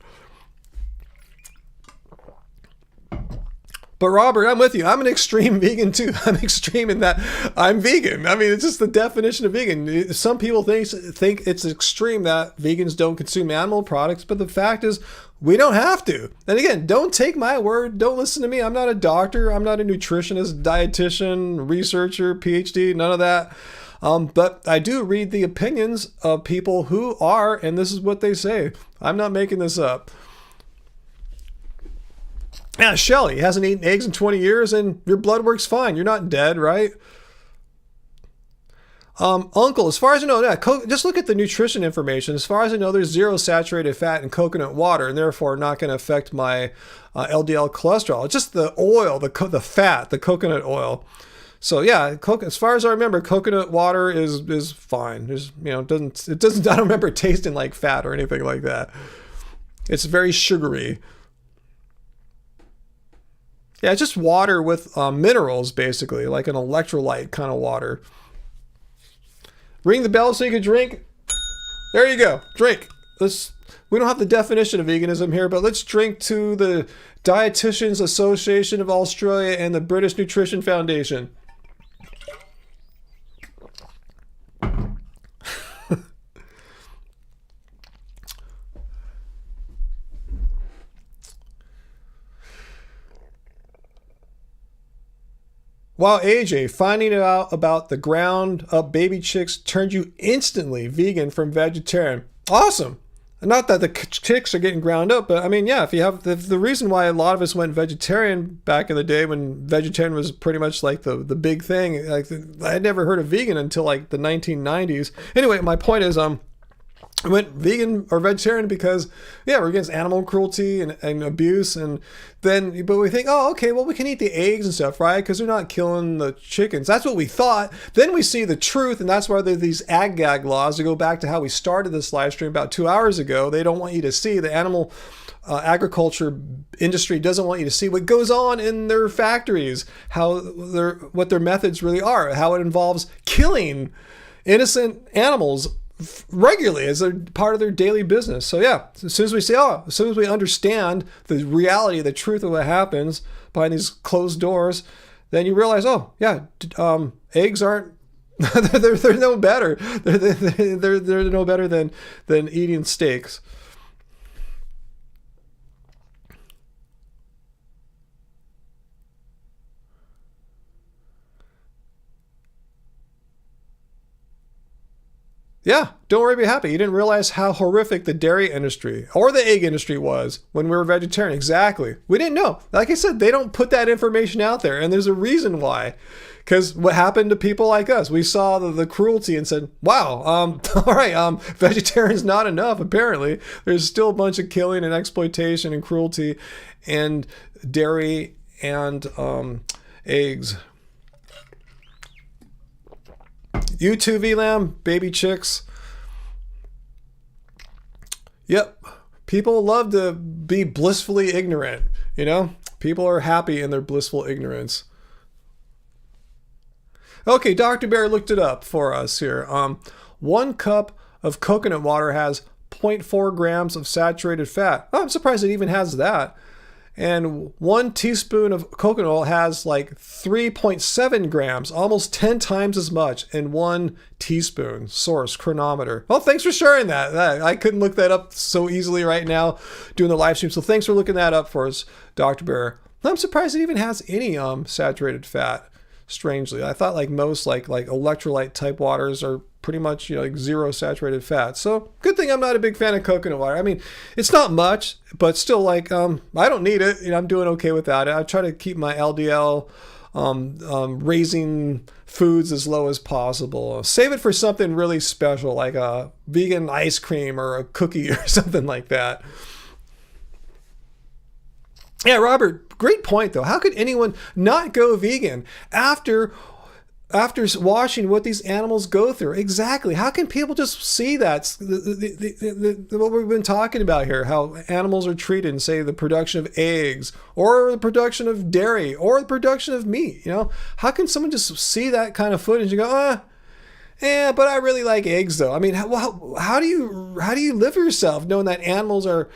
But Robert, I'm with you. I'm an extreme vegan too. I'm extreme in that I'm vegan. I mean, it's just the definition of vegan. Some people think it's extreme that vegans don't consume animal products, but the fact is we don't have to. And again, don't take my word. Don't listen to me. I'm not a doctor. I'm not a nutritionist, dietitian, researcher, PhD, none of that. But I do read the opinions of people who are, and this is what they say. I'm not making this up. Yeah, Shelly hasn't eaten eggs in 20 years and your blood works fine. You're not dead, right? Uncle, as far as I know, just look at the nutrition information. As far as I know, there's 0 saturated fat in coconut water and therefore not going to affect my LDL cholesterol. It's just the oil, the fat, the coconut oil. So yeah, as far as I remember, coconut water is fine. There's, it doesn't, I don't remember it tasting like fat or anything like that. It's very sugary. Yeah, it's just water with minerals, basically, like an electrolyte kind of water. Ring the bell so you can drink. There you go, drink. We don't have the definition of veganism here, but let's drink to the Dietitians Association of Australia and the British Nutrition Foundation. Wow, AJ, finding out about the ground up baby chicks turned you instantly vegan from vegetarian. Awesome. Not that the chicks are getting ground up, but I mean, yeah, if you have the reason why a lot of us went vegetarian back in the day when vegetarian was pretty much like the big thing. Like, I had never heard of vegan until like the 1990s. Anyway, my point is, I went vegan or vegetarian because, yeah, we're against animal cruelty and abuse. But we think, oh, okay, well, we can eat the eggs and stuff, right? Because they're not killing the chickens. That's what we thought. Then we see the truth, and that's why there's these ag-gag laws. To go back to how we started this live stream about 2 hours ago, they don't want you to see the animal agriculture industry doesn't want you to see what goes on in their factories, what their methods really are, how it involves killing innocent animals regularly as a part of their daily business. So yeah, as soon as we say, as soon as we understand the reality, the truth of what happens behind these closed doors, then you realize, eggs aren't, they're no better. They're no better than eating steaks. Yeah, don't worry, be happy. You didn't realize how horrific the dairy industry or the egg industry was when we were vegetarian. Exactly. We didn't know. Like I said, they don't put that information out there, and there's a reason why. Because what happened to people like us? We saw the cruelty and said, wow, all right, vegetarian's not enough, apparently. There's still a bunch of killing and exploitation and cruelty and dairy and eggs. You too, VLAM, baby chicks. Yep. People love to be blissfully ignorant, you know? People are happy in their blissful ignorance. Okay, Dr. Bear looked it up for us here. 1 cup of coconut water has 0.4 grams of saturated fat. Oh, I'm surprised it even has that. And 1 teaspoon of coconut oil has like 3.7 grams, almost 10 times as much in 1 teaspoon. Source, Chronometer. Well, thanks for sharing that. I couldn't look that up so easily right now doing the live stream. So thanks for looking that up for us, Dr. Bear. I'm surprised it even has any saturated fat. Strangely, I thought like most like electrolyte type waters are pretty much, like 0 saturated fat. So good thing I'm not a big fan of coconut water. I mean, it's not much, but still like I don't need it. I'm doing okay without it. I try to keep my LDL raising foods as low as possible. Save it for something really special like a vegan ice cream or a cookie or something like that. Yeah, Robert, great point though. How could anyone not go vegan after watching what these animals go through? Exactly. How can people just see that? What we've been talking about here, how animals are treated in, say, the production of eggs or the production of dairy or the production of meat. How can someone just see that kind of footage and go, yeah, but I really like eggs though. I mean, how do you live yourself knowing that animals are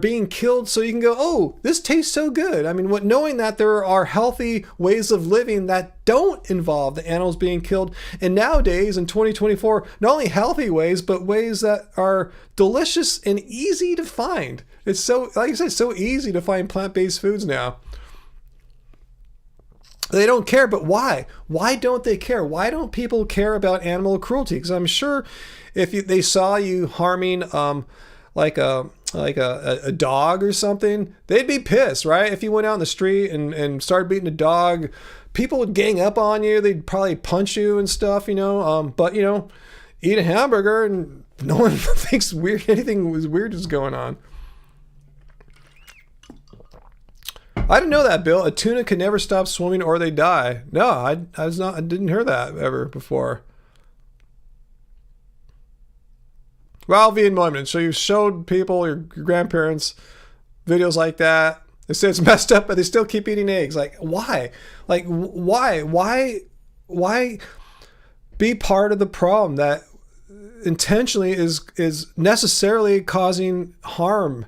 being killed so you can go, oh, this tastes so good? I mean, knowing that there are healthy ways of living that don't involve the animals being killed. And nowadays in 2024, not only healthy ways, but ways that are delicious and easy to find. It's so, like I said, so easy to find plant-based foods now. They don't care, but why? Why don't they care? Why don't people care about animal cruelty? Because I'm sure if they saw you harming like a dog or something, they'd be pissed, right? If you went out in the street and started beating a dog, people would gang up on you. They'd probably punch you and stuff, but eat a hamburger and no one thinks anything was weird is going on. I didn't know that, Bill. A tuna can never stop swimming or they die. No, I didn't hear that ever before. Well, V and Moyman, so you showed people, your grandparents, videos like that. They say it's messed up, but they still keep eating eggs. Like, why? Like, why be part of the problem that intentionally is necessarily causing harm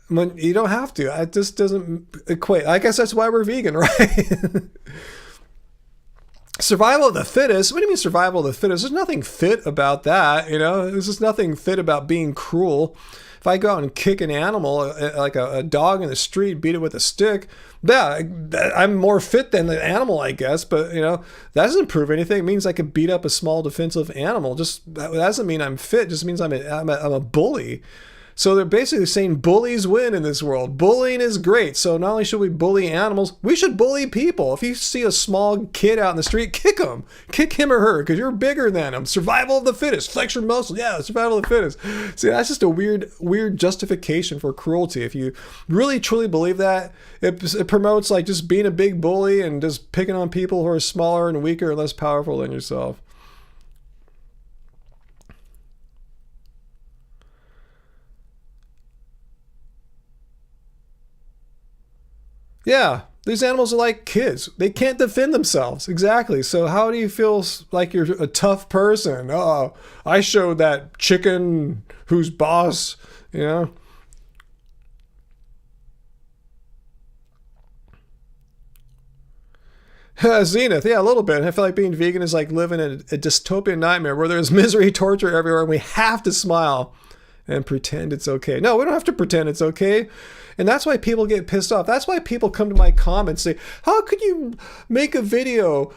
when you don't have to? It just doesn't equate. I guess that's why we're vegan, right? Survival of the fittest? What do you mean survival of the fittest? There's nothing fit about that, There's just nothing fit about being cruel. If I go out and kick an animal, like a dog in the street, beat it with a stick, yeah, I'm more fit than the animal, I guess. But, that doesn't prove anything. It means I could beat up a small defensive animal. That doesn't mean I'm fit. It just means I'm a bully. So they're basically saying bullies win in this world. Bullying is great. So not only should we bully animals, we should bully people. If you see a small kid out in the street, kick him. Kick him or her because you're bigger than him. Survival of the fittest. Flex your muscles. Yeah, survival of the fittest. See, that's just a weird justification for cruelty. If you really truly believe that, it promotes like just being a big bully and just picking on people who are smaller and weaker and less powerful than yourself. Yeah, These animals are like kids. They can't defend themselves. Exactly. So how do you feel like you're a tough person? Oh, I showed that chicken who's boss, you know? Zenith, yeah, a little bit. I feel like being vegan is like living in a dystopian nightmare where there's misery, torture everywhere, and we have to smile and pretend it's okay. No, we don't have to pretend it's okay. And that's why people get pissed off. That's why people come to my comments and say, how could you make a video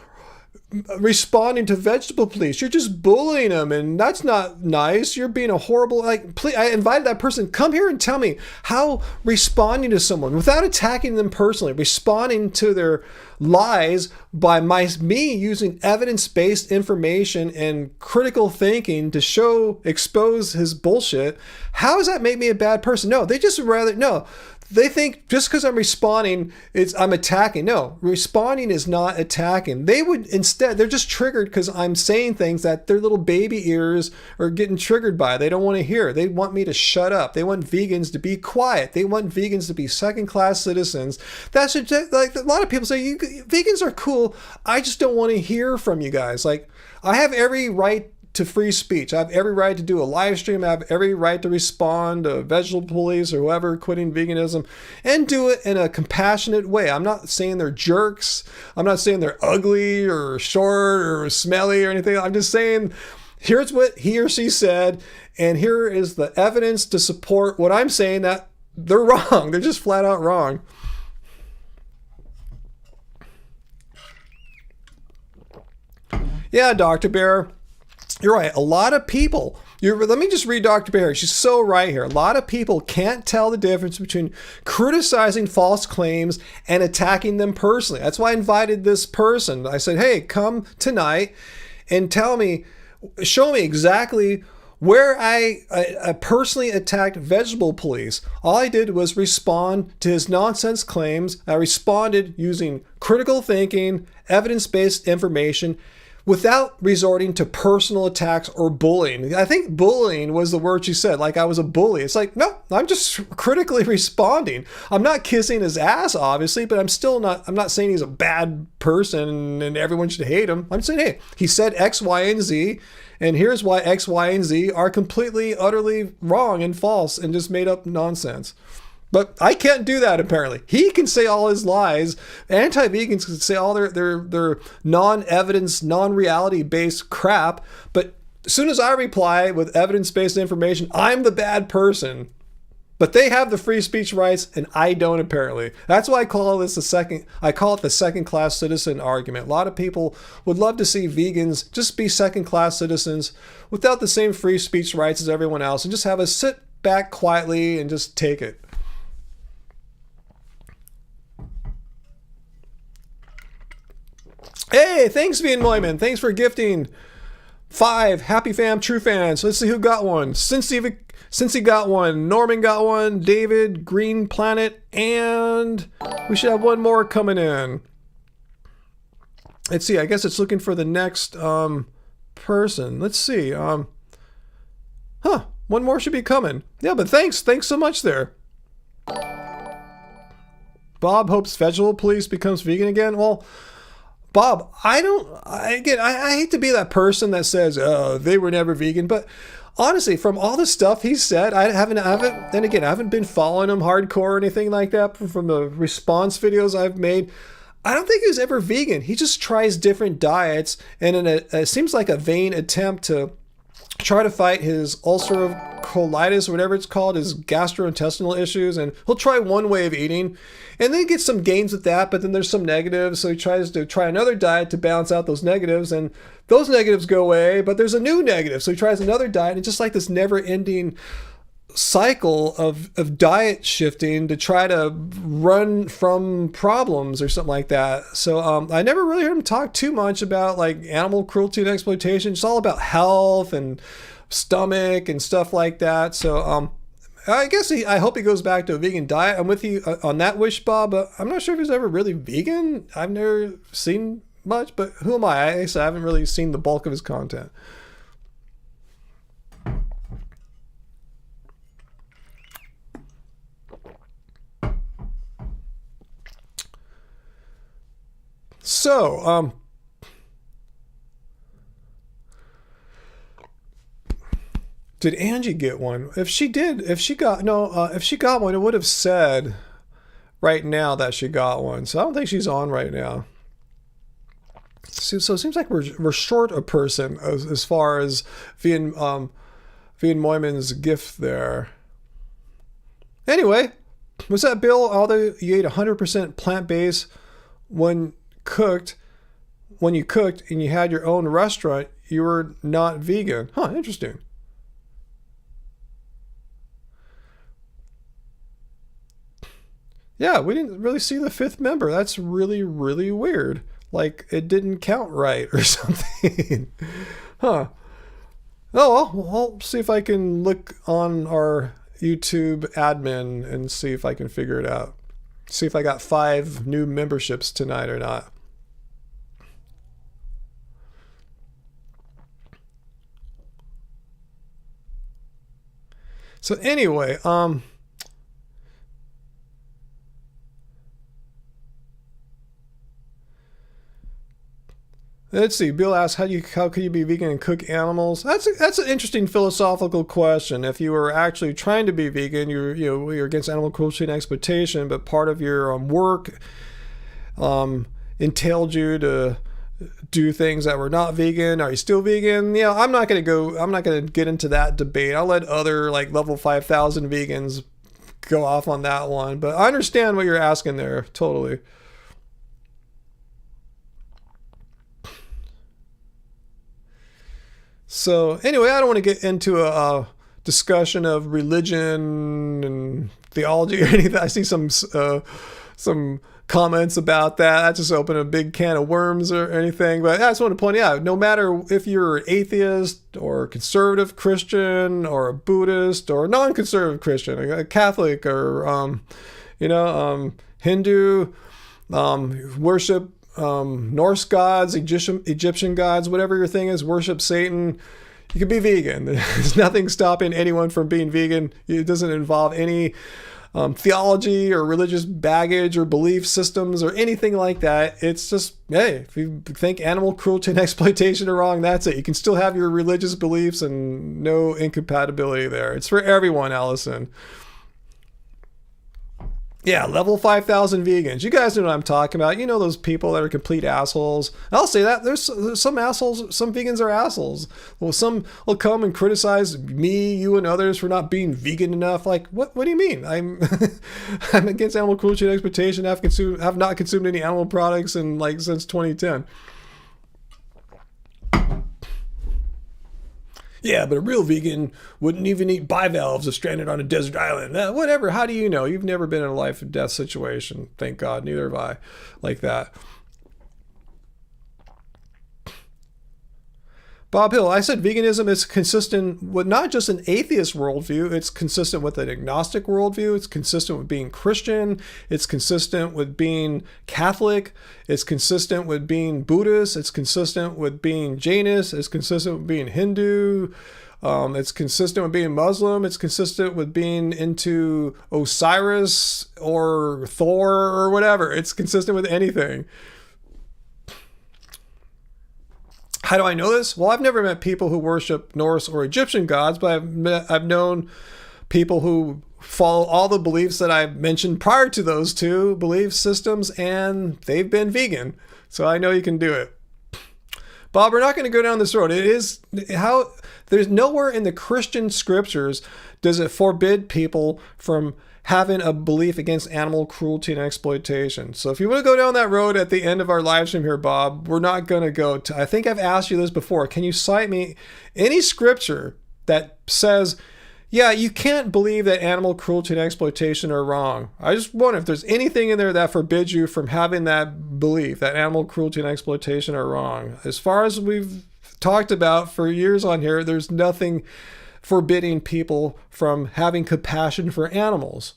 responding to vegetable police? You're just bullying them, and that's not nice. You're being a horrible, like, please, I invited that person, come here and tell me how responding to someone without attacking them personally, responding to their lies by me using evidence-based information and critical thinking to expose his bullshit. How does that make me a bad person? No, they think just because I'm responding, I'm attacking. No, responding is not attacking. They're just triggered because I'm saying things that their little baby ears are getting triggered by. They don't want to hear. They want me to shut up. They want vegans to be quiet. They want vegans to be second-class citizens. That's like a lot of people say, vegans are cool. I just don't want to hear from you guys. Like, I have every right to free speech. I have every right to do a live stream. I have every right to respond to vegetable police or whoever quitting veganism and do it in a compassionate way. I'm not saying they're jerks. I'm not saying they're ugly or short or smelly or anything. I'm just saying, here's what he or she said, and here is the evidence to support what I'm saying, that they're wrong. They're just flat out wrong. Yeah, Dr. Bear. You're right. A lot of people, let me just read Dr. Bear. She's so right here. A lot of people can't tell the difference between criticizing false claims and attacking them personally. That's why I invited this person. I said, hey, come tonight and show me exactly where I personally attacked vegetable police. All I did was respond to his nonsense claims. I responded using critical thinking, evidence-based information, without resorting to personal attacks or bullying. I think bullying was the word she said, like I was a bully. It's like, no, I'm just critically responding. I'm not kissing his ass, obviously, but I'm not saying he's a bad person and everyone should hate him. I'm saying, hey, he said X, Y, and Z, and here's why X, Y, and Z are completely, utterly wrong and false and just made up nonsense. But I can't do that, apparently. He can say all his lies. Anti-vegans can say all their non-evidence, non-reality-based crap. But as soon as I reply with evidence-based information, I'm the bad person. But they have the free speech rights, and I don't, apparently. That's why I call it the second-class citizen argument. A lot of people would love to see vegans just be second-class citizens without the same free speech rights as everyone else and just have us sit back quietly and just take it. Hey, thanks, Bean Moyman. Thanks for gifting 5 happy fam true fans. Let's see who got one. Cincy got one. Norman got one. David, Green Planet, and we should have one more coming in. Let's see. I guess it's looking for the next person. Let's see. One more should be coming. Yeah, but thanks so much there. Bob hopes vegetable police becomes vegan again. Well, Bob, I hate to be that person that says, oh, they were never vegan, but honestly, from all the stuff he said, I haven't been following him hardcore or anything like that from the response videos I've made. I don't think he was ever vegan. He just tries different diets, and it seems like a vain attempt to try to fight his ulcerative colitis or whatever it's called, his gastrointestinal issues, and he'll try one way of eating and then get some gains with that, but then there's some negatives, so he tries to try another diet to balance out those negatives, and those negatives go away, but there's a new negative, so he tries another diet, and it's just like this never-ending cycle of diet shifting to try to run from problems or something like that. So I never really heard him talk too much about like animal cruelty and exploitation. It's all about health and stomach and stuff like that. So I guess I hope he goes back to a vegan diet. I'm with you on that wish, Bob, but I'm not sure if he's ever really vegan. I've never seen much, but who am I? I haven't really seen the bulk of his content. So, did Angie get one? If she got one, it would have said right now that she got one. So I don't think she's on right now. So it seems like we're short a person as far as Vian Moyman's gift there. Anyway, was that Bill? Although you ate 100% plant-based when you cooked and you had your own restaurant, you were not vegan. Huh, interesting. Yeah, we didn't really see the fifth member. That's really, really weird. Like, it didn't count right or something. Huh. Oh, well, I'll see if I can look on our YouTube admin and see if I can figure it out. See if I got 5 new memberships tonight or not. So anyway, let's see. Bill asks, how can you be vegan and cook animals? That's an interesting philosophical question. If you were actually trying to be vegan, you're against animal cruelty and exploitation, but part of your work entailed you to do things that were not vegan. Are you still vegan? I'm not going to get into that debate. I'll let other like level 5,000 vegans go off on that one. But I understand what you're asking there. Totally. So anyway, I don't want to get into a discussion of religion and theology or anything. I see some comments about that. That just opened a big can of worms or anything. But I just want to point out, no matter if you're an atheist or a conservative Christian or a Buddhist or a non-conservative Christian, a Catholic or Hindu, worship Norse gods, Egyptian gods, whatever your thing is, worship Satan, you can be vegan. There's nothing stopping anyone from being vegan. It doesn't involve any theology or religious baggage or belief systems or anything like that. It's just, hey, if you think animal cruelty and exploitation are wrong, that's it. You can still have your religious beliefs and no incompatibility there. It's for everyone, Allison. Yeah, level 5,000 vegans. You guys know what I'm talking about. You know those people that are complete assholes. I'll say that. There's some assholes, some vegans are assholes. Well, some will come and criticize me, you, and others for not being vegan enough. Like, what do you mean? I'm I'm against animal cruelty and exploitation. Have not consumed any animal products since 2010. Yeah, but a real vegan wouldn't even eat bivalves if stranded on a desert island. Whatever, how do you know? You've never been in a life and death situation. Thank God, neither have I, like that. Bob Hill, I said veganism is consistent with not just an atheist worldview, it's consistent with an agnostic worldview, it's consistent with being Christian, it's consistent with being Catholic, it's consistent with being Buddhist, it's consistent with being Jainist, it's consistent with being Hindu, it's consistent with being Muslim, it's consistent with being into Osiris or Thor or whatever. It's consistent with anything. How do I know this? Well, I've never met people who worship Norse or Egyptian gods, but I've known people who follow all the beliefs that I've mentioned prior to those two belief systems, and they've been vegan. So I know you can do it. Bob, we're not going to go down this road. There's nowhere in the Christian scriptures does it forbid people from having a belief against animal cruelty and exploitation. So if you want to go down that road at the end of our live stream here, Bob, we're not going to go to, I think I've asked you this before. Can you cite me any scripture that says, yeah, you can't believe that animal cruelty and exploitation are wrong? I just wonder if there's anything in there that forbids you from having that belief that animal cruelty and exploitation are wrong. As far as we've talked about for years on here, there's nothing forbidding people from having compassion for animals.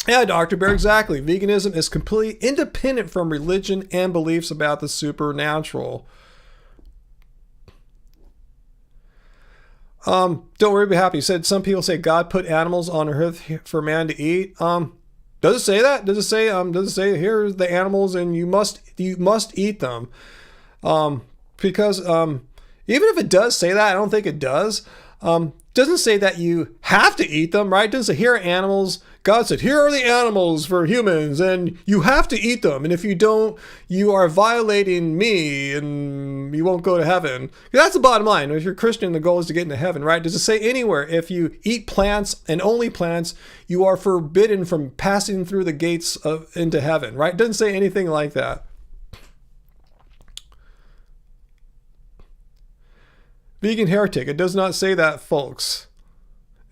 Yeah, Dr. Bear, exactly. Veganism is completely independent from religion and beliefs about the supernatural. Don't worry, be happy. You said some people say God put animals on earth for man to eat. Does it say that? Does it say here's the animals and you must eat them? Because even if it does say that, I don't think it does. Doesn't say that you have to eat them, right? Doesn't say here are animals. God said, here are the animals for humans and you have to eat them. And if you don't, you are violating me and you won't go to heaven. That's the bottom line. If you're a Christian, the goal is to get into heaven, right? Does it say anywhere if you eat plants and only plants, you are forbidden from passing through the gates into heaven, right? It doesn't say anything like that. Vegan heretic. It does not say that, folks.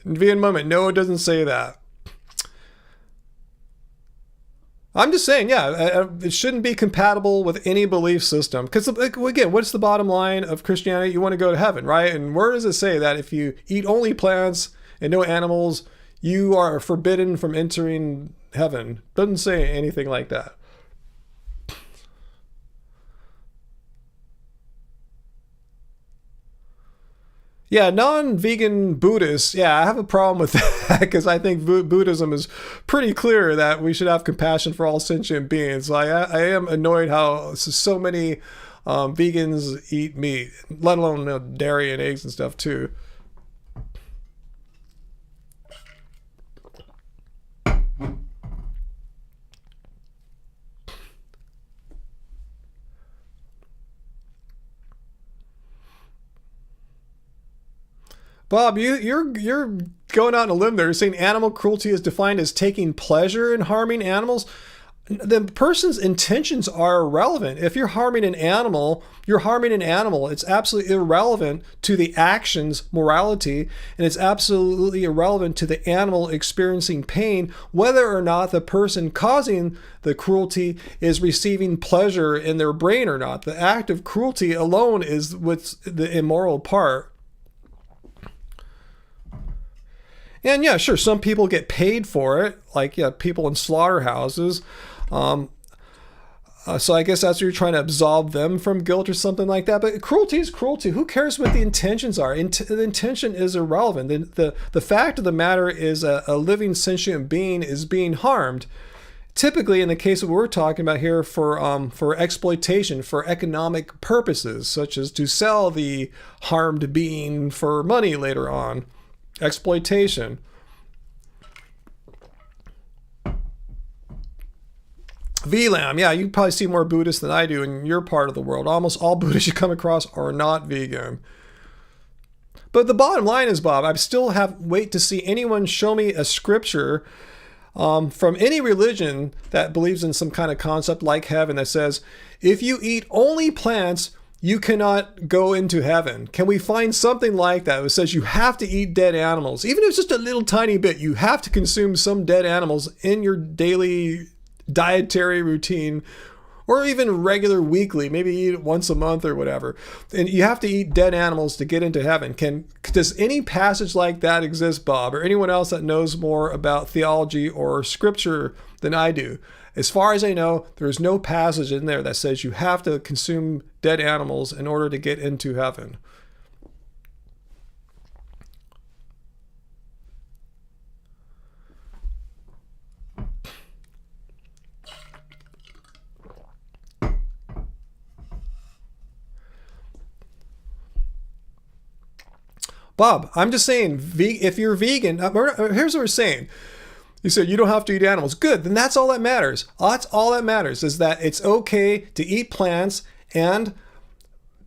Vegan moment. No, it doesn't say that. I'm just saying, yeah, it shouldn't be compatible with any belief system. Because, again, what's the bottom line of Christianity? You want to go to heaven, right? And where does it say that if you eat only plants and no animals, you are forbidden from entering heaven? Doesn't say anything like that. Yeah, non-vegan Buddhists, yeah, I have a problem with that because I think Buddhism is pretty clear that we should have compassion for all sentient beings. So I am annoyed how so many vegans eat meat, let alone dairy and eggs and stuff too. Bob, you're going out on a limb there. You're saying animal cruelty is defined as taking pleasure in harming animals. The person's intentions are irrelevant. If you're harming an animal, you're harming an animal. It's absolutely irrelevant to the action's morality, and it's absolutely irrelevant to the animal experiencing pain, whether or not the person causing the cruelty is receiving pleasure in their brain or not. The act of cruelty alone is what's the immoral part. And yeah, sure, some people get paid for it, like people in slaughterhouses. So I guess that's what you're trying to absolve them from guilt or something like that. But cruelty is cruelty. Who cares what the intentions are? The intention is irrelevant. The fact of the matter is a living sentient being is being harmed. Typically, in the case of what we're talking about here, for exploitation, for economic purposes, such as to sell the harmed being for money later on. Exploitation. VLAM, yeah, you probably see more Buddhists than I do in your part of the world. Almost all Buddhists you come across are not vegan. But the bottom line is, Bob, I still wait to see anyone show me a scripture from any religion that believes in some kind of concept like heaven that says, if you eat only plants, you cannot go into heaven. Can we find something like that that says you have to eat dead animals? Even if it's just a little tiny bit, you have to consume some dead animals in your daily dietary routine, or even regular weekly, maybe eat it once a month or whatever. And you have to eat dead animals to get into heaven. Does any passage like that exist, Bob, or anyone else that knows more about theology or scripture than I do? As far as I know, there's no passage in there that says you have to consume dead animals in order to get into heaven. Bob, I'm just saying, if you're vegan, here's what we're saying. You said you don't have to eat animals. Good, then that's all that matters. That's all that matters, is that it's okay to eat plants and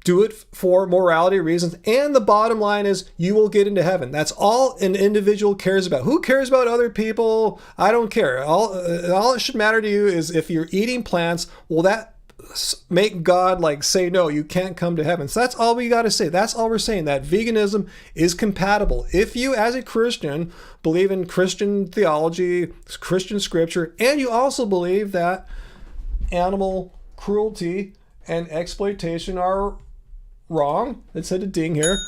do it for morality reasons. And the bottom line is you will get into heaven. That's all an individual cares about. Who cares about other people? I don't care. All it should matter to you is if you're eating plants, will that make God say, no, you can't come to heaven. So that's all we got to say. That's all we're saying, that veganism is compatible. If you, as a Christian, believe in Christian theology, Christian scripture, and you also believe that animal cruelty and exploitation are wrong. It said a ding here.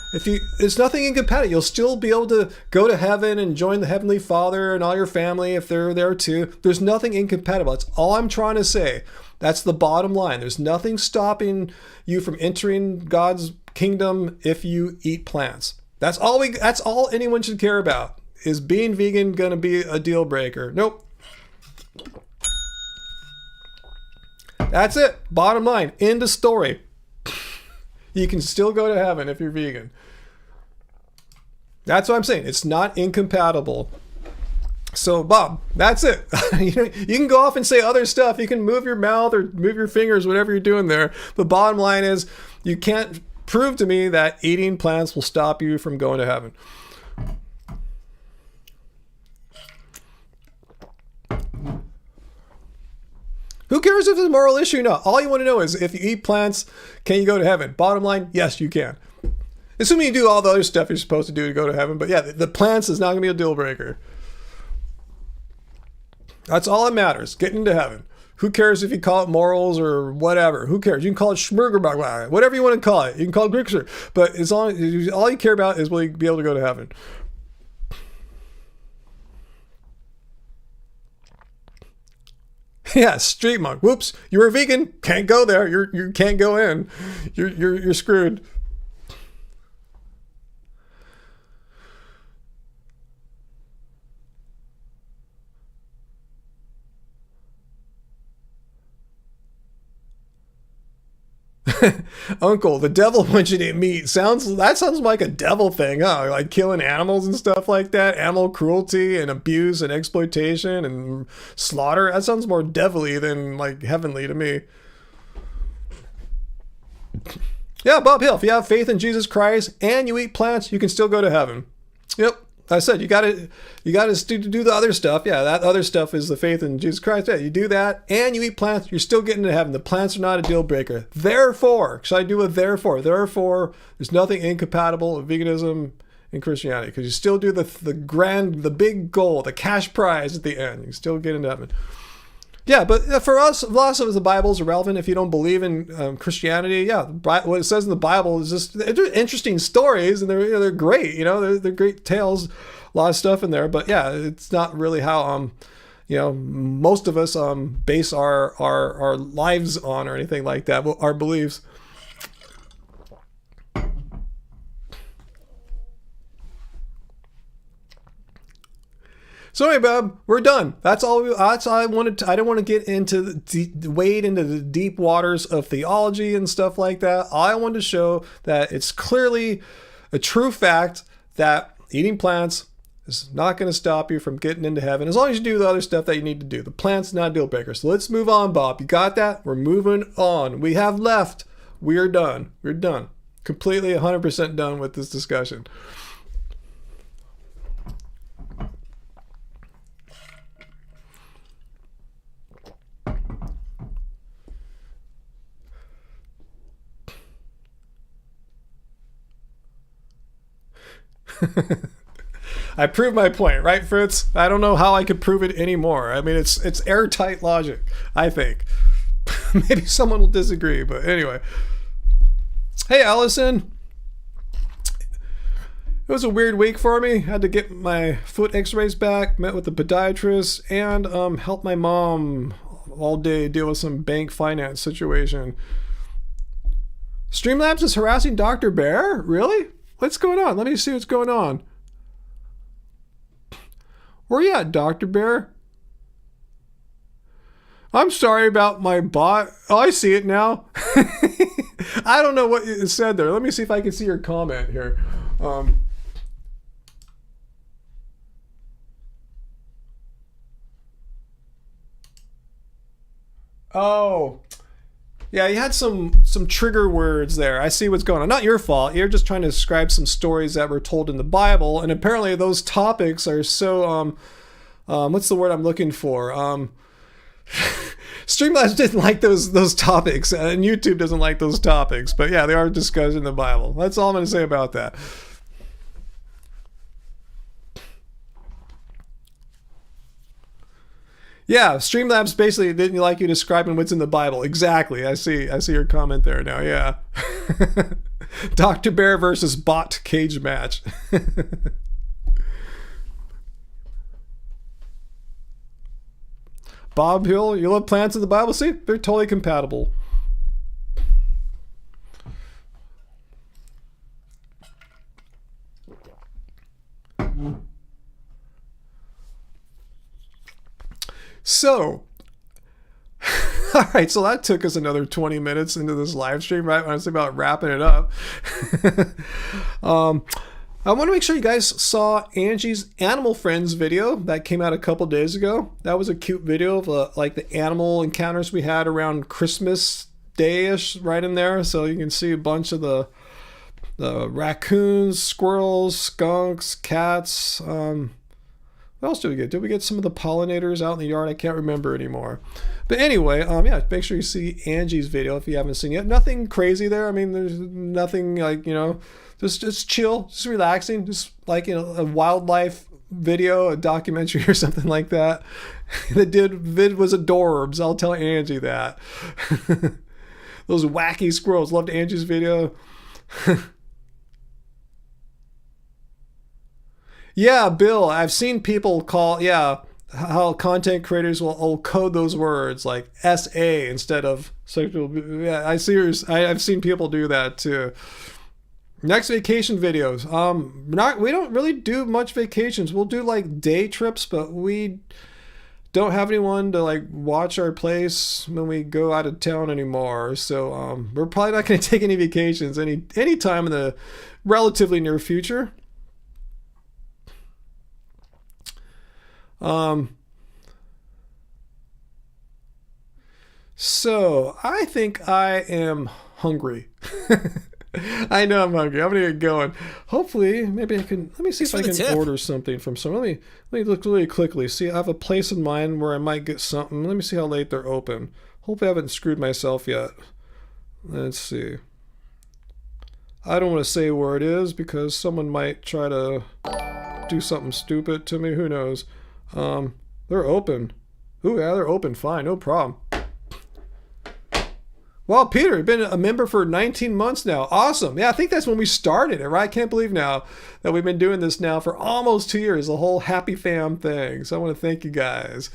There's nothing incompatible. You'll still be able to go to heaven and join the Heavenly Father and all your family if they're there too. There's nothing incompatible. That's all I'm trying to say. That's the bottom line. There's nothing stopping you from entering God's kingdom if you eat plants. That's all anyone should care about. Is being vegan going to be a deal breaker? Nope. That's it. Bottom line. End of story. You can still go to heaven if you're vegan. That's what I'm saying. It's not incompatible. So, Bob, that's it. You can go off and say other stuff. You can move your mouth or move your fingers, whatever you're doing there. The bottom line is you can't prove to me that eating plants will stop you from going to heaven. Who cares if it's a moral issue or not? All you want to know is if you eat plants, can you go to heaven? Bottom line, yes, you can. Assuming you do all the other stuff you're supposed to do to go to heaven. But yeah, the plants is not going to be a deal breaker. That's all that matters, getting into heaven. Who cares if you call it morals or whatever? Who cares? You can call it schmurgerbach, whatever you want to call it. You can call it Grixer. But as long as all you care about is will you be able to go to heaven. Yeah, street monk. Whoops, you were a vegan. Can't go there. You can't go in. You're screwed. Uncle, the devil wants you to eat meat. That sounds like a devil thing, huh? Like killing animals and stuff like that. Animal cruelty and abuse and exploitation and slaughter. That sounds more devilly than like heavenly to me. Yeah, Bob Hill, if you have faith in Jesus Christ and you eat plants, you can still go to heaven. Yep. I said you got to do the other stuff. Yeah, that other stuff is the faith in Jesus Christ. Yeah, you do that and you eat plants, you're still getting to heaven. The plants are not a deal breaker. Therefore, should I do a therefore? Therefore, there's nothing incompatible with veganism and Christianity because you still do the big goal, the cash prize at the end. You still get into heaven. Yeah, but for us, lots of the Bible is irrelevant if you don't believe in Christianity. Yeah, what it says in the Bible is just interesting stories, and they're great. They're great tales, a lot of stuff in there. But yeah, it's not really how most of us base our lives on or anything like that. Our beliefs. So anyway, Bob, we're done. That's all I wanted. I don't want to get into wade into the deep waters of theology and stuff like that. I wanted to show that it's clearly a true fact that eating plants is not going to stop you from getting into heaven as long as you do the other stuff that you need to do. The plant's not a deal breaker. So let's move on, Bob. You got that? We're moving on. We have left. We are done. We're done. Completely 100% done with this discussion. I proved my point, right, Fritz? I don't know how I could prove it anymore. I mean, it's airtight logic, I think. Maybe someone will disagree, but anyway. Hey, Allison. It was a weird week for me. Had to get my foot x-rays back, met with the podiatrist, and helped my mom all day deal with some bank finance situation. Streamlabs is harassing Dr. Bear? Really? What's going on? Let me see what's going on. Where you at, Dr. Bear? I'm sorry about my bot. Oh, I see it now. I don't know what it said there. Let me see if I can see your comment here. Oh. Yeah, you had some trigger words there. I see what's going on. Not your fault. You're just trying to describe some stories that were told in the Bible, and apparently those topics are so what's the word I'm looking for? Streamlabs didn't like those topics, and YouTube doesn't like those topics. But yeah, they are discussed in the Bible. That's all I'm going to say about that. Yeah, Streamlabs basically didn't like you describing what's in the Bible. Exactly. I see your comment there now. Yeah. Dr. Bear versus bot cage match. Bob Hill, you love plants in the Bible? See, they're totally compatible. So, All right, so that took us another 20 minutes into this live stream, right? When I was about wrapping it up. I want to make sure you guys saw Angie's Animal Friends video that came out a couple days ago. That was a cute video of like the animal encounters we had around Christmas Day-ish right in there. So you can see a bunch of the raccoons, squirrels, skunks, cats. What else did we get? Did we get some of the pollinators out in the yard? I can't remember anymore. But anyway, yeah, make sure you see Angie's video if you haven't seen it. Nothing crazy there. I mean, there's nothing like, just chill, just relaxing, just like, a wildlife video, a documentary or something like that. The vid was adorbs. I'll tell Angie that. Those wacky squirrels. Loved Angie's video. Yeah, Bill, I've seen people call, how content creators will code those words like SA instead of sexual. Yeah, I've seen people do that too. Next vacation videos. We don't really do much vacations. We'll do like day trips, but we don't have anyone to like watch our place when we go out of town anymore. So we're probably not going to take any vacations any time in the relatively near future. So I think I am hungry. I know I'm hungry. I'm gonna get going. Hopefully, maybe I can. Let me see if I can order something from someone. Let me look really quickly. See, I have a place in mind where I might get something. Let me see how late they're open. Hopefully, I haven't screwed myself yet. Let's see. I don't want to say where it is because someone might try to do something stupid to me. Who knows? They're open. Ooh, yeah, they're open. Fine, no problem. Well, Peter, you've been a member for 19 months now. Awesome. Yeah, I think that's when we started it, right? I can't believe now that we've been doing this now for almost 2 years, the whole Happy Fam thing. So I want to thank you guys.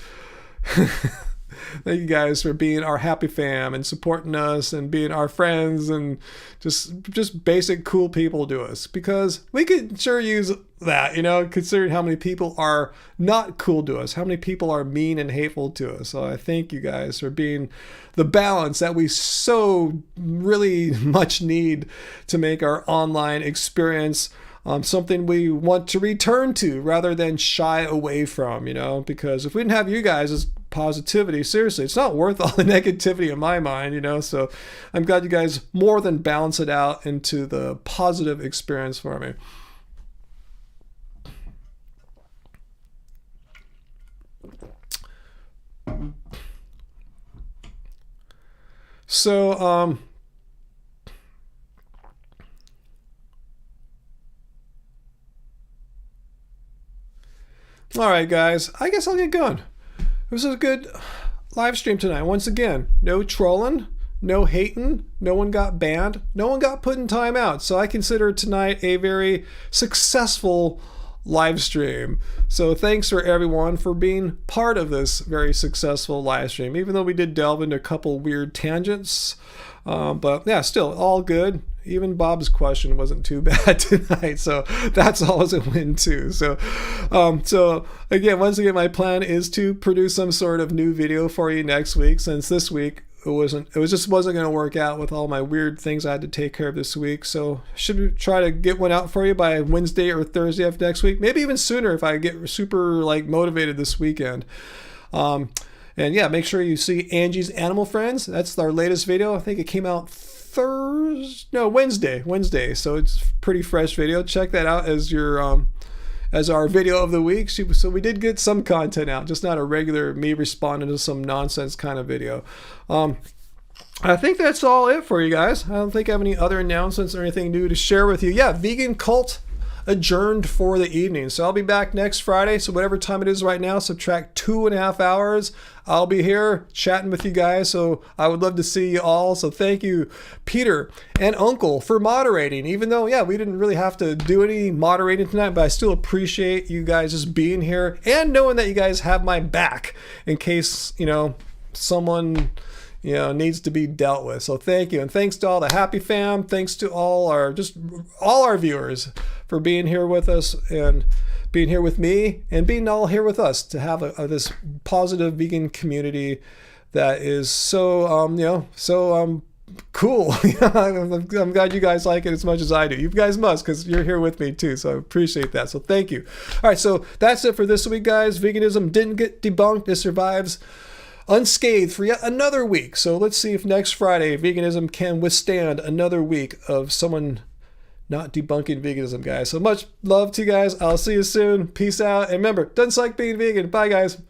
Thank you guys for being our Happy Fam and supporting us and being our friends and just basic cool people to us, because we could sure use that, considering how many people are not cool to us, how many people are mean and hateful to us. So I thank you guys for being the balance that we so really much need to make our online experience something we want to return to rather than shy away from, because if we didn't have you guys' positivity, seriously, it's not worth all the negativity in my mind, so I'm glad you guys more than balance it out into the positive experience for me. So, all right, guys, I guess I'll get going. It was a good live stream tonight. Once again, no trolling, no hating, no one got banned, no one got put in timeout. So I consider tonight a very successful live stream. So thanks for everyone for being part of this very successful live stream, even though we did delve into a couple weird tangents. But yeah, still all good. Even Bob's question wasn't too bad tonight, so that's always a win too. So again, once again, my plan is to produce some sort of new video for you next week, since this week it just wasn't going to work out with all my weird things I had to take care of this week. So should try to get one out for you by Wednesday or Thursday of next week, maybe even sooner if I get super motivated this weekend. And yeah, make sure you see Angie's Animal Friends. That's our latest video. I think it came out Wednesday. So it's a pretty fresh video. Check that out as your as our video of the week. So we did get some content out, just not a regular me responding to some nonsense kind of video. I think that's all it for you guys. I don't think I have any other announcements or anything new to share with you. Yeah, Vegan Cult adjourned for the evening. So I'll be back next Friday. So whatever time it is right now, subtract 2.5 hours. I'll be here chatting with you guys. So I would love to see you all. So thank you, Peter and Uncle, for moderating. Even though, yeah, we didn't really have to do any moderating tonight, but I still appreciate you guys just being here and knowing that you guys have my back in case, someone needs to be dealt with. So thank you. And thanks to all the Happy Fam. Thanks to all our viewers for being here with us and being here with me and being all here with us to have this positive vegan community that is so cool. I'm glad you guys like it as much as I do. You guys must, because you're here with me too, so I appreciate that. So thank you. All right, so that's it for this week, guys. Veganism didn't get debunked. It survives unscathed for yet another week. So let's see if next Friday veganism can withstand another week of someone not debunking veganism, guys. So much love to you guys. I'll see you soon. Peace out. And remember, doesn't suck being vegan. Bye, guys.